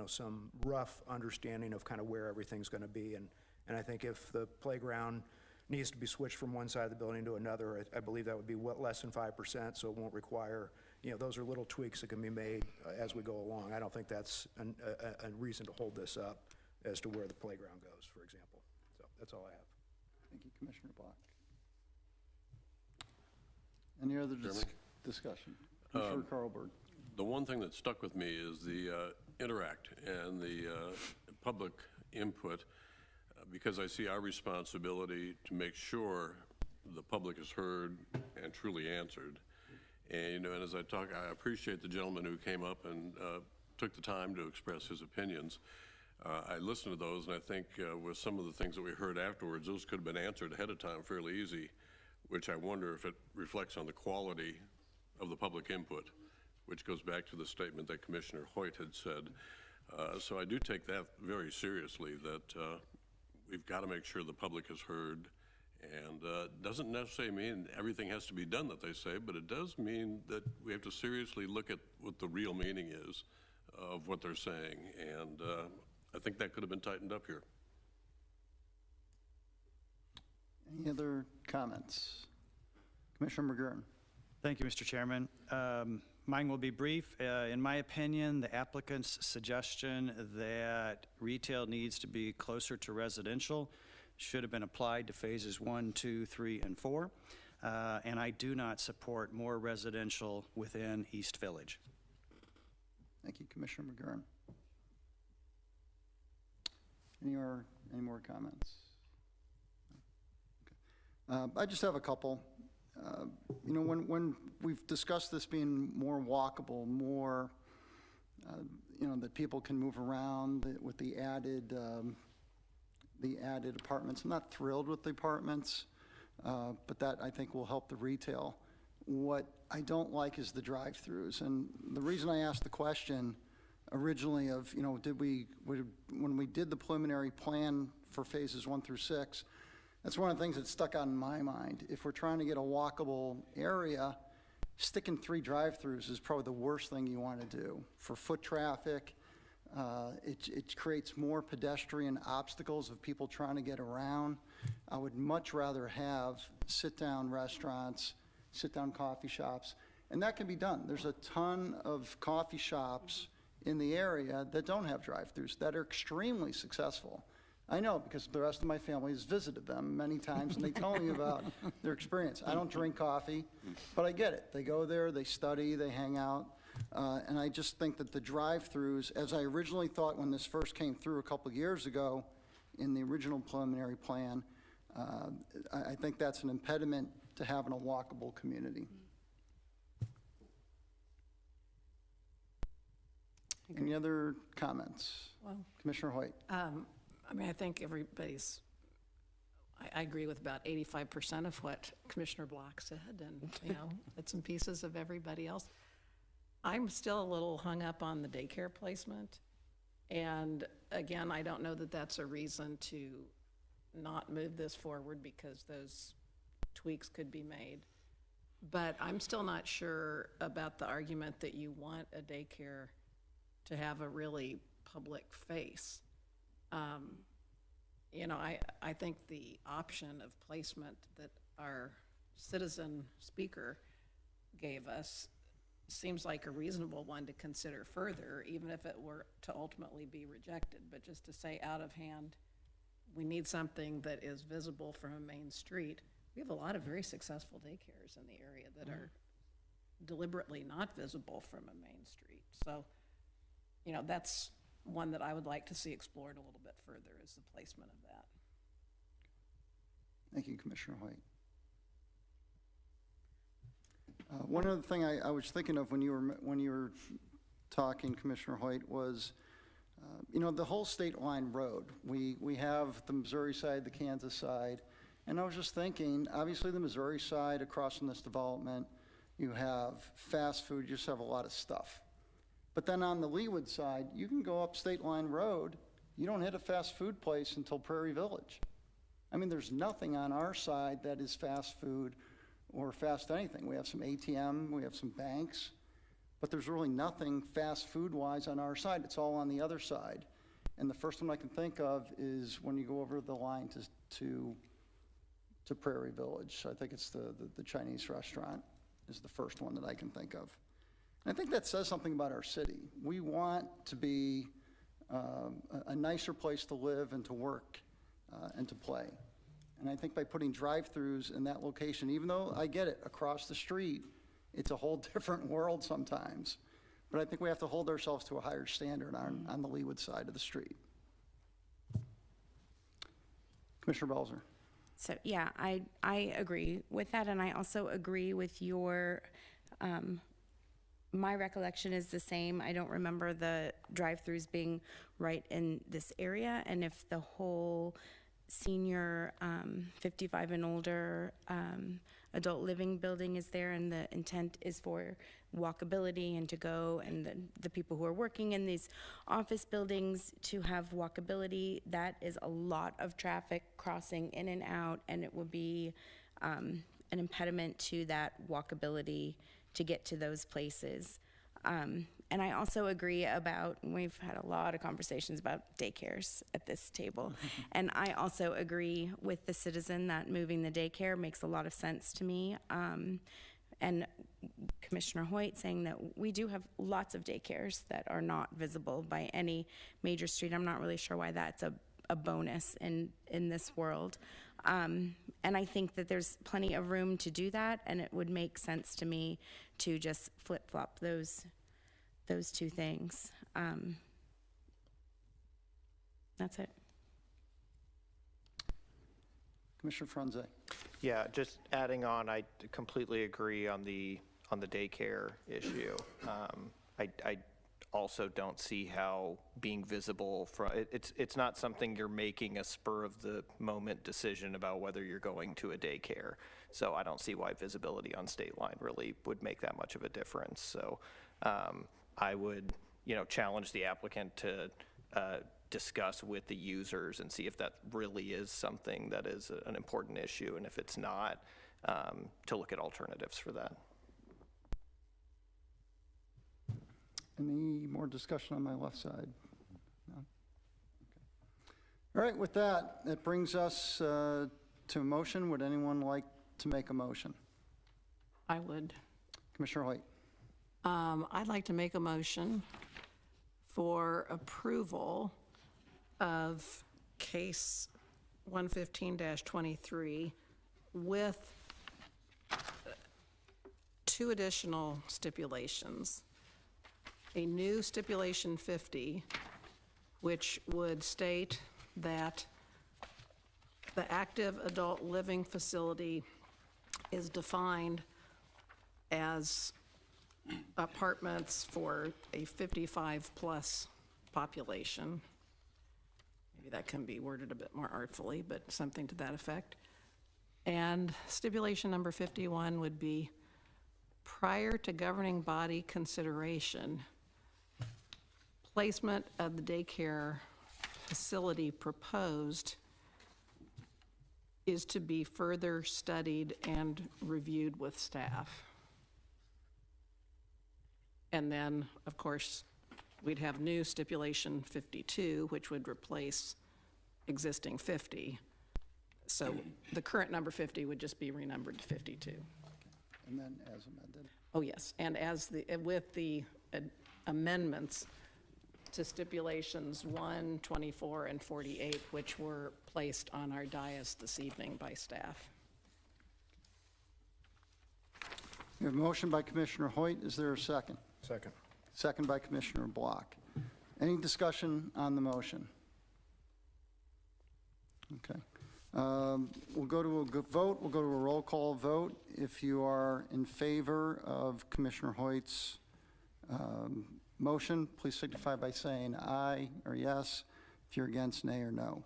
some rough understanding of kind of where everything's going to be. And I think if the playground needs to be switched from one side of the building to another, I believe that would be less than 5%, so it won't require, those are little tweaks that can be made as we go along. I don't think that's a reason to hold this up as to where the playground goes, for example. So that's all I have. Thank you, Commissioner Block. Any other discussion? Commissioner Carlberg. The one thing that stuck with me is the interact and the public input, because I see our responsibility to make sure the public is heard and truly answered. And, and as I talk, I appreciate the gentleman who came up and took the time to express his opinions. I listened to those, and I think with some of the things that we heard afterwards, those could have been answered ahead of time fairly easy, which I wonder if it reflects on the quality of the public input, which goes back to the statement that Commissioner Hoyt had said. So I do take that very seriously, that we've got to make sure the public is heard, and doesn't necessarily mean everything has to be done that they say, but it does mean that we have to seriously look at what the real meaning is of what they're saying, and I think that could have been tightened up here. Any other comments? Commissioner McGurn. Thank you, Mr. Chairman. Mine will be brief. In my opinion, the applicant's suggestion that retail needs to be closer to residential should have been applied to phases 1, 2, 3, and 4. And I do not support more residential within East Village. Thank you, Commissioner McGurn. Any more comments? Okay. I just have a couple. When we've discussed this being more walkable, more, that people can move around with the added apartments. I'm not thrilled with the apartments, but that I think will help the retail. What I don't like is the drive-throughs, and the reason I asked the question originally of, when we did the preliminary plan for phases 1 through 6, that's one of the things that stuck out in my mind. If we're trying to get a walkable area, sticking 3 drive-throughs is probably the worst thing you want to do. For foot traffic, it creates more pedestrian obstacles of people trying to get around. I would much rather have sit-down restaurants, sit-down coffee shops, and that can be done. There's a ton of coffee shops in the area that don't have drive-throughs that are extremely successful. I know, because the rest of my family has visited them many times, and they tell me about their experience. I don't drink coffee, but I get it. They go there, they study, they hang out, and I just think that the drive-throughs, as I originally thought when this first came through a couple of years ago in the original preliminary plan, I think that's an impediment to having a walkable community. Any other comments? Well, Commissioner Hoyt. I think I agree with about 85% of what Commissioner Block said, and, bits and pieces of everybody else. I'm still a little hung up on the daycare placement. And again, I don't know that that's a reason to not move this forward, because those tweaks could be made. But I'm still not sure about the argument that you want a daycare to have a really public face. You know, I think the option of placement that our citizen speaker gave us seems like a reasonable one to consider further, even if it were to ultimately be rejected. But just to say out of hand, we need something that is visible from a main street. We have a lot of very successful daycares in the area that are deliberately not visible from a main street. So, you know, that's one that I would like to see explored a little bit further, is the placement of that. Thank you, Commissioner Hoyt. One other thing I was thinking of when you were talking, Commissioner Hoyt, was, you know, the whole state line road. We have the Missouri side, the Kansas side, and I was just thinking, obviously the Missouri side across from this development, you have fast food, you just have a lot of stuff. But then on the Leawood side, you can go up State Line Road, you don't hit a fast food place until Prairie Village. I mean, there's nothing on our side that is fast food or fast anything. We have some ATM, we have some banks, but there's really nothing fast food-wise on our side. It's all on the other side. And the first one I can think of is when you go over the line to Prairie Village. I think it's the Chinese restaurant is the first one that I can think of. And I think that says something about our city. We want to be a nicer place to live and to work and to play. And I think by putting drive-throughs in that location, even though I get it, across the street, it's a whole different world sometimes. But I think we have to hold ourselves to a higher standard on the Leawood side of the street. Commissioner Belzer. So, yeah, I agree with that, and I also agree with your, my recollection is the same. I don't remember the drive-throughs being right in this area, and if the whole senior 55 and older adult living building is there, and the intent is for walkability and to go, and the people who are working in these office buildings to have walkability, that is a lot of traffic crossing in and out, and it would be an impediment to that walkability to get to those places. And I also agree about, we've had a lot of conversations about daycares at this table. And I also agree with the citizen that moving the daycare makes a lot of sense to me. And Commissioner Hoyt saying that we do have lots of daycares that are not visible by any major street. I'm not really sure why that's a bonus in this world. And I think that there's plenty of room to do that, and it would make sense to me to just flip-flop those two things. That's it. Commissioner Franze. Yeah, just adding on, I completely agree on the daycare issue. I also don't see how being visible from it's not something you're making a spur of the moment decision about whether you're going to a daycare. So I don't see why visibility on state line really would make that much of a difference. So I would, challenge the applicant to discuss with the users and see if that really is something that is an important issue, and if it's not, to look at alternatives for that. Any more discussion on my left side? No? Okay. All right, with that, it brings us to a motion. Would anyone like to make a motion? I would. Commissioner Hoyt. I'd like to make a motion for approval of case 115-23 with 2 additional stipulations. A new stipulation 50, which would state that the active adult living facility is defined as apartments for a 55-plus population. Maybe that can be worded a bit more artfully, but something to that effect. And stipulation number 51 would be, prior to governing body consideration, placement of the daycare facility proposed is to be further studied and reviewed with staff. And then, of course, we'd have new stipulation 52, which would replace existing 50. So the current number 50 would just be renumbered to 52. And then as amended. Oh, yes, and with the amendments to stipulations 1, 24, and 48, which were placed on our dais this evening by staff. We have a motion by Commissioner Hoyt. Is there a second? Second. Second by Commissioner Block. Any discussion on the motion? Okay. We'll go to a vote. We'll go to a roll call vote. If you are in favor of Commissioner Hoyt's motion, please signify by saying aye or yes. If you're against, nay or no.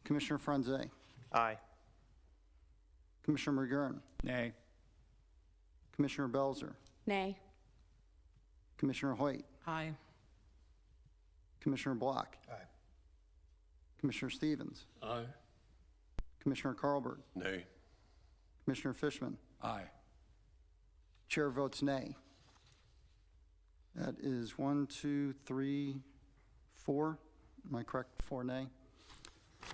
Commissioner Franze. Aye. Commissioner McGurn. Nay. Commissioner Belzer. Nay. Commissioner Hoyt. Aye. Commissioner Block. Aye. Commissioner Stevens. Aye. Commissioner Carlberg. Nay. Commissioner Fishman. Aye. Chair votes nay. That is 1, 2, 3, 4. Am I correct? 4 nay.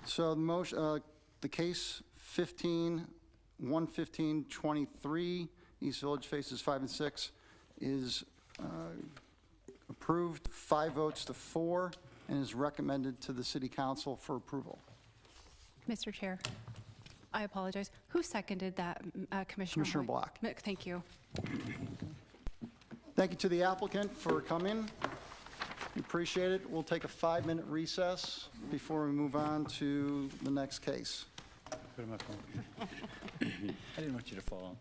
So the motion, the case 115-23, East Village Phases 5 and 6, is approved 5 votes to 4 and is recommended to the City Council for approval. Mr. Chair, I apologize. Who seconded that, Commissioner Commissioner Hoyt? Block. Thank you. Thank you to the applicant for coming. We appreciate it. We'll take a 5-minute recess before we move on to the next case. Put him up. I didn't want you to fall.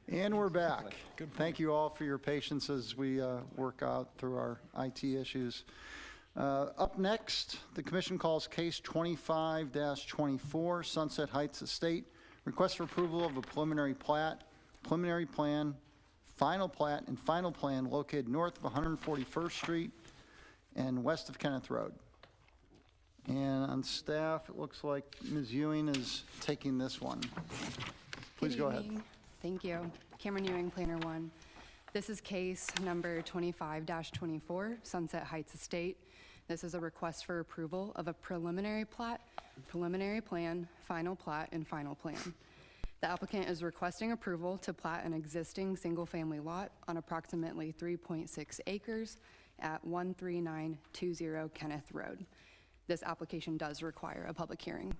And we're back. Thank you all for your patience as we work out through our IT issues. Up next, the commission calls case 25-24, Sunset Heights Estate. Request for approval of a preliminary plat, preliminary plan, final plat, and final plan located north of 141st Street and west of Kenneth Road. And on staff, it looks like Ms. Ewing is taking this one. Please go ahead. Thank you. Cameron Ewing, Planner 1. This is case number 25-24, Sunset Heights Estate. This is a request for approval of a preliminary plat, preliminary plan, final plat, and final plan. The applicant is requesting approval to plat an existing single-family lot on approximately 3.6 acres at 13920 Kenneth Road. This application does require a public hearing.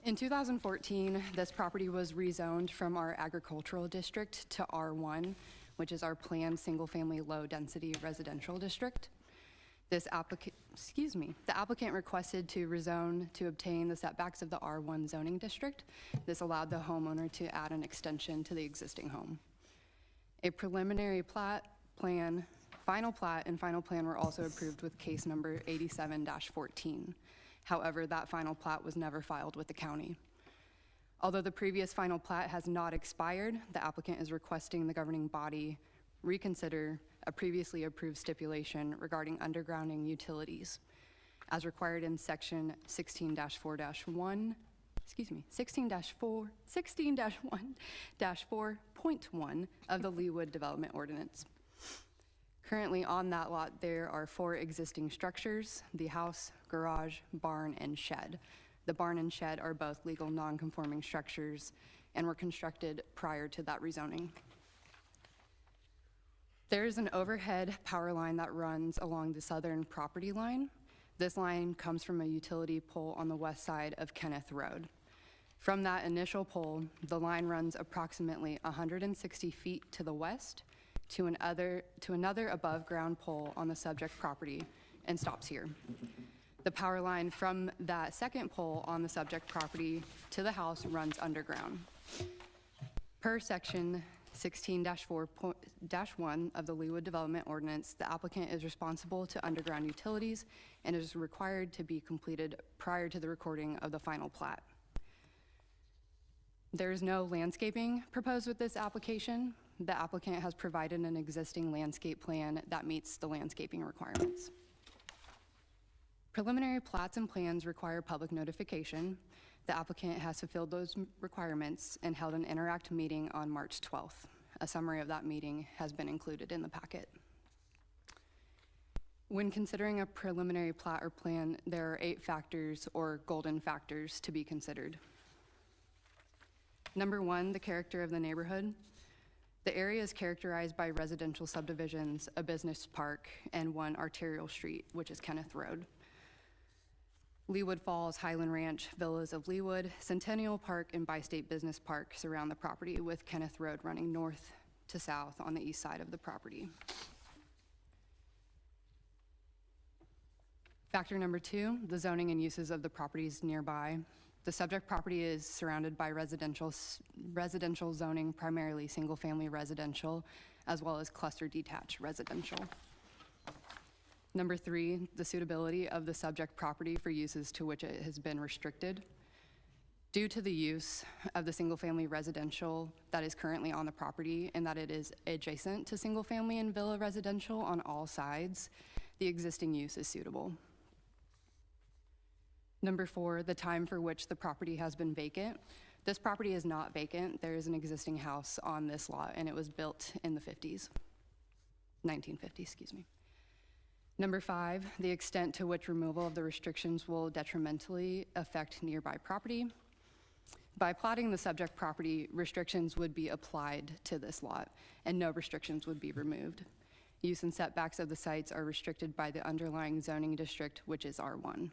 In 2014, this property was rezoned from our agricultural district to R1, which is our planned single-family low-density residential district. The applicant requested to rezone to obtain the setbacks of the R1 zoning district. This allowed the homeowner to add an extension to the existing home. A preliminary plat, plan, final plat, and final plan were also approved with case number 87-14. However, that final plat was never filed with the county. Although the previous final plat has not expired, the applicant is requesting the governing body reconsider a previously approved stipulation regarding undergrounding utilities, as required in section 16-4-1, 16-1-4.1 of the Leawood Development Ordinance. Currently on that lot, there are 4 existing structures: the house, garage, barn, and shed. The barn and shed are both legal non-conforming structures and were constructed prior to that rezoning. There is an overhead power line that runs along the southern property line. This line comes from a utility pole on the west side of Kenneth Road. From that initial pole, the line runs approximately 160 feet to the west to another above-ground pole on the subject property and stops here. The power line from that second pole on the subject property to the house runs underground. Per section 16-4-1 of the Leawood Development Ordinance, the applicant is responsible to underground utilities and is required to be completed prior to the recording of the final plat. There is no landscaping proposed with this application. The applicant has provided an existing landscape plan that meets the landscaping requirements. Preliminary plats and plans require public notification. The applicant has fulfilled those requirements and held an interact meeting on March 12th. A summary of that meeting has been included in the packet. When considering a preliminary plat or plan, there are 8 factors or golden factors to be considered. Number 1, the character of the neighborhood. The area is characterized by residential subdivisions, a business park, and 1 arterial street, which is Kenneth Road. Leawood Falls, Highland Ranch, Villas of Leawood, Centennial Park, and Bi-State Business Park surround the property, with Kenneth Road running north to south on the east side of the property. Factor number 2, the zoning and uses of the properties nearby. The subject property is surrounded by residential zoning, primarily single-family residential, as well as cluster detached residential. Number 3, the suitability of the subject property for uses to which it has been restricted. Due to the use of the single-family residential that is currently on the property and that it is adjacent to single-family and villa residential on all sides, the existing use is suitable. Number 4, the time for which the property has been vacant. This property is not vacant. There is an existing house on this lot, and it was built in the 1950s, excuse me. Number 5, the extent to which removal of the restrictions will detrimentally affect nearby property. By plotting the subject property, restrictions would be applied to this lot, and no restrictions would be removed. Use and setbacks of the sites are restricted by the underlying zoning district, which is R1.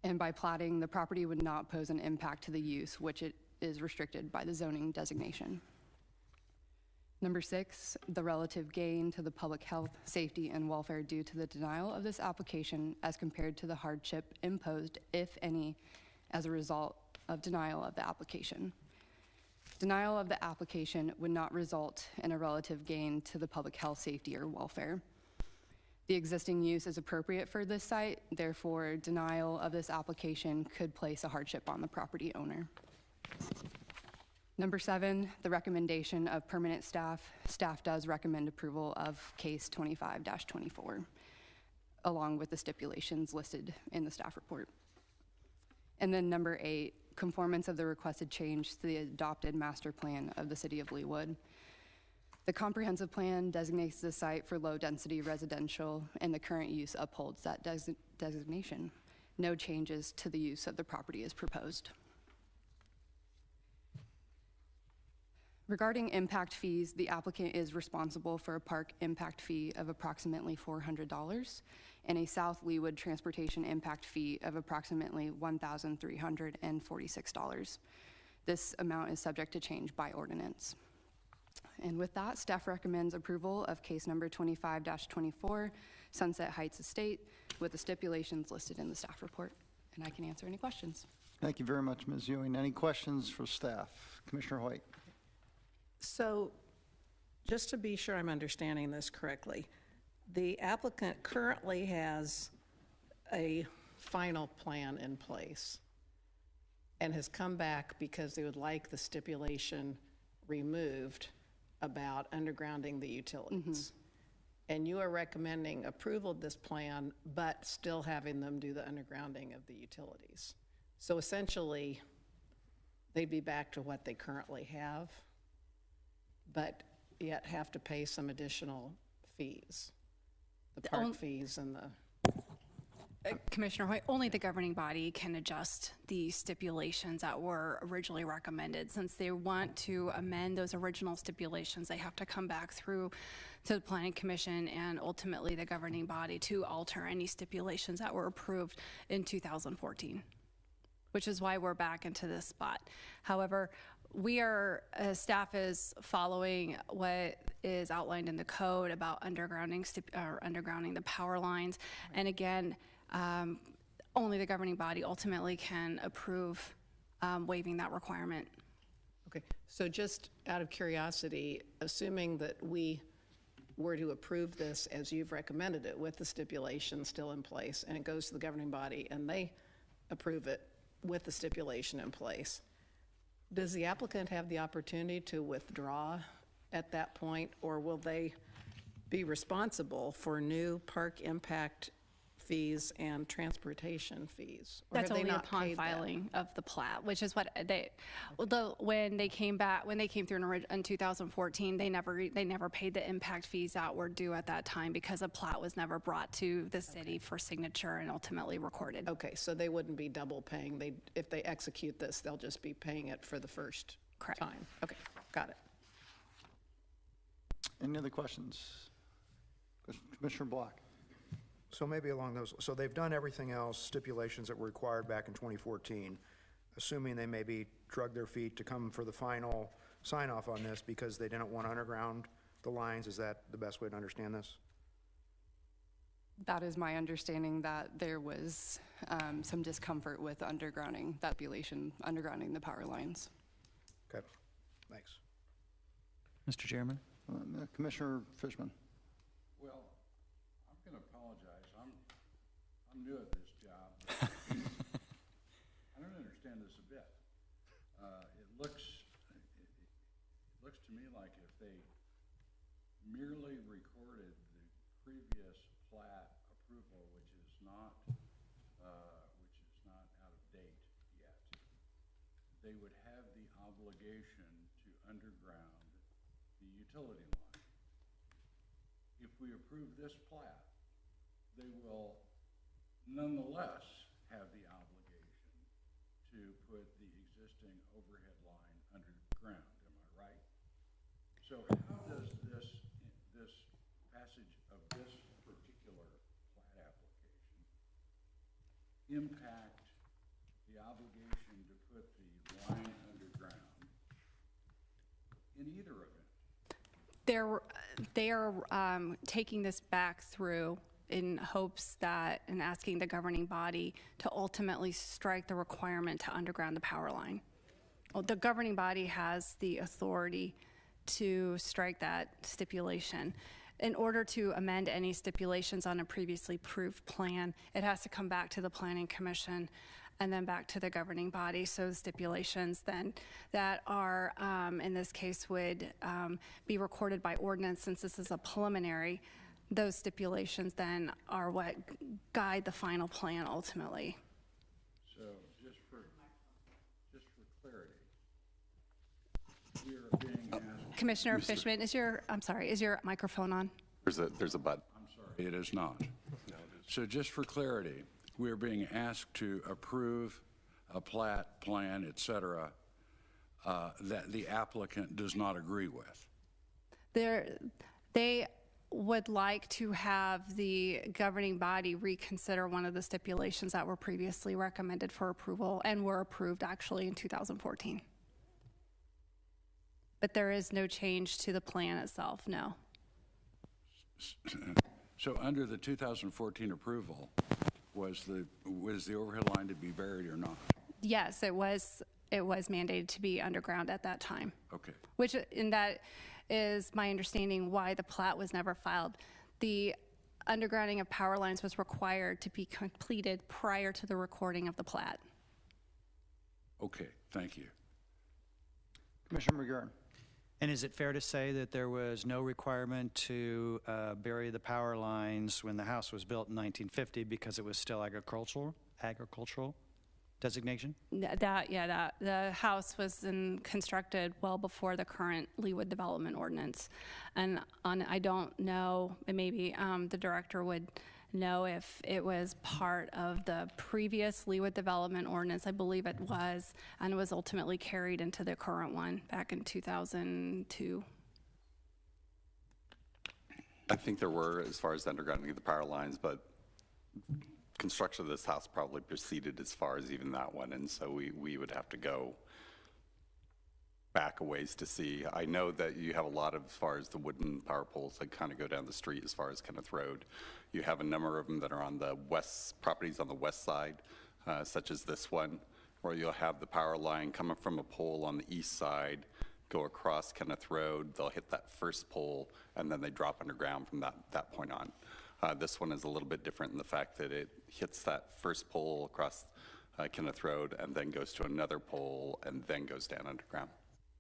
And by plotting, the property would not pose an impact to the use, which it is restricted by the zoning designation. Number 6, the relative gain to the public health, safety, and welfare due to the denial of this application as compared to the hardship imposed, if any, as a result of denial of the application. Denial of the application would not result in a relative gain to the public health, safety, or welfare. The existing use is appropriate for this site, therefore denial of this application could place a hardship on the property owner. Number 7, the recommendation of permanent staff. Staff does recommend approval of case 25-24, along with the stipulations listed in the staff report. And then number 8, conformance of the requested change to the adopted master plan of the city of Leawood. The comprehensive plan designates the site for low-density residential, and the current use upholds that designation. No changes to the use of the property is proposed. Regarding impact fees, the applicant is responsible for a park impact fee of approximately $400 and a South Leawood transportation impact fee of approximately $1,346. This amount is subject to change by ordinance. And with that, staff recommends approval of case number 25-24, Sunset Heights Estate, with the stipulations listed in the staff report. And I can answer any questions. Thank you very much, Ms. Ewing. Any questions for staff? Commissioner Hoyt. So just to be sure I'm understanding this correctly, the applicant currently has a final plan in place and has come back because they would like the stipulation removed about undergrounding the utilities. And you are recommending approval of this plan, but still having them do the undergrounding of the utilities. So essentially, they'd be back to what they currently have, but yet have to pay some additional fees, the park fees and the... Commissioner Hoyt, only the governing body can adjust the stipulations that were originally recommended. Since they want to amend those original stipulations, they have to come back through to the Planning Commission and ultimately the governing body to alter any stipulations that were approved in 2014, which is why we're back into this spot. However, we are, staff is following what is outlined in the code about undergrounding the power lines. And again, only the governing body ultimately can approve waiving that requirement. Okay, so just out of curiosity, assuming that we were to approve this as you've recommended it with the stipulation still in place, and it goes to the governing body and they approve it with the stipulation in place, does the applicant have the opportunity to withdraw at that point, or will they be responsible for new park impact fees and transportation fees? Or That's have they only not upon paid that? filing of the plat, which is what they, although when they came through in 2014, they never paid the impact fees that were due at that time because a plat was never brought to the city for signature and ultimately recorded. Okay, so they wouldn't be double paying. If they execute this, they'll just be paying it for the first time. Okay, got it. Any other questions? Commissioner Block. So maybe along those, so they've done everything else, stipulations that were required back in 2014, assuming they maybe drug their feet to come for the final sign-off on this because they didn't want to underground the lines. Is that the best way to understand this? That is my understanding, that there was some discomfort with undergrounding that stipulation, undergrounding the power lines. Okay, thanks. Mr. Chairman? Commissioner Fishman. Well, I'm going to apologize. I'm new at this job. I don't understand this a bit. It looks to me like if they merely recorded the previous plat approval, which is not out of date yet, they would have the obligation to underground the utility line. If we approve this plat, they will nonetheless have the obligation to put the existing overhead line underground. Am I right? So how does this passage of this particular plat application impact the obligation to put the line underground in either event? They are taking this back through in hopes that, and asking the governing body to ultimately strike the requirement to underground the power line. Well, the governing body has the authority to strike that stipulation. In order to amend any stipulations on a previously approved plan, it has to come back to the Planning Commission and then back to the governing body. So the stipulations then that are, in this case, would be recorded by ordinance, since this is a preliminary. Those stipulations then are what guide the final plan ultimately. So just for clarity, we are being asked. Commissioner Fishman, is your microphone on? There's a button. I'm sorry, it is not. So just for clarity, we are being asked to approve a plat, plan, et cetera, that the applicant does not agree with. They would like to have the governing body reconsider one of the stipulations that were previously recommended for approval and were approved actually in 2014. But there is no change to the plan itself, no. So under the 2014 approval, was the overhead line to be buried or not? Yes, it was mandated to be underground at that time. Okay. Which, and that is my understanding why the plat was never filed. The undergrounding of power lines was required to be completed prior to the recording of the plat. Okay, thank you. Commissioner McGurn. And is it fair to say that there was no requirement to bury the power lines when the house was built in 1950 because it was still agricultural designation? The house was constructed well before the current Leawood Development Ordinance. And I don't know, and maybe the director would know if it was part of the previous Leawood Development Ordinance. I believe it was, and it was ultimately carried into the current one back in 2002. I think there were, as far as undergrounding of the power lines, but construction of this house probably proceeded as far as even that one, and so we would have to go back a ways to see. I know that you have a lot of, as far as the wooden power poles that kind of go down the street as far as Kenneth Road. You have a number of them that are on the west, properties on the west side, such as this one, where you'll have the power line coming from a pole on the east side, go across Kenneth Road, they'll hit that first pole, and then they drop underground from that point on. This one is a little bit different in the fact that it hits that first pole across Kenneth Road and then goes to another pole and then goes down underground.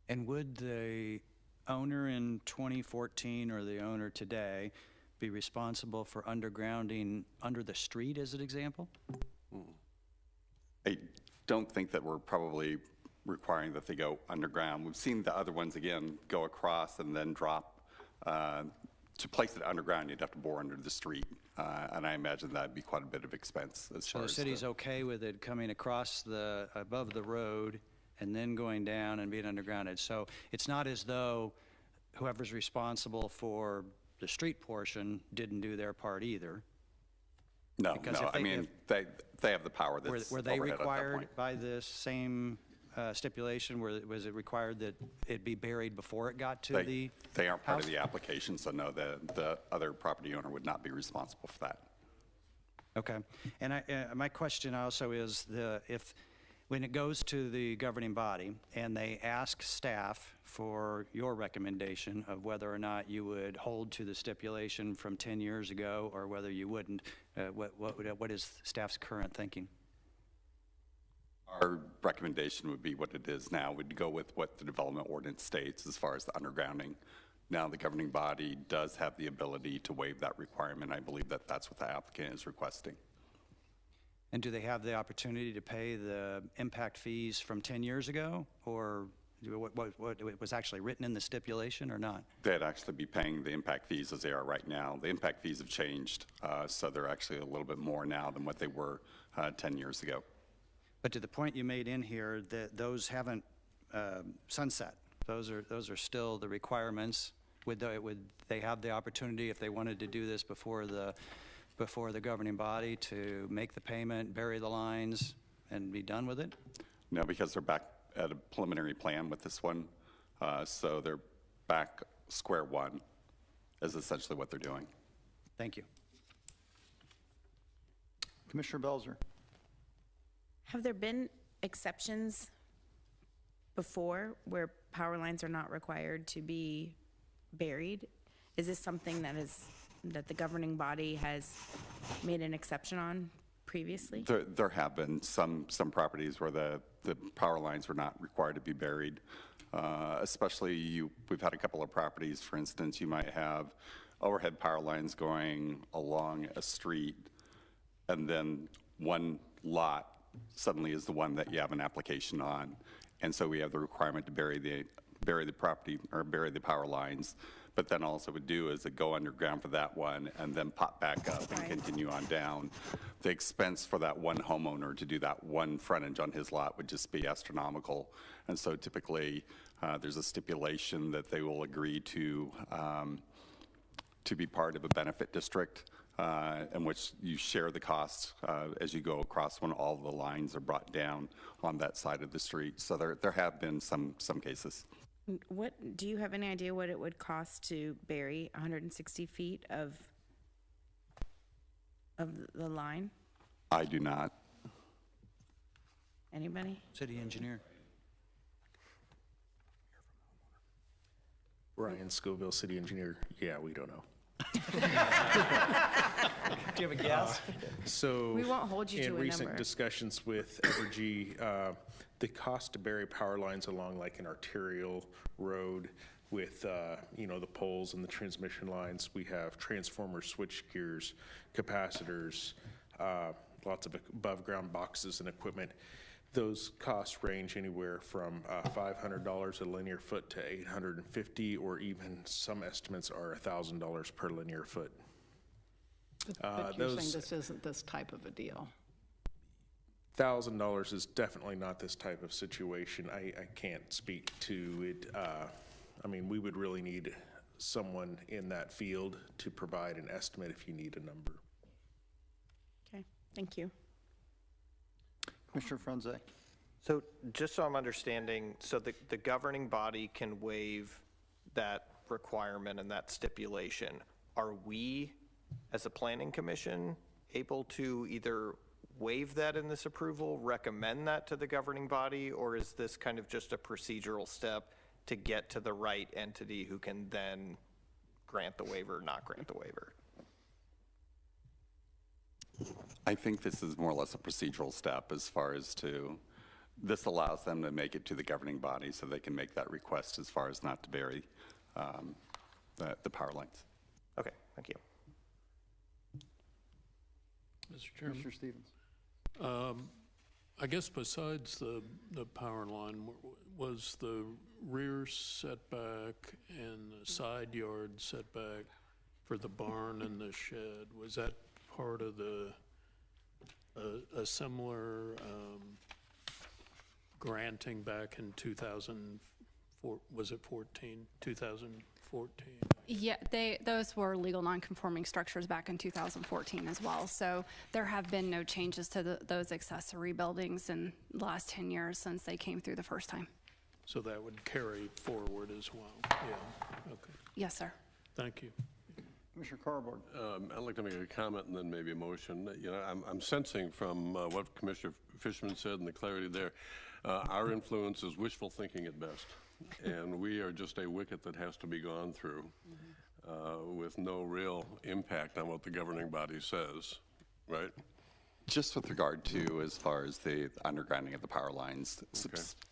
And would the owner in 2014 or the owner today be responsible for undergrounding under the street as an example? I don't think that we're probably requiring that they go underground. We've seen the other ones, again, go across and then drop. To place it underground, you'd have to bore under the street, and I imagine that'd be quite a bit of expense as So far the as city's okay with it coming across above the road and then going down and being undergrounded. So it's not as though whoever's responsible for the street portion didn't do their part either. No, Because no, if they- I mean, they have the power that's Were they overhead at that required point. by this same stipulation? Was it required that it be buried before it got to the They aren't part of house? the application, so no, the other property owner would not be responsible for that. Okay. And my question also is when it goes to the governing body and they ask staff for your recommendation of whether or not you would hold to the stipulation from 10 years ago or whether you wouldn't, what is staff's current thinking? Our recommendation would be what it is now. We'd go with what the development ordinance states as far as the undergrounding. Now, the governing body does have the ability to waive that requirement. I believe that that's what the applicant is requesting. And do they have the opportunity to pay the impact fees from 10 years ago? Or what was actually written in the stipulation or not? They'd actually be paying the impact fees as they are right now. The impact fees have changed, so they're actually a little bit more now than what they were 10 years ago. But to the point you made in here, that those haven't sunset. Those are still the requirements. Would they have the opportunity, if they wanted to do this before the governing body, to make the payment, bury the lines, and be done with it? No, because they're back at a preliminary plan with this one, so they're back square one is essentially what they're doing. Thank you. Commissioner Belzer. Have there been exceptions before where power lines are not required to be buried? Is this something that the governing body has made an exception on previously? There have been some properties where the power lines were not required to be buried. Especially we've had a couple of properties, for instance, you might have overhead power lines going along a street, and then one lot suddenly is the one that you have an application on. And so we have the requirement to bury the property or bury the power lines. But then also would do is go underground for that one and then pop back up and continue on down. The expense for that one homeowner to do that one frontage on his lot would just be astronomical. And so typically there's a stipulation that they will agree to be part of a benefit district in which you share the costs as you go across when all the lines are brought down on that side of the street. So there have been some cases. What, do you have any idea what it would cost to bury 160 feet of the line? I do not. Anybody? City engineer. Ryan Scoville, city engineer. Yeah, we don't know. Do you have a guess? So We won't hold you to a in recent number. discussions with Evergy, the cost to bury power lines along like an arterial road with, the poles and the transmission lines, we have transformers, switch gears, capacitors, lots of above-ground boxes and equipment. Those costs range anywhere from $500 a linear foot to $850, or even some estimates are $1,000 per linear foot. But you're saying this isn't this type of a deal? $1,000 is definitely not this type of situation. I can't speak to it. We would really need someone in that field to provide an estimate if you need a number. Okay, thank you. Commissioner Franze. So just so I'm understanding, so the governing body can waive that requirement and that stipulation. Are we, as a planning commission, able to either waive that in this approval, recommend that to the governing body, or is this kind of just a procedural step to get to the right entity who can then grant the waiver, not grant the waiver? I think this is more or less a procedural step as far as this allows them to make it to the governing body so they can make that request as far as not to bury the power lines. Okay, thank you. Mr. Chairman, Commissioner Stevens. I guess besides the power line, was the rear setback and the side yard setback for the barn and the shed, was that part of a similar granting back in 2004, was it 2014? Yeah, those were legal non-conforming structures back in 2014 as well. So there have been no changes to those accessory buildings in the last 10 years since they came through the first time. So that would carry forward as well, yeah, okay. Yes, sir. Thank you. Commissioner Carborg. I'd like to make a comment and then maybe a motion. I'm sensing from what Commissioner Fishman said and the clarity there, our influence is wishful thinking at best. And we are just a wicket that has to be gone through with no real impact on what the governing body says, right? Just with regard to as far as the undergrounding of the power lines,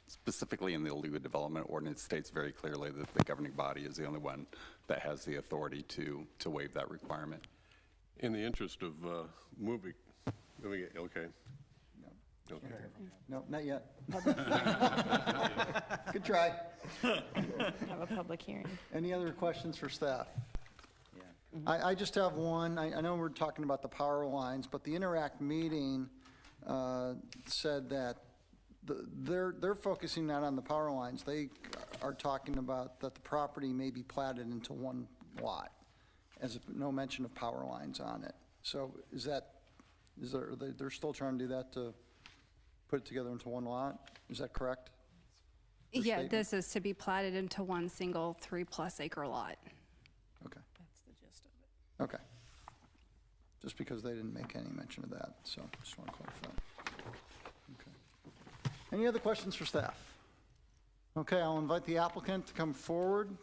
specifically in the Leawood Development Ordinance states very clearly that the governing body is the only one that has the authority to waive that requirement. In the interest of moving it, okay. Okay. No, not yet. Good try. Have a public hearing. Any other questions for staff? I just have one. I know we're talking about the power lines, but the Interact meeting said that they're focusing not on the power lines. They are talking about that the property may be platted into one lot, as no mention of power lines on it. So they're still trying to do that to put it together into one lot? Is that correct? Yeah, this is to be platted into one single 3+ acre lot. Okay. That's the gist of it. Okay. just because they didn't make any mention of that, so just want to clarify. Okay. Any other questions for staff? Okay, I'll invite the applicant to come forward.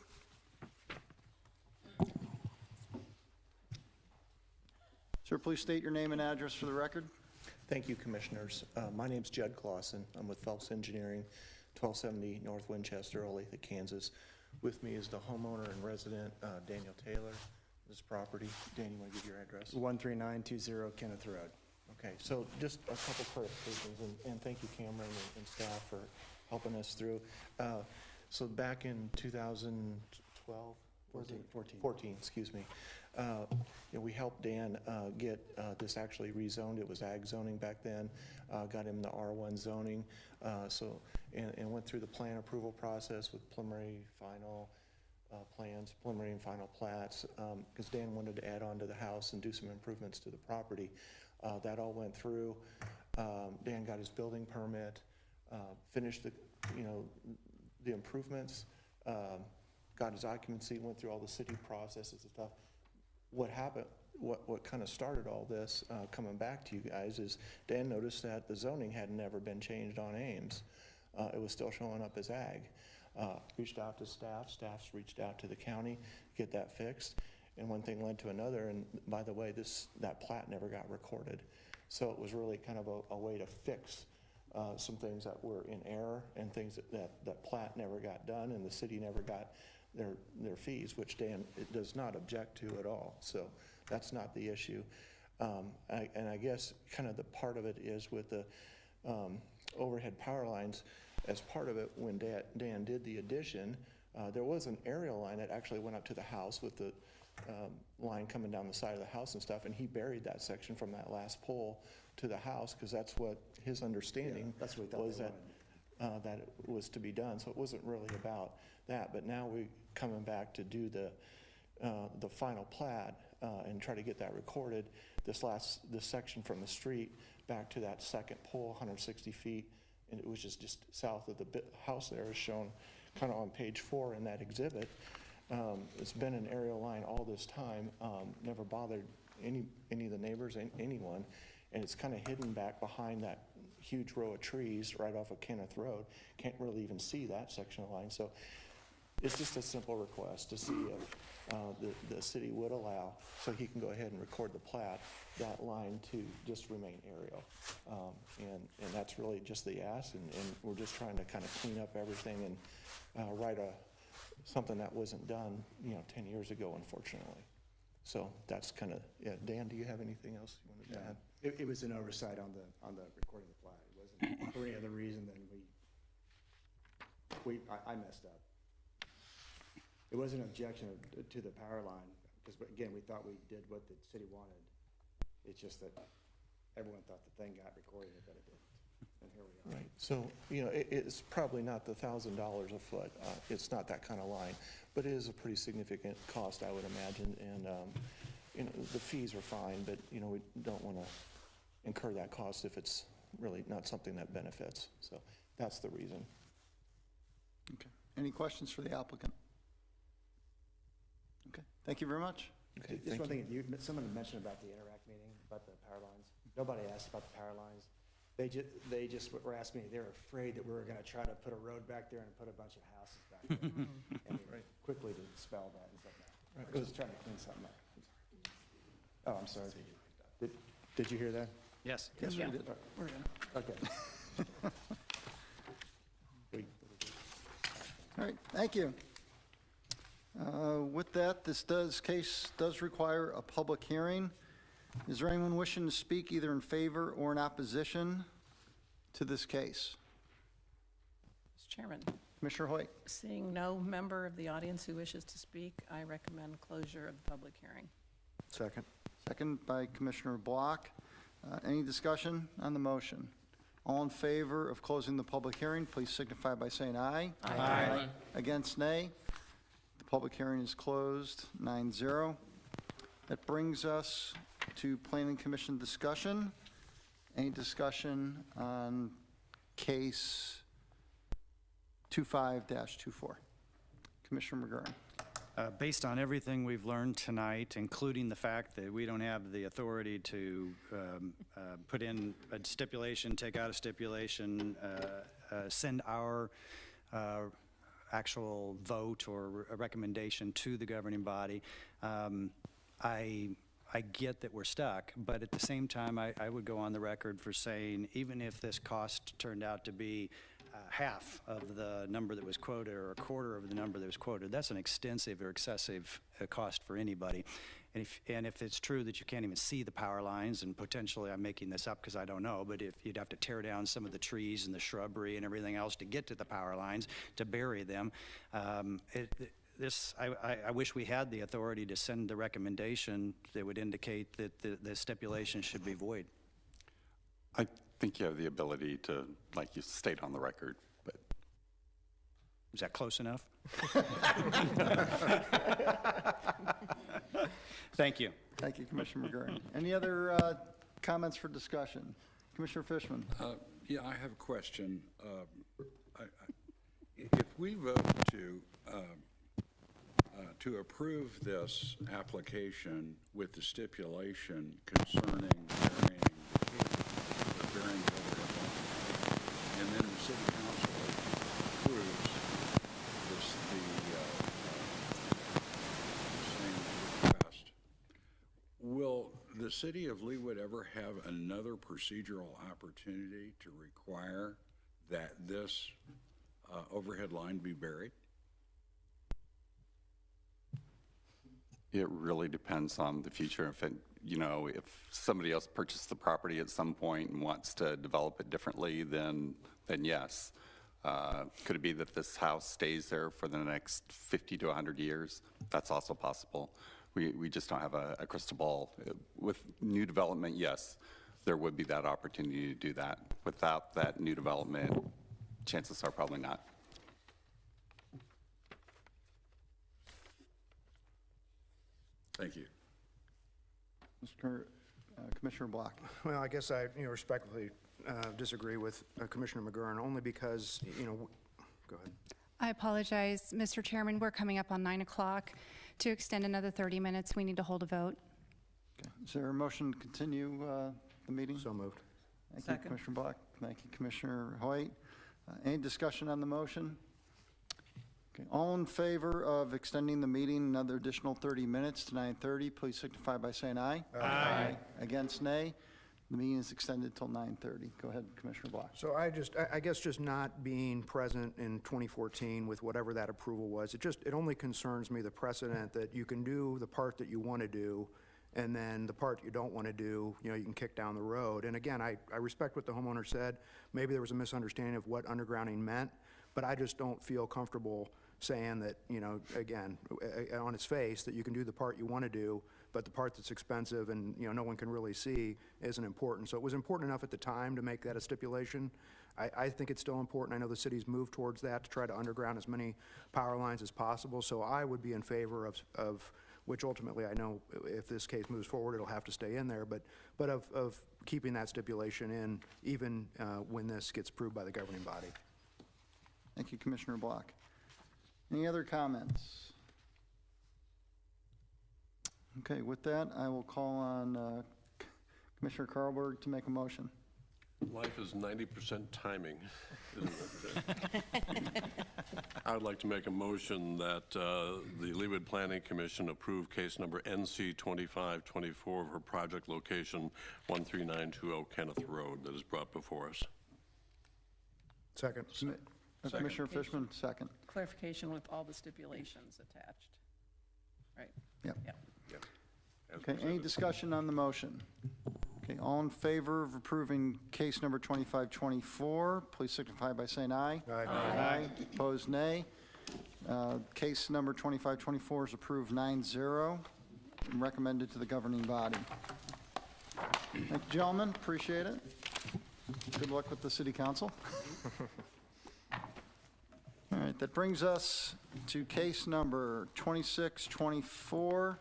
Sir, please state your name and address for the record. Thank you, Commissioners. My name's Judd Clausen. I'm with Phelps Engineering, 1270 North Winchester, Olathe, Kansas. With me is the homeowner and resident, Daniel Taylor, this property. Dan, you want to give your address? 13920 Kenneth Road. Okay, so just a couple clarifications, and thank you, Cameron and staff, for helping us through. So back in 2012, was it? 14, excuse me. We helped Dan get this actually rezoned. It was ag zoning back then. Got him the R1 zoning. And went through the plan approval process with preliminary final plans, preliminary and final plats, because Dan wanted to add on to the house and do some improvements to the property. That all went through. Dan got his building permit, finished the improvements, got his occupancy, went through all the city processes and stuff. What happened, what kind of started all this, coming back to you guys, is Dan noticed that the zoning had never been changed on Ames. It was still showing up as ag. Reached out to staff's reached out to the county, get that fixed, and one thing led to another, and by the way, that plat never got recorded. So it was really kind of a way to fix some things that were in error and things that plat never got done and the city never got their fees, which Dan does not object to at all. So that's not the issue. And I guess kind of the part of it is with the overhead power lines. As part of it, when Dan did the addition, there was an aerial line that actually went up to the house with the line coming down the side of the house and stuff, and he buried that section from that last pole to the house because that's what his understanding was, that it was to be done. So it wasn't really about that. But now we're coming back to do the final plat and try to get that recorded. This section from the street back to that second pole, 160 feet, and it was just south of the house there, is shown kind of on page 4 in that exhibit. It's been an aerial line all this time, never bothered any of the neighbors, anyone, and it's kind of hidden back behind that huge row of trees right off of Kenneth Road. Can't really even see that section of line. So it's just a simple request to see if the city would allow, so he can go ahead and record the plat, that line to just remain aerial. And that's really just the ask, and we're just trying to kind of clean up everything and write something that wasn't done 10 years ago, unfortunately. So that's kind of, yeah. Dan, do you have anything else you wanted to add? It was an oversight on the recording of the plat. It wasn't for any other reason than I messed up. It wasn't an objection to the power line, because again, we thought we did what the city wanted. It's just that everyone thought the thing got recorded, but it didn't. And here we are. Right. So, it's probably not the $1,000 a foot. It's not that kind of line, but it is a pretty significant cost, I would imagine. And, the fees are fine, but, we don't want to incur that cost if it's really not something that benefits. So that's the reason. Okay. Any questions for the applicant? Okay. Thank you very much. Okay, just one thing, someone mentioned about the Interact meeting, about the power lines. Nobody asked about the power lines. They just were asking me, they were afraid that we were going to try to put a road back there and put a bunch of houses back there. And we quickly dispelled that and said, no, we're just trying to clean something up. Oh, I'm sorry. Did you hear that? Yes. Yes, we did. We're in. Okay. All right, thank you. With that, this case does require a public hearing. Is there anyone wishing to speak either in favor or in opposition to this case? Mr. Chairman. Commissioner Hoyt. Seeing no member of the audience who wishes to speak, I recommend closure of the public hearing. Second. Second by Commissioner Block. Any discussion on the motion? All in favor of closing the public hearing, please signify by saying aye. Aye. Aye. Against, nay. The public hearing is closed, 9-0. That brings us to Planning Commission discussion. Any discussion on case 25-24? Commissioner McGurran. Based on everything we've learned tonight, including the fact that we don't have the authority to put in a stipulation, take out a stipulation, send our actual vote or a recommendation to the governing body, I get that we're stuck, but at the same time, I would go on the record for saying, even if this cost turned out to be half of the number that was quoted or a quarter of the number that was quoted, that's an extensive or excessive cost for anybody. And if it's true that you can't even see the power lines, and potentially I'm making this up because I don't know, but if you'd have to tear down some of the trees and the shrubbery and everything else to get to the power lines, to bury them, I wish we had the authority to send the recommendation that would indicate that the stipulation should be void. I think you have the ability to, like you state on the record, but. Is that close enough? Thank you. Thank you, Commissioner McGurran. Any other comments for discussion? Commissioner Fishman? Yeah, I have a question. If we vote to approve this application with the stipulation concerning burying the overhead line, and then the city council approves the same request, will the city of Leawood ever have another procedural opportunity to require that this overhead line be buried? It really depends on the future. If it, if somebody else purchased the property at some point and wants to develop it differently, then yes. Could it be that this house stays there for the next 50 to 100 years? That's also possible. We just don't have a crystal ball. With new development, yes, there would be that opportunity to do that. Without that new development, chances are probably not. Thank you. Commissioner Block. Well, I guess I respectfully disagree with Commissioner McGurran, only because, go ahead. I apologize, Mr. Chairman. We're coming up on 9 o'clock. To extend another 30 minutes, we need to hold a vote. Okay. Is there a motion to continue the meeting? So moved. Thank you, Commissioner Block. Thank you, Commissioner Hoyt. Any discussion on the motion? Okay. All in favor of extending the meeting another additional 30 minutes to 9:30, please signify by saying aye. Aye. Against, nay. The meeting is extended till 9:30. Go ahead, Commissioner Block. So I guess just not being present in 2014 with whatever that approval was, it only concerns me the precedent that you can do the part that you want to do, and then the part you don't want to do, you can kick down the road. And again, I respect what the homeowner said. Maybe there was a misunderstanding of what undergrounding meant, but I just don't feel comfortable saying that, again, on its face, that you can do the part you want to do, but the part that's expensive and, no one can really see isn't important. So it was important enough at the time to make that a stipulation. I think it's still important. I know the city's moved towards that to try to underground as many power lines as possible. So I would be in favor of which ultimately I know if this case moves forward, it'll have to stay in there, but of keeping that stipulation in even when this gets approved by the governing body. Thank you, Commissioner Block. Any other comments? Okay, with that, I will call on Commissioner Carlberg to make a motion. Life is 90% timing, isn't it? I would like to make a motion that the Leawood Planning Commission approve case number NC 2524 for project location 13920 Kenneth Road that is brought before us. Second. Commissioner Fishman, second. Clarification with all the stipulations attached. Right? Yep. Yep. Okay, any discussion on the motion? Okay, all in favor of approving case number 2524, please signify by saying aye. Aye. Aye. Opposed, nay. Case number 2524 is approved 9-0 and recommended to the governing body. Thank you, gentlemen. Appreciate it. Good luck with the city council. All right, that brings us to case number 2624,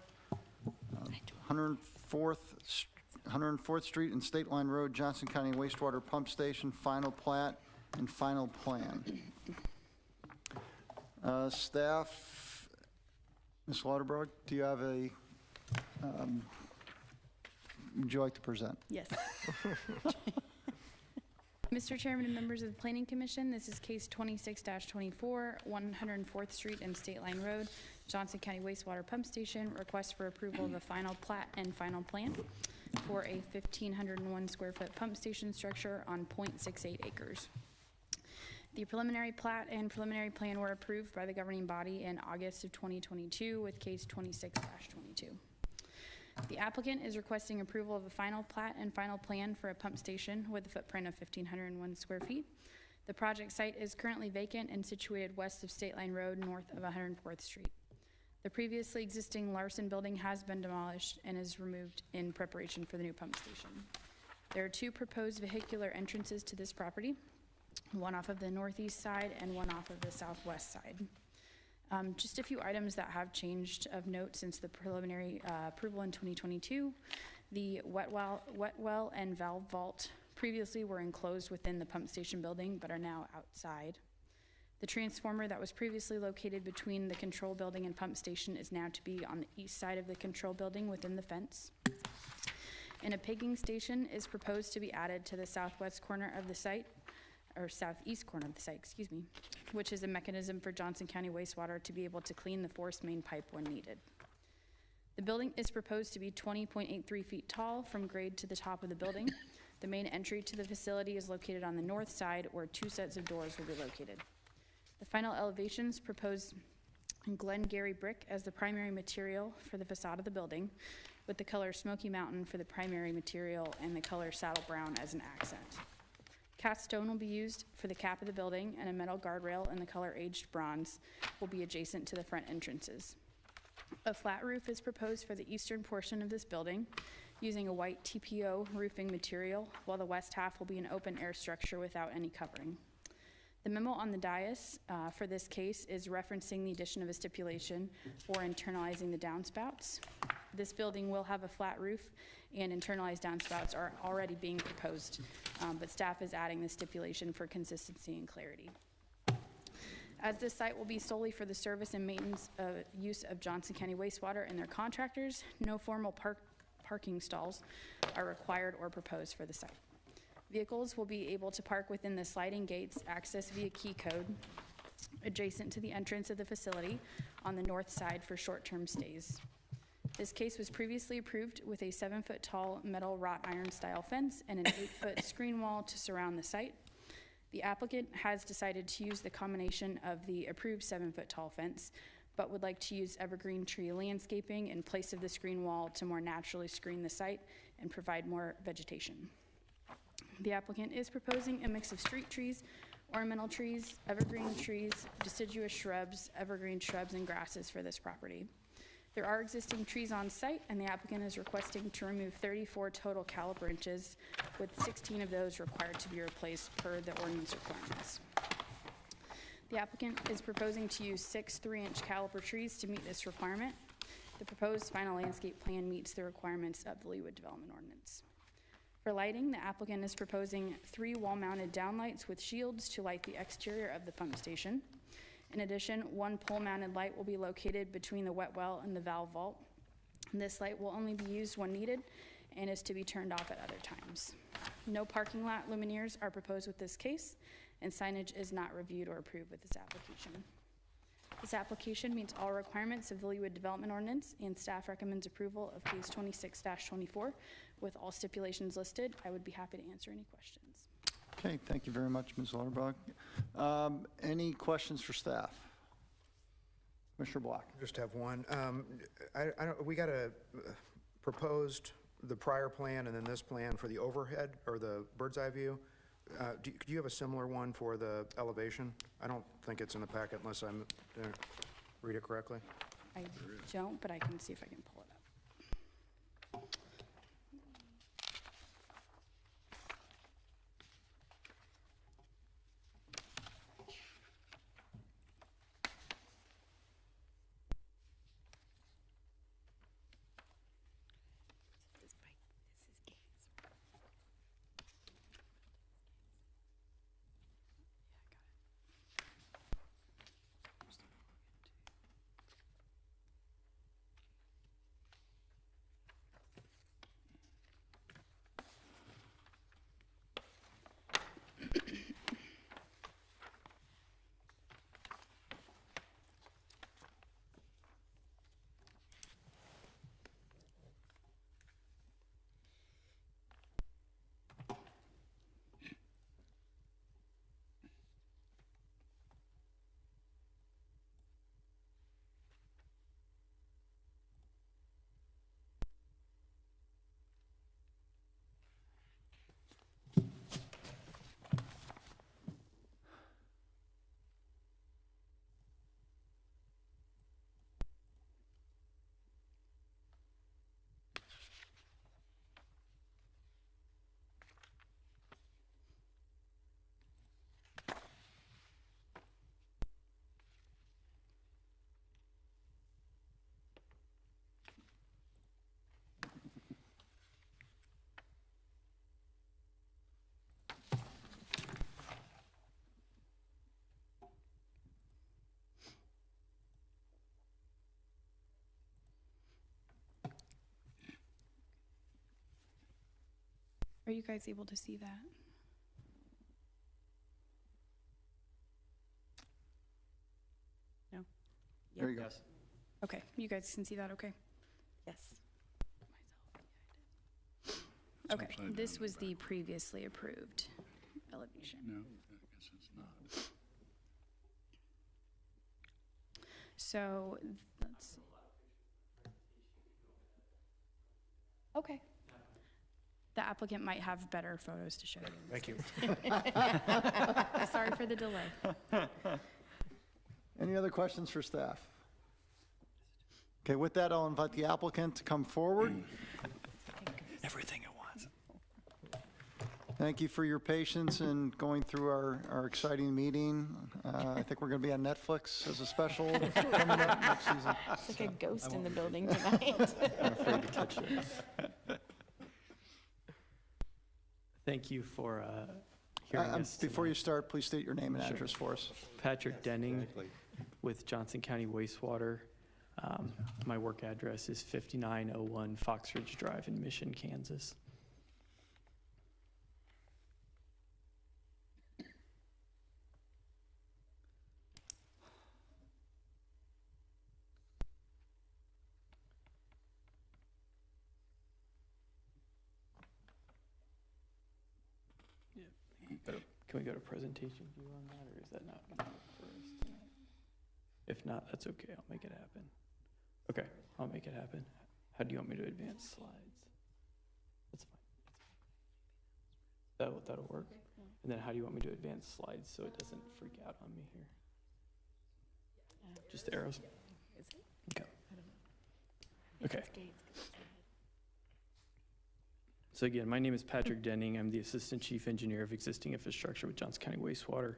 104th Street and State Line Road, Johnson County Wastewater Pump Station, final plat and final plan. Staff Ms. Lauterbach, do you have would you like to present? Yes. Mr. Chairman and members of the Planning Commission, this is case 26-24, 104th Street and State Line Road, Johnson County Wastewater Pump Station. Request for approval of a final plat and final plan for a 1,501 square foot pump station structure on .68 acres. The preliminary plat and preliminary plan were approved by the governing body in August of 2022 with case 26-22. The applicant is requesting approval of a final plat and final plan for a pump station with a footprint of 1,501 square feet. The project site is currently vacant and situated west of State Line Road, north of 104th Street. The previously existing Larson building has been demolished and is removed in preparation for the new pump station. There are two proposed vehicular entrances to this property, one off of the northeast side and one off of the southwest side. Just a few items that have changed of note since the preliminary approval in 2022. The wet well and valve vault previously were enclosed within the pump station building but are now outside. The transformer that was previously located between the control building and pump station is now to be on the east side of the control building within the fence. And a pigging station is proposed to be added to the southwest corner of the site, or southeast corner of the site, excuse me, which is a mechanism for Johnson County Wastewater to be able to clean the forced main pipe when needed. The building is proposed to be 20.83 feet tall from grade to the top of the building. The main entry to the facility is located on the north side where two sets of doors will be located. The final elevations propose Glengarry brick as the primary material for the facade of the building, with the color Smoky Mountain for the primary material and the color Saddle Brown as an accent. Cast stone will be used for the cap of the building, and a metal guardrail in the color aged bronze will be adjacent to the front entrances. A flat roof is proposed for the eastern portion of this building using a white TPO roofing material, while the west half will be an open air structure without any covering. The memo on the dais for this case is referencing the addition of a stipulation for internalizing the downspouts. This building will have a flat roof, and internalized downspouts are already being proposed, but staff is adding the stipulation for consistency and clarity. As this site will be solely for the service and maintenance use of Johnson County Wastewater and their contractors, no formal parking stalls are required or proposed for the site. Vehicles will be able to park within the sliding gates accessed via key code adjacent to the entrance of the facility on the north side for short-term stays. This case was previously approved with a 7-foot tall metal wrought iron style fence and an 8-foot screen wall to surround the site. The applicant has decided to use the combination of the approved 7-foot tall fence, but would like to use evergreen tree landscaping in place of the screen wall to more naturally screen the site and provide more vegetation. The applicant is proposing a mix of street trees, ornamental trees, evergreen trees, deciduous shrubs, evergreen shrubs, and grasses for this property. There are existing trees on site, and the applicant is requesting to remove 34 total caliper branches, with 16 of those required to be replaced per the ordinance requirements. The applicant is proposing to use 6 3-inch caliper trees to meet this requirement. The proposed final landscape plan meets the requirements of the Leawood Development Ordinance. For lighting, the applicant is proposing 3 wall-mounted downlights with shields to light the exterior of the pump station. In addition, 1 pole-mounted light will be located between the wet well and the valve vault. This light will only be used when needed and is to be turned off at other times. No parking lot luminaires are proposed with this case, and signage is not reviewed or approved with this application. This application meets all requirements of the Leawood Development Ordinance, and staff recommends approval of case 26-24 with all stipulations listed. I would be happy to answer any questions. Okay, thank you very much, Ms. Lauterbach. Any questions for staff? Commissioner Block. Just have one. We got a proposed, the prior plan and then this plan for the overhead or the bird's eye view. Do you have a similar one for the elevation? I don't think it's in the packet unless I didn't read it correctly. I don't, but I can see if I can pull it up. Are you guys able to see that? No? There you go. Okay, you guys can see that, okay? Yes. Okay, this was the previously approved elevation. No, I guess it's not. So, let's see. Okay. The applicant might have better photos to show you. Thank you. Sorry for the delay. Any other questions for staff? Okay, with that, I'll invite the applicant to come forward. Everything at once. Thank you for your patience in going through our exciting meeting. I think we're going to be on Netflix as a special coming up next season. It's like a ghost in the building tonight. I'm afraid to touch it. Thank you for hearing us Before tonight. you start, please state your name and Sure. address for us. Patrick Denning with Johnson County Wastewater. My work address is 5901 Fox Ridge Drive in Mission, Kansas. Can we go to presentation view on that, or is that not first? If not, that's okay, I'll make it happen. Okay, I'll make it happen. How do you want me to advance slides? That's fine. That'll work. And then how do you want me to advance slides so it doesn't freak out on me here? Just the arrows? Okay. Okay. So again, my name is Patrick Denning. I'm the Assistant Chief Engineer of Existing Infrastructure with Johnson County Wastewater.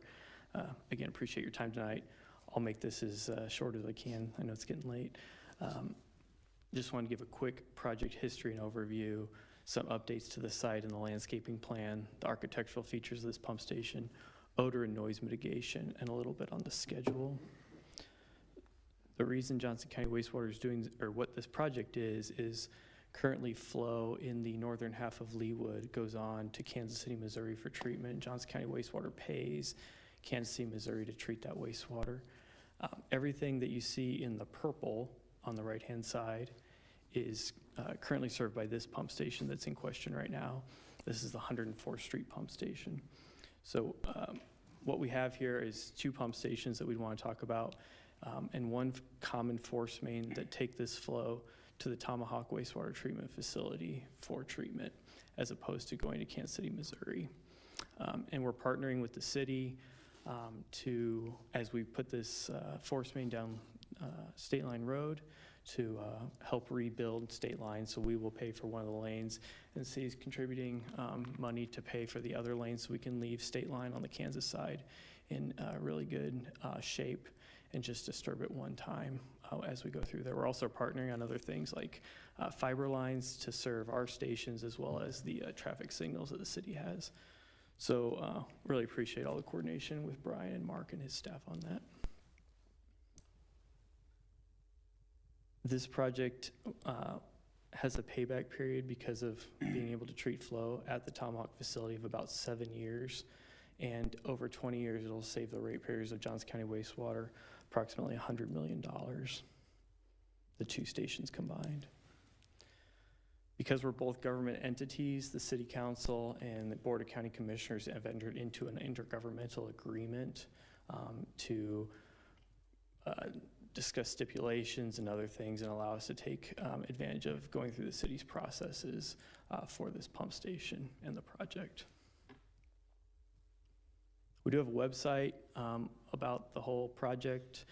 Again, appreciate your time tonight. I'll make this as short as I can. I know it's getting late. Just want to give a quick project history and overview, some updates to the site and the landscaping plan, the architectural features of this pump station, odor and noise mitigation, and a little bit on the schedule. The reason Johnson County Wastewater is doing, or what this project is currently flow in the northern half of Leawood goes on to Kansas City, Missouri for treatment. Johnson County Wastewater pays Kansas City, Missouri to treat that wastewater. Everything that you see in the purple on the right-hand side is currently served by this pump station that's in question right now. This is the 104th Street pump station. So what we have here is two pump stations that we'd want to talk about, and one common force main that take this flow to the Tomahawk Wastewater Treatment Facility for treatment, as opposed to going to Kansas City, Missouri. And we're partnering with the city to, as we put this force main down State Line Road, to help rebuild State Line. So we will pay for one of the lanes, and the city's contributing money to pay for the other lanes so we can leave State Line on the Kansas side in really good shape and just disturb it one time as we go through there. We're also partnering on other things like fiber lines to serve our stations, as well as the traffic signals that the city has. So really appreciate all the coordination with Brian and Mark and his staff on that. This project has a payback period because of being able to treat flow at the Tomahawk facility of about 7 years. And over 20 years, it'll save the ratepayers of Johnson County Wastewater approximately $100 million, the two stations combined. Because we're both government entities, the City Council and the Board of County Commissioners have entered into an intergovernmental agreement to discuss stipulations and other things and allow us to take advantage of going through the city's processes for this pump station and the project. We do have a website about the whole project.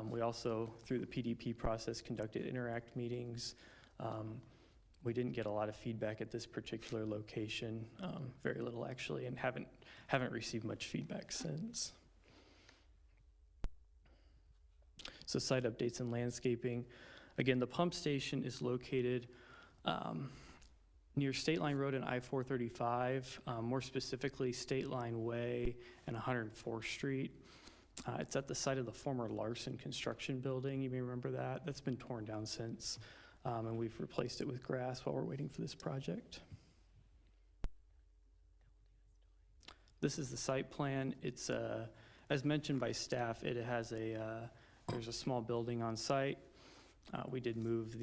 We also, through the PDP process, conducted interact meetings. We didn't get a lot of feedback at this particular location, very little actually, and haven't received much feedback since. So site updates and landscaping. Again, the pump station is located near State Line Road and I-435, more specifically State Line Way and 104th Street. It's at the site of the former Larson Construction Building. You may remember that. That's been torn down since, and we've replaced it with grass while we're waiting for this project. This is the site plan. It's, as mentioned by staff, it has there's a small building on site. We did move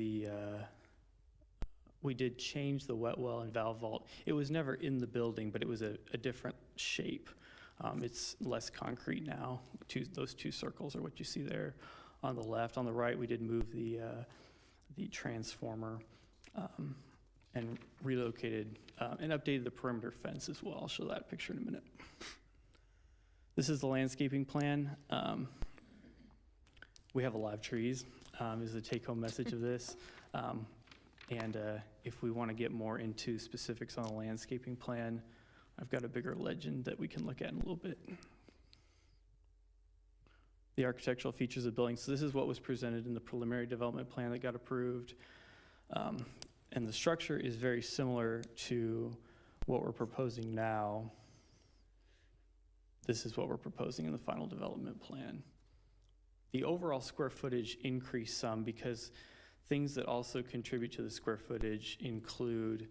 we did change the wet well and valve vault. It was never in the building, but it was a different shape. It's less concrete now. Those two circles are what you see there on the left. On the right, we did move the transformer and relocated and updated the perimeter fence as well. I'll show that picture in a minute. This is the landscaping plan. We have a lot of trees, is the take-home message of this. And if we want to get more into specifics on the landscaping plan, I've got a bigger legend that we can look at in a little bit. The architectural features of the building. So this is what was presented in the preliminary development plan that got approved. And the structure is very similar to what we're proposing now. This is what we're proposing in the final development plan. The overall square footage increased some because things that also contribute to the square footage include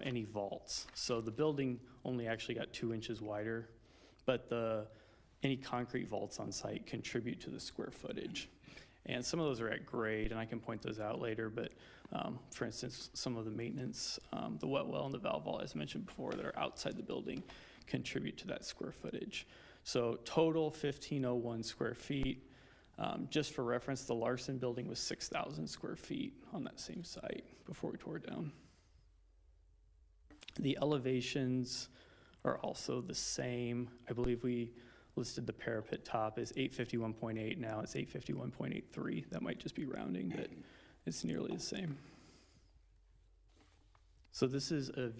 any vaults. So the building only actually got 2 inches wider, but any concrete vaults on site contribute to the square footage. And some of those are at grade, and I can point those out later, but for instance, some of the maintenance, the wet well and the valve vault, as mentioned before, that are outside the building contribute to that square footage. So total 1,501 square feet. Just for reference, the Larson building was 6,000 square feet on that same site before we tore it down. The elevations are also the same. I believe we listed the parapet top as 851.8. Now it's 851.83. That might just be rounding, but it's nearly the same. So this is a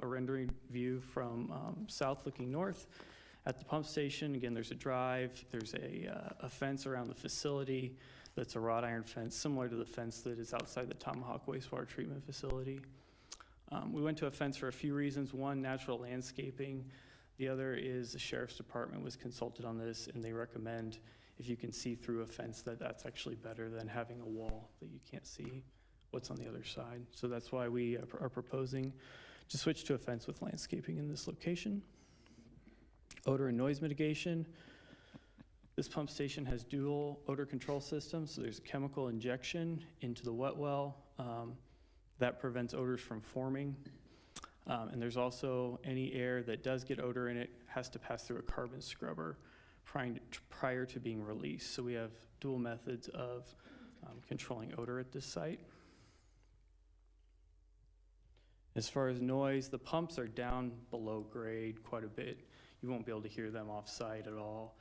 rendering view from south looking north. At the pump station, again, there's a drive, there's a fence around the facility that's a wrought iron fence, similar to the fence that is outside the Tomahawk wastewater treatment facility. We went to a fence for a few reasons. One, natural landscaping. The other is the Sheriff's Department was consulted on this, and they recommend if you can see through a fence that's actually better than having a wall that you can't see what's on the other side. So that's why we are proposing to switch to a fence with landscaping in this location. Odor and noise mitigation. This pump station has dual odor control systems, so there's a chemical injection into the wet well that prevents odors from forming. And there's also any air that does get odor in it has to pass through a carbon scrubber prior to being released. So we have dual methods of controlling odor at this site. As far as noise, the pumps are down below grade quite a bit. You won't be able to hear them off-site at all.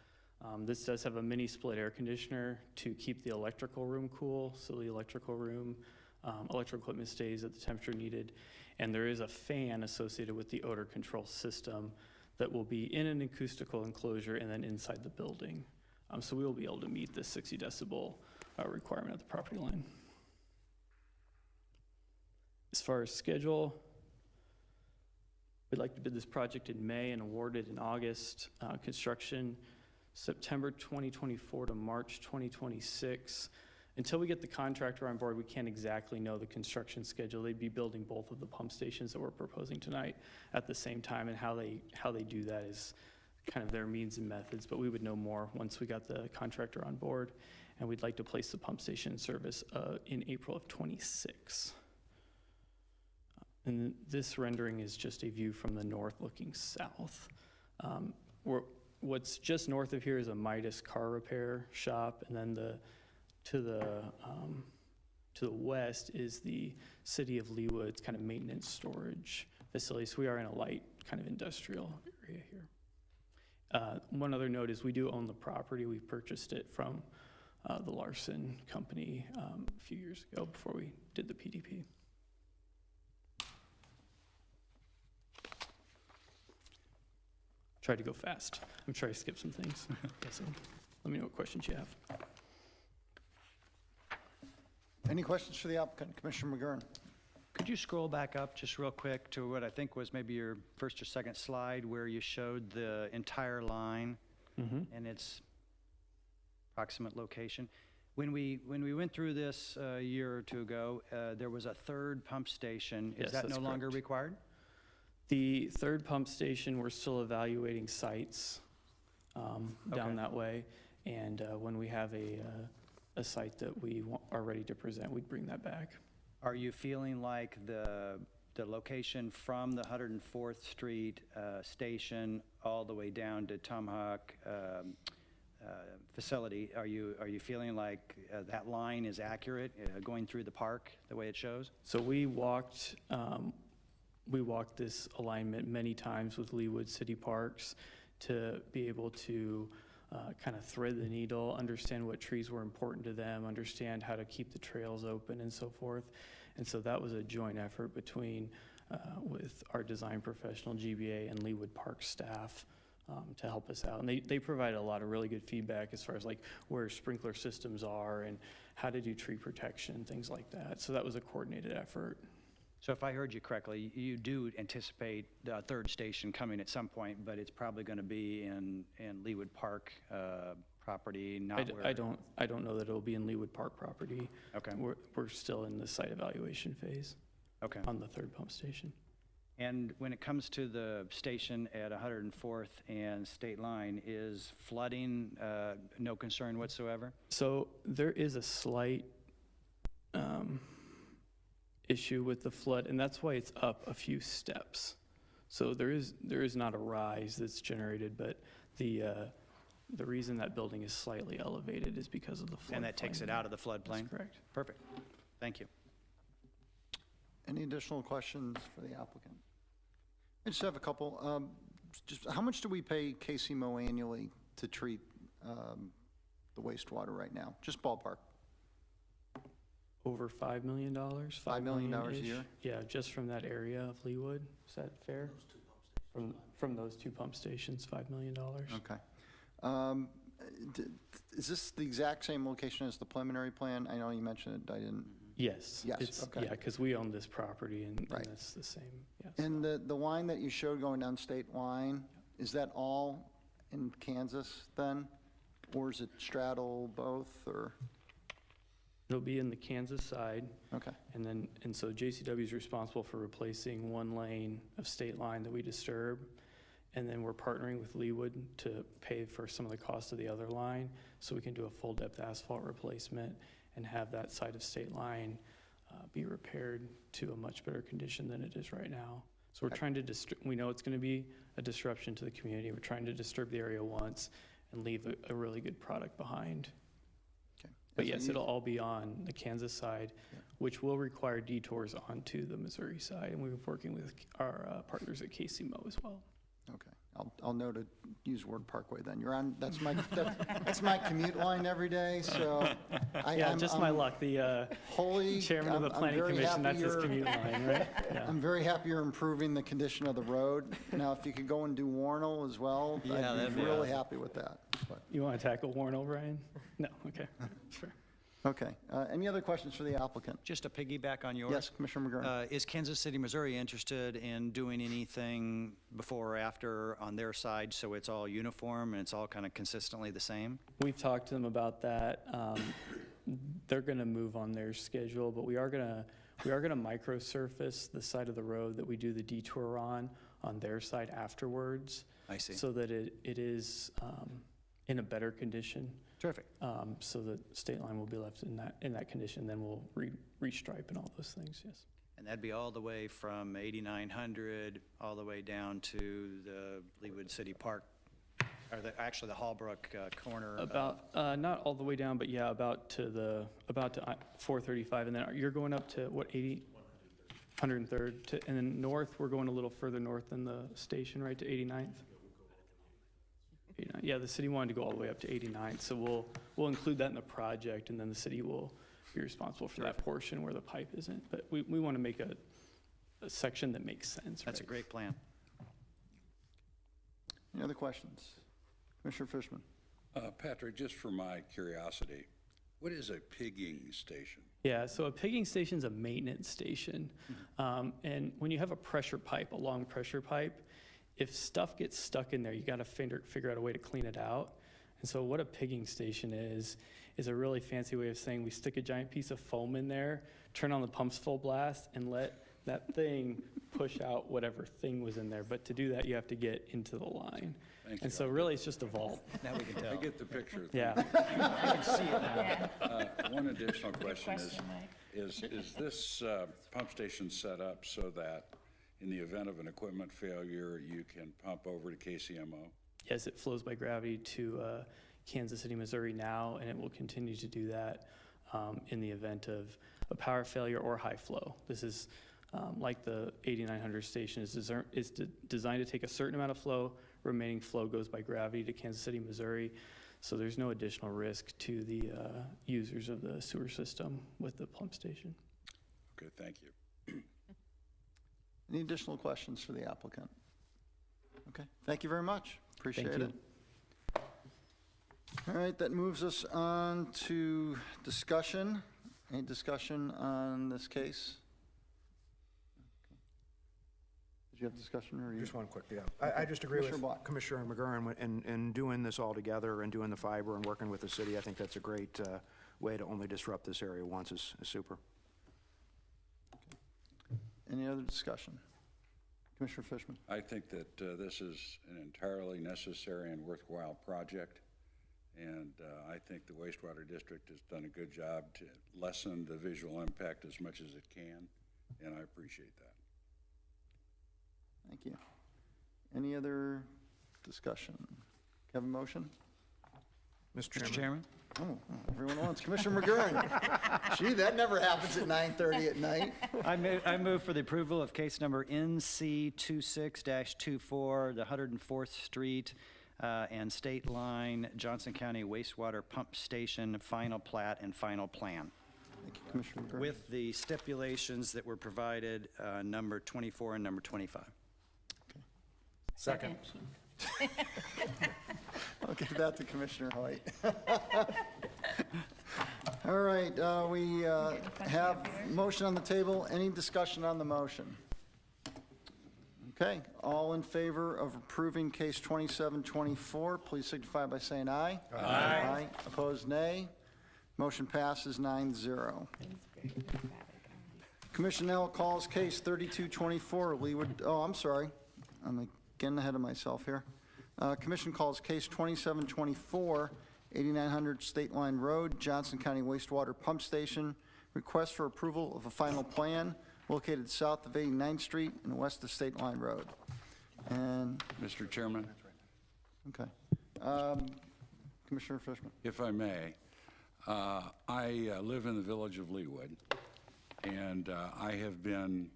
This does have a mini split air conditioner to keep the electrical room cool, so the electrical room, electrical equipment stays at the temperature needed. And there is a fan associated with the odor control system that will be in an acoustical enclosure and then inside the building. So we will be able to meet the 60 decibel requirement at the property line. As far as schedule, we'd like to bid this project in May and award it in August. Construction September 2024 to March 2026. Until we get the contractor on board, we can't exactly know the construction schedule. They'd be building both of the pump stations that we're proposing tonight at the same time, and how they do that is kind of their means and methods, but we would know more once we got the contractor on board, and we'd like to place the pump station in service in April of 26. And this rendering is just a view from the north looking south. What's just north of here is a Midas car repair shop, and then to the west is the city of Leawood's kind of maintenance storage facility. So we are in a light kind of industrial area here. One other note is we do own the property. We purchased it from the Larson company a few years ago before we did the PDP. Tried to go fast. I'm trying to skip some things. So let me know what questions you have. Any questions for the applicant? Commissioner McGurn. Could you scroll back up just real quick to what I think was maybe your first or second slide where you showed the entire line and its approximate location? When we went through this a year or two ago, there was a third pump station. Is Yes, that that's no longer correct. required? The third pump station, we're still evaluating sites down that way. And when we have a site that we are ready to present, we'd bring that back. Are you feeling like the location from the 104th Street station all the way down to Tomahawk facility, are you feeling like that line is accurate going through the park the way it shows? So we walked this alignment many times with Leawood City Parks to be able to kind of thread the needle, understand what trees were important to them, understand how to keep the trails open and so forth. And so that was a joint effort between with our design professional, GBA, and Leawood Park staff to help us out. And they provide a lot of really good feedback as far as like where sprinkler systems are and how to do tree protection, things like that. So that was a coordinated effort. So if I heard you correctly, you do anticipate the third station coming at some point, but it's probably going to be in Leawood Park property, not where... I don't know that it'll be in Leawood Park property. Okay. We're still in the site evaluation phase. Okay. On the third pump station. And when it comes to the station at 104th and State Line, is flooding no concern whatsoever? So there is a slight issue with the flood, and that's why it's up a few steps. So there is not a rise that's generated, but the reason that building is slightly elevated is because of the flood. And that takes it out of the floodplain? That's correct. Perfect. Thank you. Any additional questions for the applicant? I just have a couple. Just how much do we pay KCMO annually to treat the wastewater right now? Just ballpark. Over $5 million. $5 million a year? Yeah, just from that area of Leawood. Is that fair? From those two pump stations, $5 million. Okay. Is this the exact same location as the preliminary plan? I know you mentioned it, I didn't. Yes. Yes, okay. Yeah, because we own this property and that's the same, yes. And the line that you showed going down State Line, is that all in Kansas then? Or is it straddle both, or? It'll be in the Kansas side. Okay. And so JCW is responsible for replacing one lane of State Line that we disturb. And then we're partnering with Leawood to pay for some of the cost of the other line so we can do a full depth asphalt replacement and have that side of State Line be repaired to a much better condition than it is right now. So we're trying to, we know it's going to be a disruption to the community. We're trying to disturb the area once and leave a really good product behind. Okay. But yes, it'll all be on the Kansas side, which will require detours onto the Missouri side. And we've been working with our partners at KCMO as well. Okay. I'll know to use word Parkway then. You're on, that's my commute line every day, so. I'm my luck, the chairman of the planning commission, that's his commute line, right? Yeah. I'm very happy you're improving the condition of the road. Now, if you could go and do Warnell as well, I'd be really happy with that. But. You want to tackle Warnell, Brian? No, okay, sure. Okay. Any other questions for the applicant? Just to piggyback on yours. Yes, Commissioner McGurn. Is Kansas City, Missouri interested in doing anything before or after on their side so it's all uniform and it's all kind of consistently the same? We've talked to them about that. They're going to move on their schedule, but we are going to microsurface the side of the road that we do the detour on their side afterwards. I see. So that it is in a better condition. Terrific. So the State Line will be left in that condition, then we'll restripe and all those things, yes. And that'd be all the way from 8900 all the way down to the Leawood City Park, or actually the Hallbrook corner. About not all the way down, but yeah, about to 435, and then you're going up to what, 103rd, and then north we're going a little further north than the station, right, to 89th. Yeah, the city wanted to go all the way up to 89th, so we'll include that in the project, and then the city will be responsible for that portion where the pipe isn't. But we want to make a section that makes sense. That's a great plan. Any other questions? Commissioner Fishman. Patrick, just for my curiosity, what is a pigging station? Yeah, so a pigging station is a maintenance station. And when you have a pressure pipe, a long pressure pipe, if stuff gets stuck in there, you got to figure out a way to clean it out. And so what a pigging station is a really fancy way of saying we stick a giant piece of foam in there, turn on the pumps full blast, and let that thing, push out whatever thing was in there. But to do that, you have to get into the line. Thank And you. so really, it's just a vault. Now we can I tell. get the picture. Yeah. I can see it now. One additional question is this pump station set up so that in the event of an equipment failure, you can pump over to KCMO? Yes, it flows by gravity to Kansas City, Missouri now, and it will continue to do that in the event of a power failure or high flow. This is like the 8900 station is designed to take a certain amount of flow. Remaining flow goes by gravity to Kansas City, Missouri. So there's no additional risk to the users of the sewer system with the pump station. Okay, thank you. Any additional questions for the applicant? Okay, thank you very much. Appreciate Thank it. All right, that moves us on to discussion. Any discussion on this case? Did you have discussion or you? Just one quick, yeah. I just agree with Commissioner Block. Commissioner McGurran in doing this all together and doing the fiber and working with the city. I think that's a great way to only disrupt this area once is super. Any other discussion? Commissioner Fishman? I think that this is an entirely necessary and worthwhile project, and I think the wastewater district has done a good job to lessen the visual impact as much as it can, and I appreciate that. Thank you. Any other discussion? Have a motion? Mr. Chairman? Oh, everyone wants. Commissioner McGurran. Gee, that never happens at 9:30 at night. I move for the approval of case number NC 26-24, the 104th Street and State Line, Johnson County Wastewater Pump Station, final plat and final plan, Thank you, Commissioner McGurran. with the stipulations that were provided, number 24 and number 25. Second. I'll give that to Commissioner Hoyt. All right, we have motion on the table. Any discussion on the motion? Okay, all in favor of approving case 2724, please signify by saying aye. Aye. Opposed, nay. Motion passes 9-0. Commission now calls case 3224, Leawood, oh, I'm sorry. I'm getting ahead of myself here. Commission calls case 2724, 8900 State Line Road, Johnson County Wastewater Pump Station. Request for approval of a final plan located south of 89th Street and west of State Line Road. And, Mr. Chairman, okay. Commissioner Fishman. if I may, I live in the village of Leawood, and I have been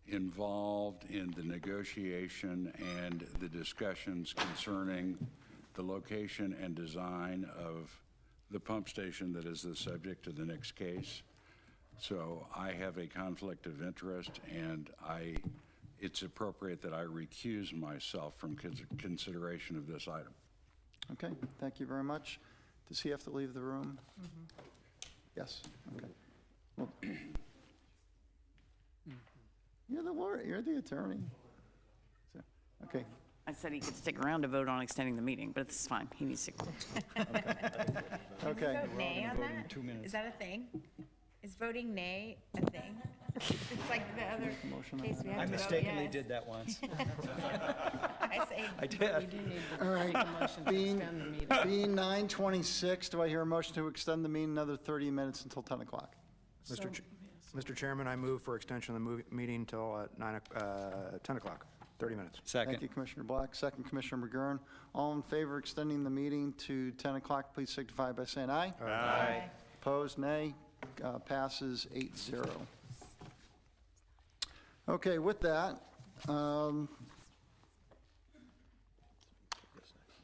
involved in the negotiation and the discussions concerning the location and design of the pump station that is the subject of the next case. So I have a conflict of interest, and it's appropriate that I recuse myself from consideration of this item. Okay, thank you very much. Does he have to leave the room? Yes, okay. Well, you're the lawyer, you're the attorney. So, okay, I said he could stick around to vote on extending the meeting, but it's fine. He needs to. okay. Vote nay on that? 2 minutes. Is that a thing? Is voting nay a thing? It's like the other Motion on case we that. had I to vote mistakenly yes. did that once. I say. I did. All right, being 9:26, do I hear a motion to extend the meeting another 30 minutes until 10 o'clock? Mr. Chairman, I move for extension of the meeting until 10 o'clock, 30 minutes. Second. Thank you, Commissioner Black. Second, Commissioner McGurran. All in favor of extending the meeting to 10 o'clock, please signify by saying aye. Aye. Opposed, nay. Passes 8-0. Okay, with that,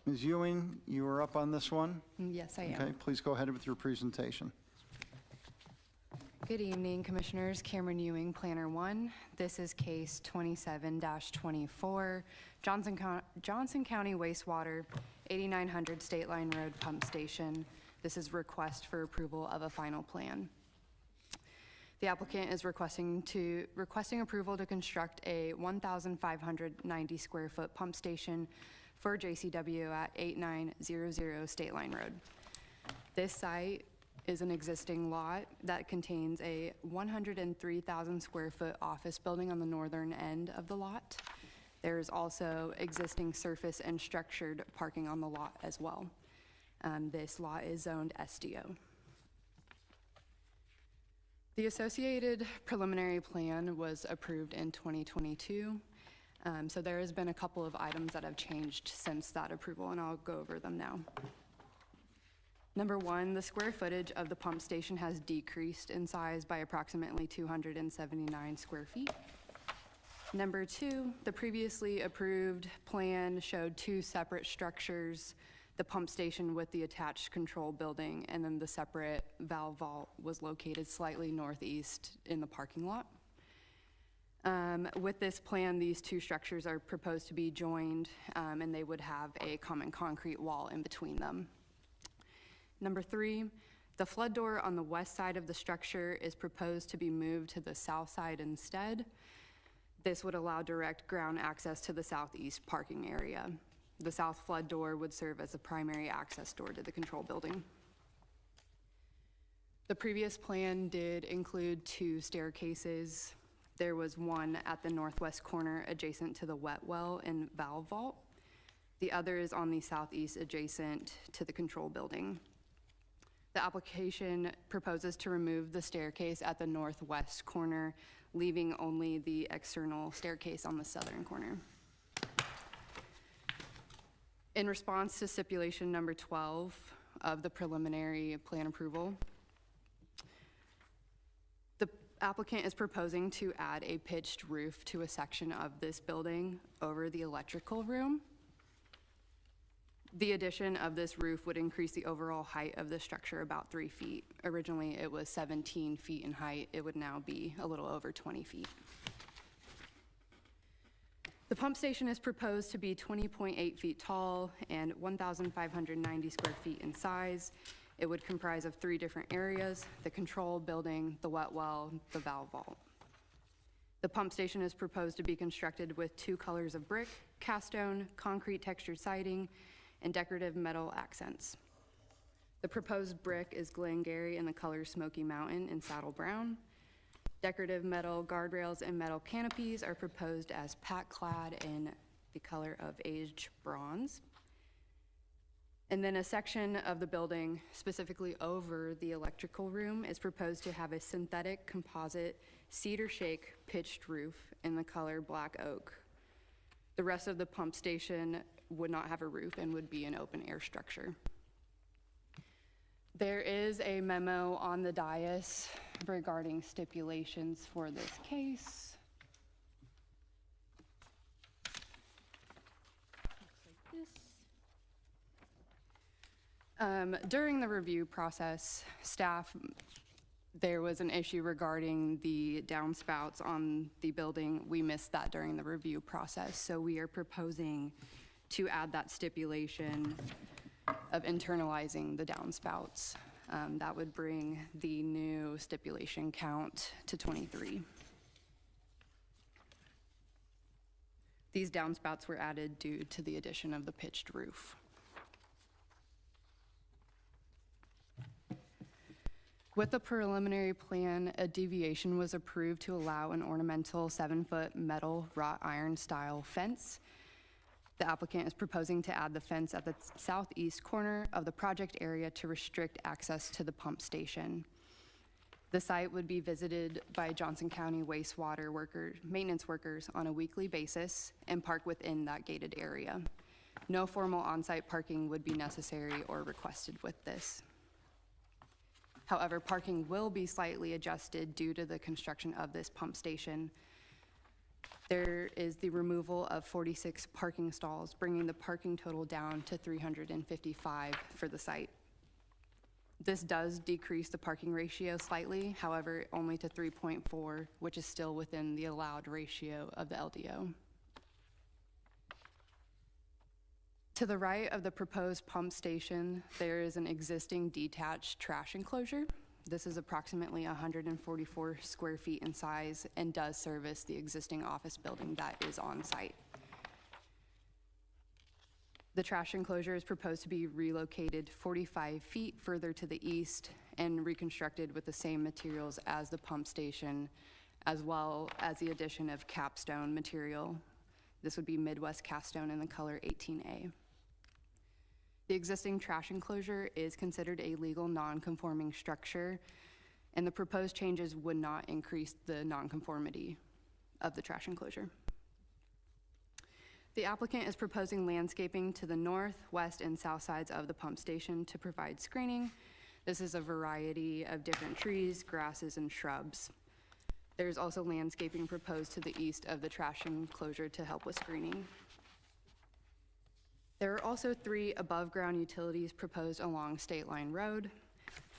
Ms. Ewing, you are up on this one. Yes, I am. Okay, please go ahead with your presentation. Good evening, Commissioners. Cameron Ewing, Planner 1. This is case 27-24, Johnson County Wastewater, 8900 State Line Road Pump Station. This is request for approval of a final plan. The applicant is requesting approval to construct a 1,590 square foot pump station for JCW at 8900 State Line Road. This site is an existing lot that contains a 103,000 square foot office building on the northern end of the lot. There is also existing surface and structured parking on the lot as well. This lot is zoned SDO. The associated preliminary plan was approved in 2022. So there has been a couple of items that have changed since that approval, and I'll go over them now. Number one, the square footage of the pump station has decreased in size by approximately 279 square feet. Number two, the previously approved plan showed two separate structures, the pump station with the attached control building, and then the separate valve vault was located slightly northeast in the parking lot. With this plan, these two structures are proposed to be joined, and they would have a common concrete wall in between them. Number three, the flood door on the west side of the structure is proposed to be moved to the south side instead. This would allow direct ground access to the southeast parking area. The south flood door would serve as the primary access door to the control building. The previous plan did include two staircases. There was one at the northwest corner adjacent to the wet well and valve vault. The other is on the southeast adjacent to the control building. The application proposes to remove the staircase at the northwest corner, leaving only the external staircase on the southern corner. In response to stipulation number 12 of the preliminary plan approval, the applicant is proposing to add a pitched roof to a section of this building over the electrical room. The addition of this roof would increase the overall height of the structure about 3 feet. Originally, it was 17 feet in height. It would now be a little over 20 feet. The pump station is proposed to be 20.8 feet tall and 1,590 square feet in size. It would comprise of 3 different areas: the control building, the wet well, the valve vault. The pump station is proposed to be constructed with 2 colors of brick, cast stone, concrete textured siding, and decorative metal accents. The proposed brick is Glengarry in the color Smoky Mountain and Saddle Brown. Decorative metal guardrails and metal canopies are proposed as pack clad in the color of aged bronze. And then a section of the building, specifically over the electrical room, is proposed to have a synthetic composite cedar shake pitched roof in the color black oak. The rest of the pump station would not have a roof and would be an open air structure. There is a memo on the dais regarding stipulations for this case. Looks like this. During the review process, there was an issue regarding the downspouts on the building. We missed that during the review process, so we are proposing to add that stipulation of internalizing the downspouts. That would bring the new stipulation count to 23. These downspouts were added due to the addition of the pitched roof. With the preliminary plan, a deviation was approved to allow an ornamental 7-foot metal wrought iron style fence. The applicant is proposing to add the fence at the southeast corner of the project area to restrict access to the pump station. The site would be visited by Johnson County wastewater maintenance workers on a weekly basis and park within that gated area. No formal on-site parking would be necessary or requested with this. However, parking will be slightly adjusted due to the construction of this pump station. There is the removal of 46 parking stalls, bringing the parking total down to 355 for the site. This does decrease the parking ratio slightly, however, only to 3.4, which is still within the allowed ratio of the LDO. To the right of the proposed pump station, there is an existing detached trash enclosure. This is approximately 144 square feet in size and does service the existing office building that is on site. The trash enclosure is proposed to be relocated 45 feet further to the east and reconstructed with the same materials as the pump station, as well as the addition of capstone material. This would be Midwest cast stone in the color 18A. The existing trash enclosure is considered a legal non-conforming structure, and the proposed changes would not increase the nonconformity of the trash enclosure. The applicant is proposing landscaping to the north, west, and south sides of the pump station to provide screening. This is a variety of different trees, grasses, and shrubs. There's also landscaping proposed to the east of the trash enclosure to help with screening. There are also 3 above-ground utilities proposed along State Line Road.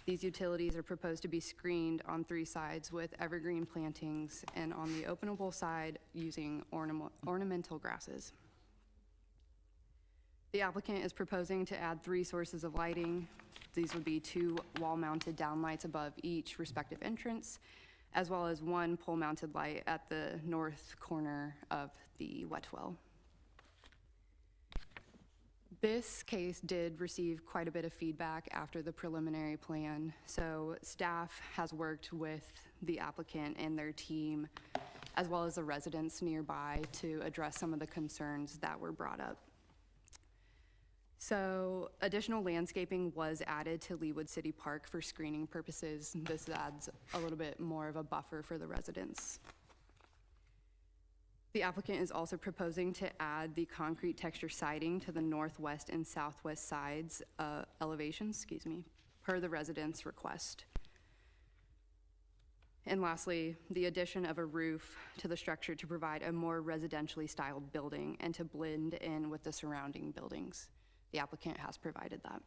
These utilities are proposed to be screened on 3 sides with evergreen plantings, and on the openable side using ornamental grasses. The applicant is proposing to add 3 sources of lighting. These would be 2 wall-mounted downlights above each respective entrance, as well as 1 pole-mounted light at the north corner of the wet well. This case did receive quite a bit of feedback after the preliminary plan, so staff has worked with the applicant and their team, as well as the residents nearby, to address some of the concerns that were brought up. So additional landscaping was added to Leawood City Park for screening purposes. This adds a little bit more of a buffer for the residents. The applicant is also proposing to add the concrete texture siding to the northwest and southwest sides elevations, per the residents' request. And lastly, the addition of a roof to the structure to provide a more residentially styled building and to blend in with the surrounding buildings. The applicant has provided that.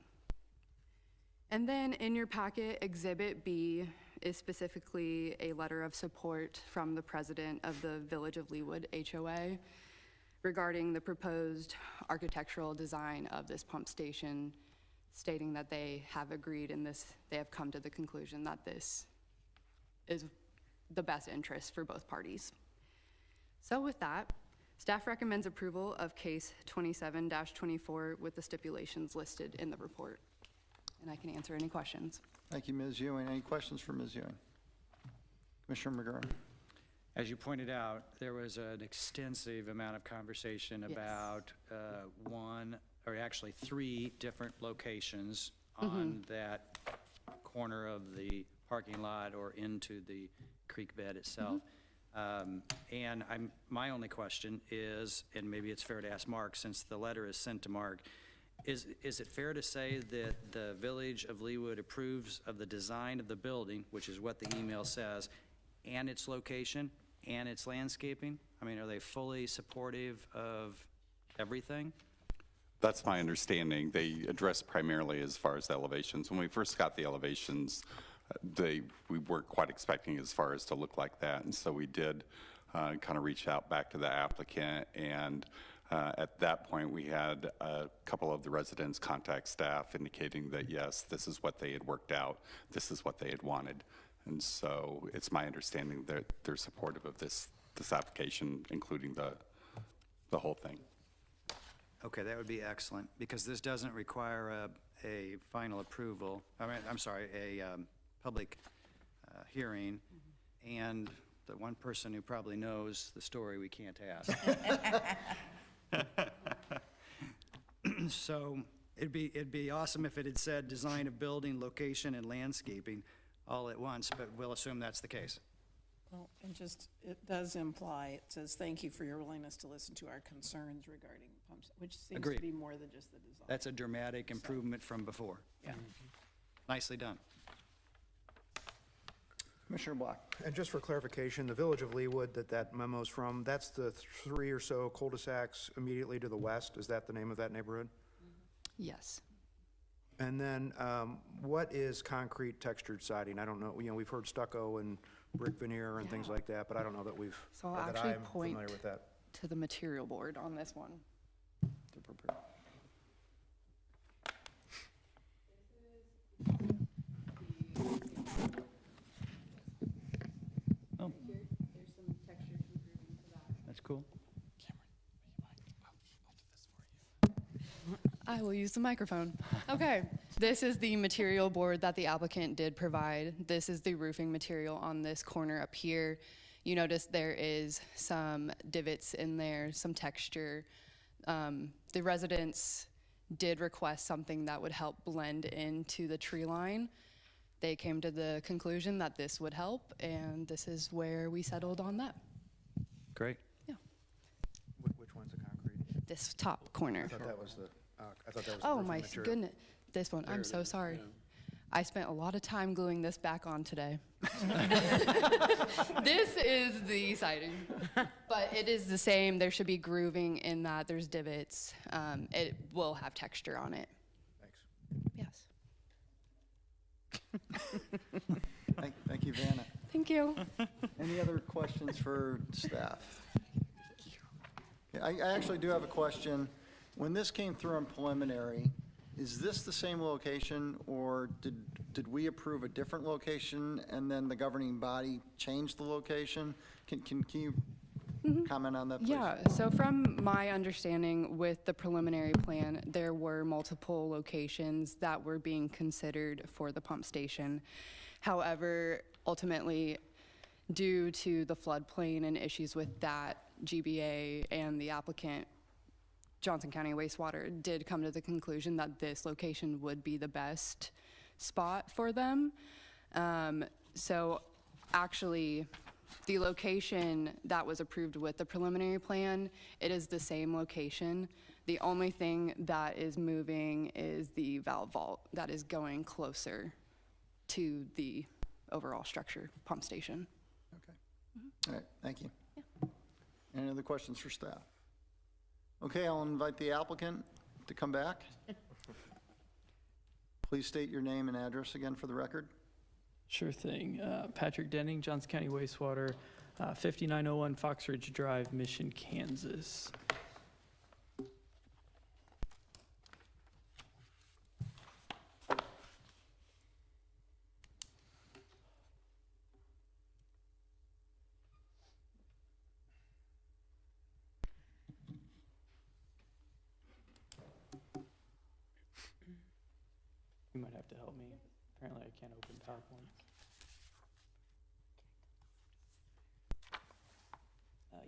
And then in your packet, Exhibit B is specifically a letter of support from the president of the Village of Leawood HOA regarding the proposed architectural design of this pump station, stating that they have agreed in this, they have come to the conclusion that this is the best interest for both parties. So with that, staff recommends approval of case 27-24 with the stipulations listed in the report. And I can answer any questions. Thank you, Ms. Ewing. Any questions for Ms. Ewing? Commissioner McGurn. As you pointed out, there was an extensive amount of conversation about 3 different locations on that corner of the parking lot or into the creek bed itself. And my only question is, and maybe it's fair to ask Mark, since the letter is sent to Mark, is it fair to say that the Village of Leawood approves of the design of the building, which is what the email says, and its location and its landscaping? I mean, are they fully supportive of everything? That's my understanding. They address primarily as far as the elevations. When we first got the elevations, we weren't quite expecting as far as to look like that, and so we did kind of reach out back to the applicant, and at that point we had a couple of the residents contact staff indicating that yes, this is what they had worked out, this is what they had wanted, and so it's my understanding that they're supportive of this application, including the whole thing. Okay, that would be excellent, because this doesn't require a final approval, a public hearing, and the one person who probably knows the story we can't ask. So it'd be awesome if it had said design of building, location, and landscaping all at once, but we'll assume that's the case. Well, and just, it does imply, it says, thank you for your willingness to listen to our concerns regarding pumps, which seems Agreed. to be more than just the design. That's a dramatic improvement from before. Yeah. Nicely done. Commissioner Black. And just for clarification, the Village of Leawood that memo's from, that's the 3 or so cul-de-sacs immediately to the west? Is that the name of that neighborhood? Yes. And then what is concrete textured siding? I don't know, we've heard stucco and brick veneer and things like that, but I don't know that we've, So I'll or that actually I'm point familiar with that. to the material board on this one. Oh. That's cool. I will use the microphone. Okay, this is the material board that the applicant did provide. This is the roofing material on this corner up here. You notice there is some divots in there, some texture. The residents did request something that would help blend into the tree line. They came to the conclusion that this would help, and this is where we settled on that. Great. Yeah. Which one's the concrete? This top corner. I thought that was the Oh roofing my material. goodness, this one, I'm so sorry. I spent a lot of time gluing this back on today. This is the siding, but it is the same. There should be grooving in that. There's divots. It will have texture on it. Thanks. Yes. Thank you, Vanna. Thank you. Any other questions for staff? Okay, I actually do have a question. When this came through on preliminary, is this the same location, or did we approve a different location and then the governing body changed the location? Can you comment on that, please? Yeah, so from my understanding with the preliminary plan, there were multiple locations that were being considered for the pump station. However, ultimately, due to the floodplain and issues with that, GBA and the applicant, Johnson County Wastewater, did come to the conclusion that this location would be the best spot for them. So actually, the location that was approved with the preliminary plan, it is the same location. The only thing that is moving is the valve vault that is going closer to the overall structure, pump station. Okay. All right, thank you. Any other questions for staff? Okay, I'll invite the applicant to come back. Please state your name and address again for the record. Sure thing. Patrick Denning, Johnson County Wastewater, 5901 Fox Ridge Drive, Mission, Kansas. You might have to help me. Apparently I can't open PowerPoint.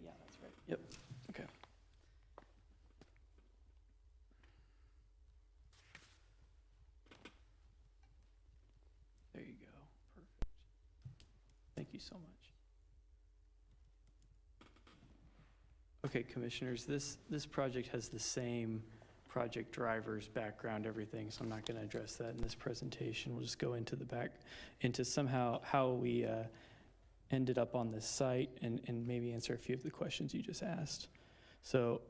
Yeah, that's right. Yep. Okay. There you go. Perfect. Thank you so much. Okay, commissioners, this project has the same project drivers, background, everything, so I'm not going to address that in this presentation. We'll just go into somehow how we ended up on this site and maybe answer a few of the questions you just asked. So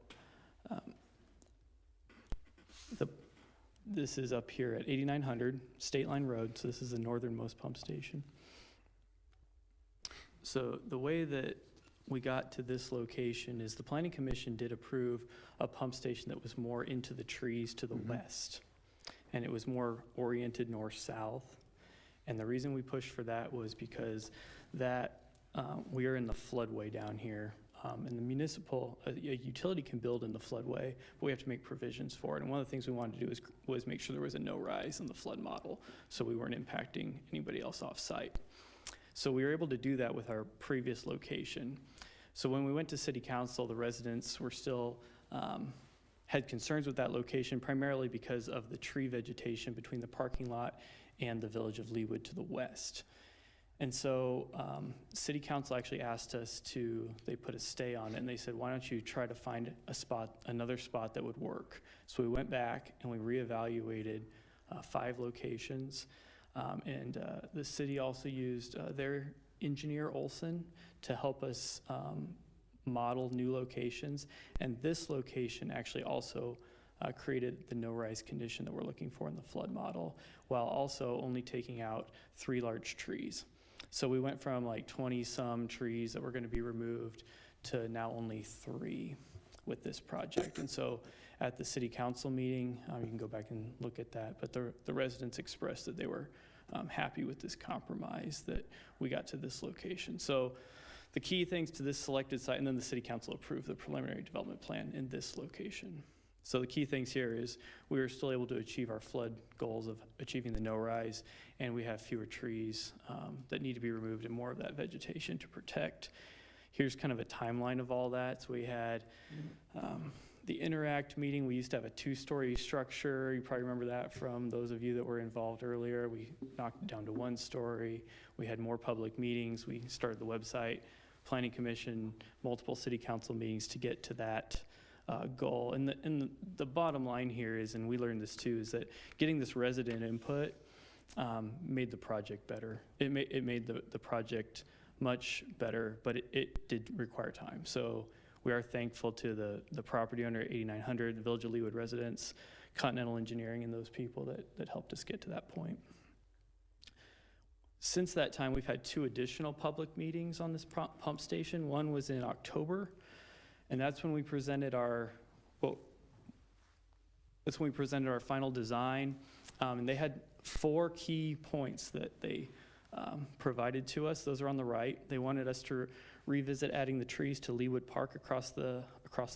this is up here at 8900 State Line Road, so this is the northernmost pump station. So the way that we got to this location is the Planning Commission did approve a pump station that was more into the trees to the west, and it was more oriented north-south. And the reason we pushed for that was because that we are in the floodway down here, and the municipal, a utility can build in the floodway, but we have to make provisions for it. And one of the things we wanted to do was make sure there was a no rise in the flood model, so we weren't impacting anybody else off-site. So we were able to do that with our previous location. So when we went to City Council, the residents were still, had concerns with that location, primarily because of the tree vegetation between the parking lot and the village of Leawood to the west. And so City Council actually asked us they put a stay on it, and they said, why don't you try to find another spot that would work? So we went back and we reevaluated 5 locations. And the city also used their engineer, Olson, to help us model new locations. And this location actually also created the no-rise condition that we're looking for in the flood model, while also only taking out 3 large trees. So we went from like 20-some trees that were going to be removed to now only 3 with this project. And so at the city council meeting, you can go back and look at that, but the residents expressed that they were happy with this compromise that we got to this location. So the key things to this selected site, and then the city council approved the preliminary development plan in this location. So the key things here is we were still able to achieve our flood goals of achieving the no rise, and we have fewer trees that need to be removed and more of that vegetation to protect. Here's kind of a timeline of all that. So we had the Interact meeting. We used to have a 2-story structure. You probably remember that from those of you that were involved earlier. We knocked it down to 1 story. We had more public meetings. We started the website, Planning Commission, multiple city council meetings to get to that goal. And the bottom line here is, and we learned this too, is that getting this resident input made the project better. It made the project much better, but it did require time. So we are thankful to the property owner at 8900, the Village of Leawood residents, Continental Engineering, and those people that helped us get to that point. Since that time, we've had 2 additional public meetings on this pump station. One was in October, and that's when we presented our final design. And they had 4 key points that they provided to us. Those are on the right. They wanted us to revisit adding the trees to Leawood Park across the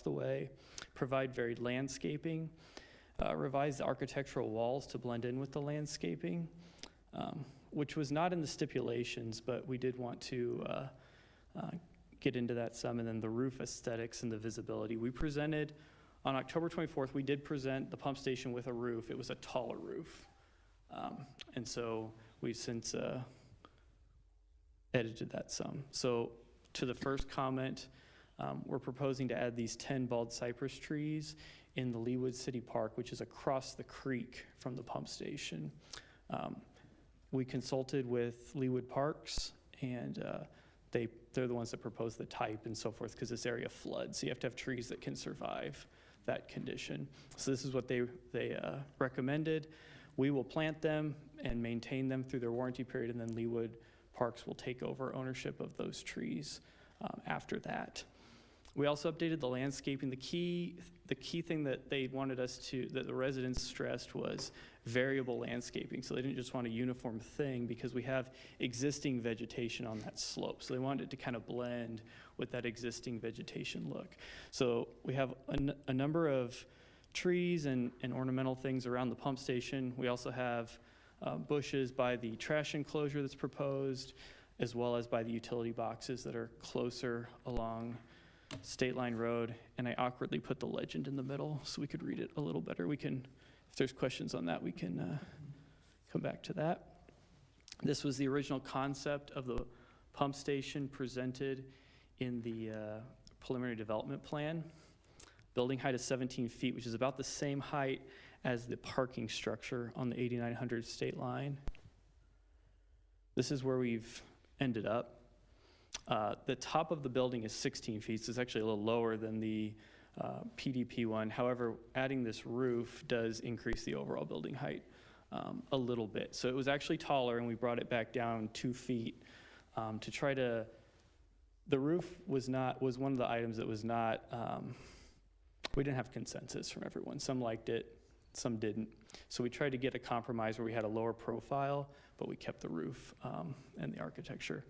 way, provide varied landscaping, revise the architectural walls to blend in with the landscaping, which was not in the stipulations, but we did want to get into that some, and then the roof aesthetics and the visibility. We presented, on October 24th, we did present the pump station with a roof. It was a taller roof. And so we've since edited that some. So to the first comment, we're proposing to add these 10 bald cypress trees in the Leawood City Park, which is across the creek from the pump station. We consulted with Leawood Parks, and they're the ones that propose the type and so forth, because this area floods, so you have to have trees that can survive that condition. So this is what they recommended. We will plant them and maintain them through their warranty period, and then Leawood Parks will take over ownership of those trees after that. We also updated the landscaping. The key thing that they wanted us to, that the residents stressed, was variable landscaping. So they didn't just want a uniform thing, because we have existing vegetation on that slope. So they wanted it to kind of blend with that existing vegetation look. So we have a number of trees and ornamental things around the pump station. We also have bushes by the trash enclosure that's proposed, as well as by the utility boxes that are closer along State Line Road. And I awkwardly put the legend in the middle so we could read it a little better. We can, if there's questions on that, we can come back to that. This was the original concept of the pump station presented in the preliminary development plan. Building height is 17 feet, which is about the same height as the parking structure on the 8900 State Line. This is where we've ended up. The top of the building is 16 feet, so it's actually a little lower than the PDP one. However, adding this roof does increase the overall building height a little bit. So it was actually taller, and we brought it back down 2 feet to try to, the roof was one of the items that was not, we didn't have consensus from everyone. Some liked it, some didn't. So we tried to get a compromise where we had a lower profile, but we kept the roof and the architecture.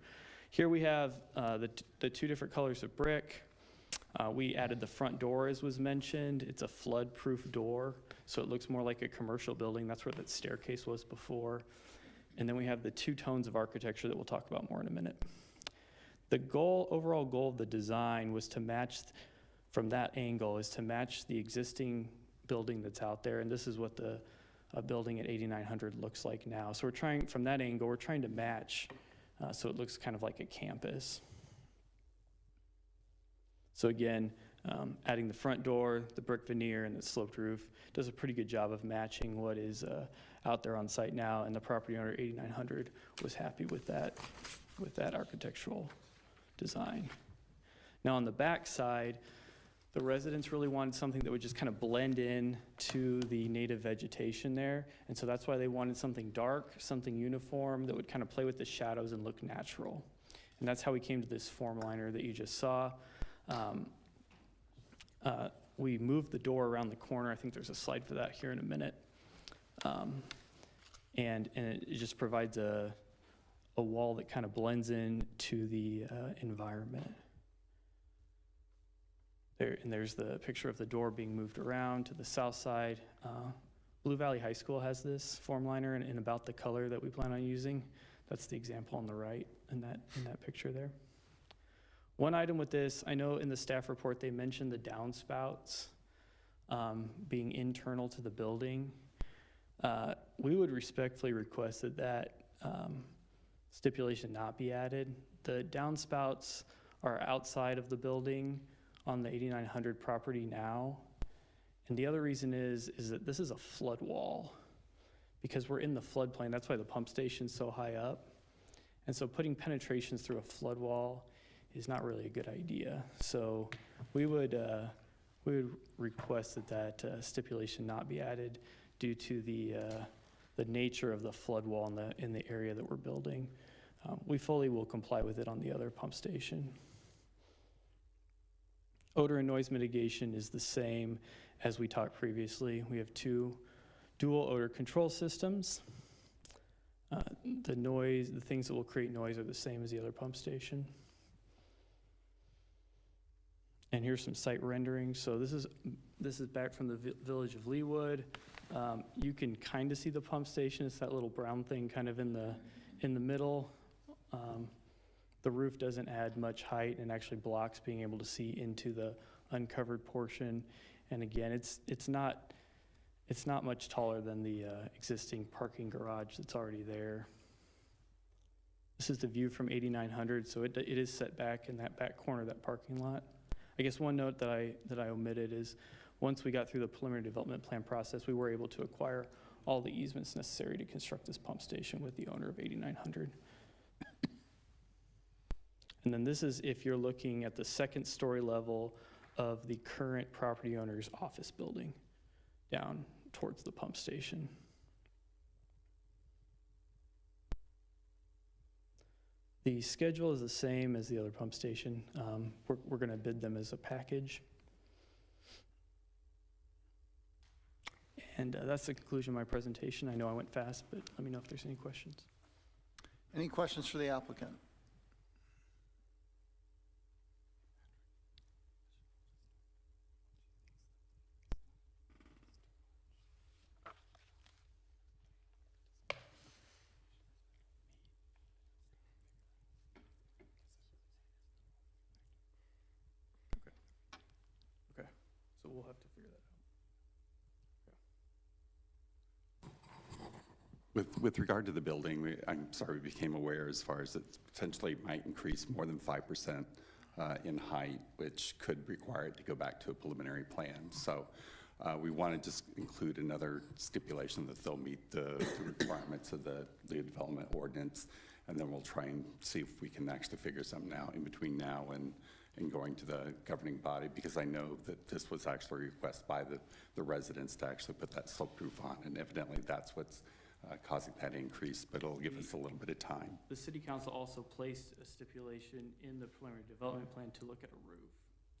Here we have the 2 different colors of brick. We added the front door, as was mentioned. It's a flood-proof door, so it looks more like a commercial building. That's where that staircase was before. And then we have the 2 tones of architecture that we'll talk about more in a minute. The overall goal of the design was to match, from that angle, is to match the existing building that's out there. And this is what the building at 8900 looks like now. So we're trying, from that angle, we're trying to match so it looks kind of like a campus. So again, adding the front door, the brick veneer, and the sloped roof does a pretty good job of matching what is out there on site now, and the property owner 8900 was happy with that architectural design. Now on the back side, the residents really wanted something that would just kind of blend in to the native vegetation there. And so that's why they wanted something dark, something uniform that would kind of play with the shadows and look natural. And that's how we came to this form liner that you just saw. We moved the door around the corner. I think there's a slide for that here in a minute. And it just provides a wall that kind of blends in to the environment. There, and there's the picture of the door being moved around to the south side. Blue Valley High School has this form liner in about the color that we plan on using. That's the example on the right in that picture there. One item with this, I know in the staff report they mentioned the downspouts being internal to the building. We would respectfully request that stipulation not be added. The downspouts are outside of the building on the 8900 property now. And the other reason is that this is a flood wall because we're in the floodplain. That's why the pump station's so high up. And so putting penetrations through a flood wall is not really a good idea. So we would request that stipulation not be added due to the nature of the flood wall in the area that we're building. We fully will comply with it on the other pump station. Odor and noise mitigation is the same as we talked previously. We have 2 dual odor control systems. The things that will create noise are the same as the other pump station. And here's some site renderings. So this is back from the village of Leawood. You can kind of see the pump station. It's that little brown thing kind of in the middle. The roof doesn't add much height and actually blocks being able to see into the uncovered portion. And again, it's not much taller than the existing parking garage that's already there. This is the view from 8900, so it is set back in that back corner of that parking lot. I guess one note that I omitted is once we got through the preliminary development plan process, we were able to acquire all the easements necessary to construct this pump station with the owner of 8900. And then this is if you're looking at the 2nd story level of the current property owner's office building down towards the pump station. The schedule is the same as the other pump station. We're going to bid them as a package. And that's the conclusion of my presentation. I know I went fast, but let me know if there's any questions. Any questions for the applicant? So we'll have to figure that out. With regard to the building, I'm sorry, we became aware as far as it potentially might increase more than 5% in height, which could require it to go back to a preliminary plan. So we want to just include another stipulation that they'll meet the requirements of the Leawood Development Ordinance, and then we'll try and see if we can actually figure something out in between now and going to the governing body, because I know that this was actually a request by the residents to actually put that slope roof on, and evidently that's what's causing that increase, but it'll give us a little bit of time. The city council also placed a stipulation in the preliminary development plan to look at a roof.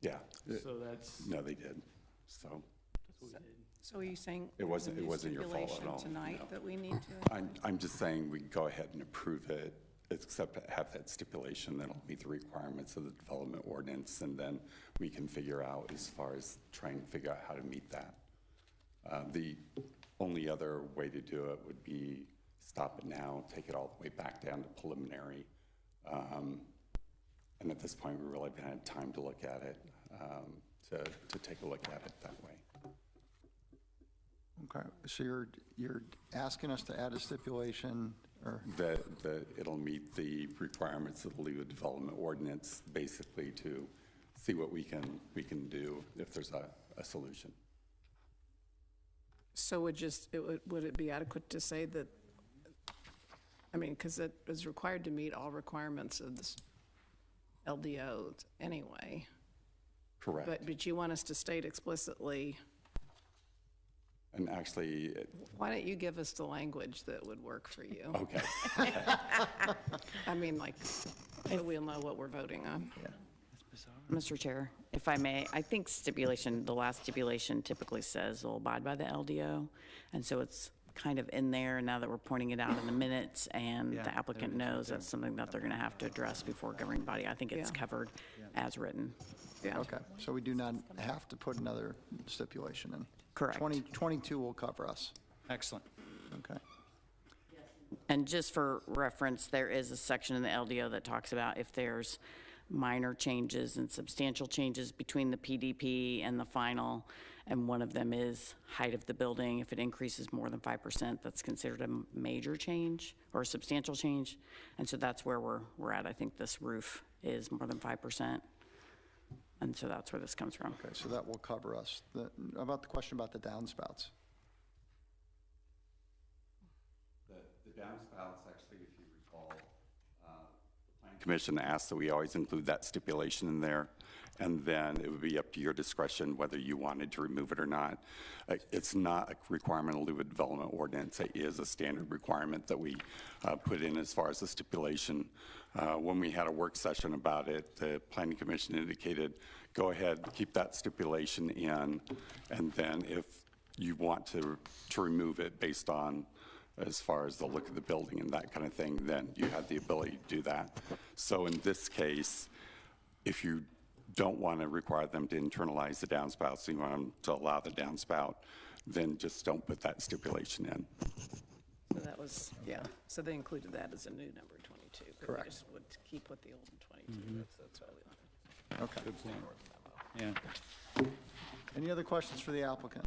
Yeah. So that's. No, they did, so. That's what we did. So are you saying? It wasn't your fault at stipulation all. tonight No. that we need to? I'm just saying we go ahead and approve it, except have that stipulation that'll meet the requirements of the development ordinance, and then we can figure out as far as trying to figure out how to meet that. The only other way to do it would be stop it now, take it all the way back down to preliminary. And at this point, we really haven't had time to look at it, to take a look at it that way. Okay, so you're asking us to add a stipulation, or? That it'll meet the requirements of the Leawood Development Ordinance, basically to see what we can do if there's a solution. So would it be adequate to say that, I mean, because it is required to meet all requirements of this LDO anyway. Correct. But you want us to state explicitly. And actually. Why don't you give us the language that would work for you? Okay. I mean, like, so we'll know what we're voting on. Yeah. Mr. Chair, if I may, I think the last stipulation typically says they'll abide by the LDO. And so it's kind of in there now that we're pointing it out in the minutes, and the applicant knows that's something that they're going to have to address before governing body. I think it's covered as written. Yeah. Okay, so we do not have to put another stipulation in? Correct. 22 will cover us. Excellent. Okay. And just for reference, there is a section in the LDO that talks about if there's minor changes and substantial changes between the PDP and the final, and one of them is height of the building. If it increases more than 5%, that's considered a major change or a substantial change. And so that's where we're at. I think this roof is more than 5%. And so that's where this comes from. Okay, so that will cover us. About the question about the downspouts? The downspouts, actually, if you recall, the Planning Commission asked that we always include that stipulation in there, and then it would be up to your discretion whether you wanted to remove it or not. It's not a requirement of Leawood Development Ordinance. It is a standard requirement that we put in as far as the stipulation. When we had a work session about it, the Planning Commission indicated, go ahead, keep that stipulation in, and then if you want to remove it based on as far as the look of the building and that kind of thing, then you have the ability to do that. So in this case, if you don't want to require them to internalize the downspouts, you want them to allow the downspout, then just don't put that stipulation in. So that was, yeah, so they included that as a new number 22. but Correct. We just would keep with the old 22. That's why we Okay. Good point. Yeah. Any other questions for the applicant?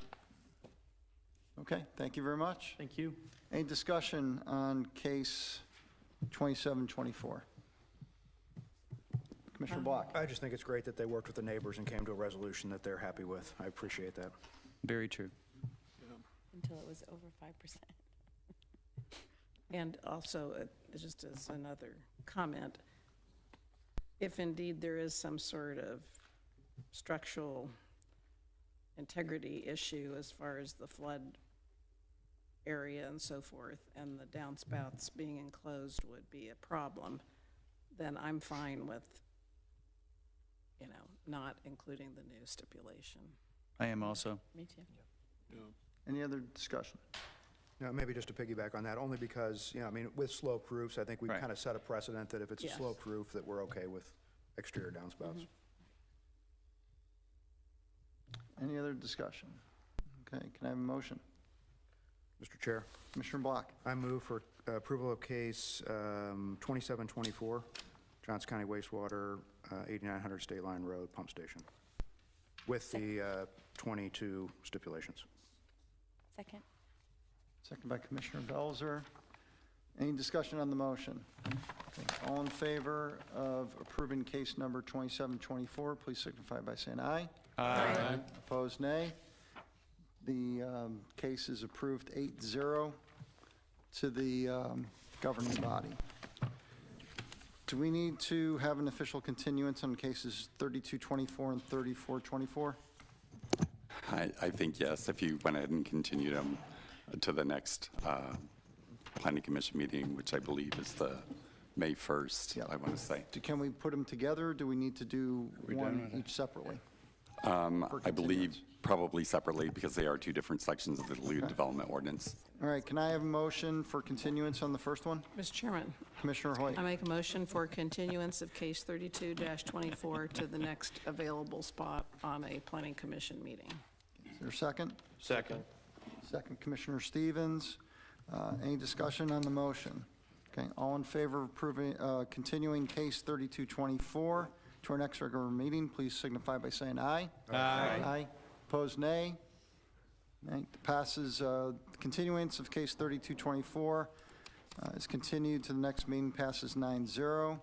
Okay, thank you very much. Thank you. Any discussion on case 2724? Commissioner Block? I just think it's great that they worked with the neighbors and came to a resolution that they're happy with. I appreciate that. Very true. Until it was over 5%. And also, just as another comment, if indeed there is some sort of structural integrity issue as far as the flood area and so forth, and the downspouts being enclosed would be a problem, then I'm fine with, not including the new stipulation. I am also. Me too. Any other discussion? Maybe just to piggyback on that, only because, with sloped roofs, I think we've Right. kind of set a precedent that if it's a Yes. sloped roof, that we're okay with exterior downspouts. Any other discussion? Okay, can I have a motion? Mr. Chair, Commissioner Block? I move for approval of case 2724, Johnson County wastewater, 8900 State Line Road Pump Station, with the 22 stipulations. Second. Second by Commissioner Belzer. Any discussion on the motion? Okay, all in favor of approving case number 2724, please signify by saying aye. Aye. Opposed, nay. The case is approved 8-0 to the governing body. Do we need to have an official continuance on cases 3224 and 3424? I think yes, if you went ahead and continued them to the next Planning Commission meeting, which I believe is the May 1st, I want to say. Can we put them together, or do we need to do one each separately? I believe probably separately because they are two different sections of the Leawood Development Ordinance. All right, can I have a motion for continuance on the first one? Mr. Chairman, Commissioner Hoyt? I make a motion for continuance of case 32-24 to the next available spot on a planning commission meeting. Is there a second? Second. Second, Commissioner Stevens. Any discussion on the motion? Okay, all in favor of approving, continuing case 3224 to our next regular meeting, please signify by saying aye. Aye. Aye. Opposed, nay. Nay. Passes. Continuance of case 3224 is continued to the next meeting, passes 9-0.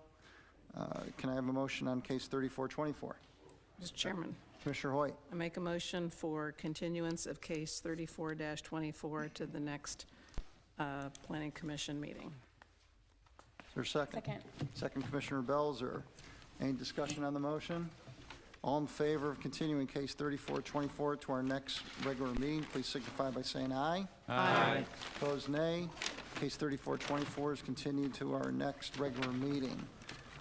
Can I have a motion on case 3424? Mr. Chairman, Commissioner Hoyt? I make a motion for continuance of case 34-24 to the next planning commission meeting. Is there a second? Second. Second, Commissioner Belzer. Any discussion on the motion? All in favor of continuing case 3424 to our next regular meeting, please signify by saying aye. Aye. Opposed, nay. Case 3424 is continued to our next regular meeting.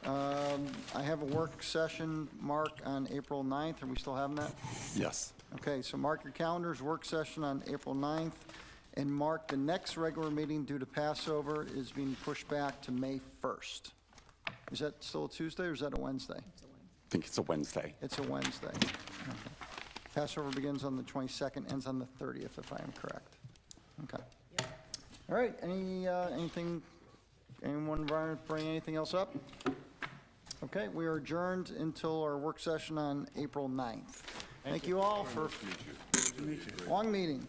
I have a work session, Mark, on April 9th. Are we still having that? Yes. Okay, so mark your calendars, work session on April 9th, and mark the next regular meeting due to Passover is being pushed back to May 1st. Is that still a Tuesday or is that a Wednesday? think it's a Wednesday. It's a Wednesday. Okay. Passover begins on the 22nd, ends on the 30th, if I am correct. Okay. All right, anything, anyone bring anything else up? Okay, we are adjourned until our work session on April 9th. Thank you all for long meeting.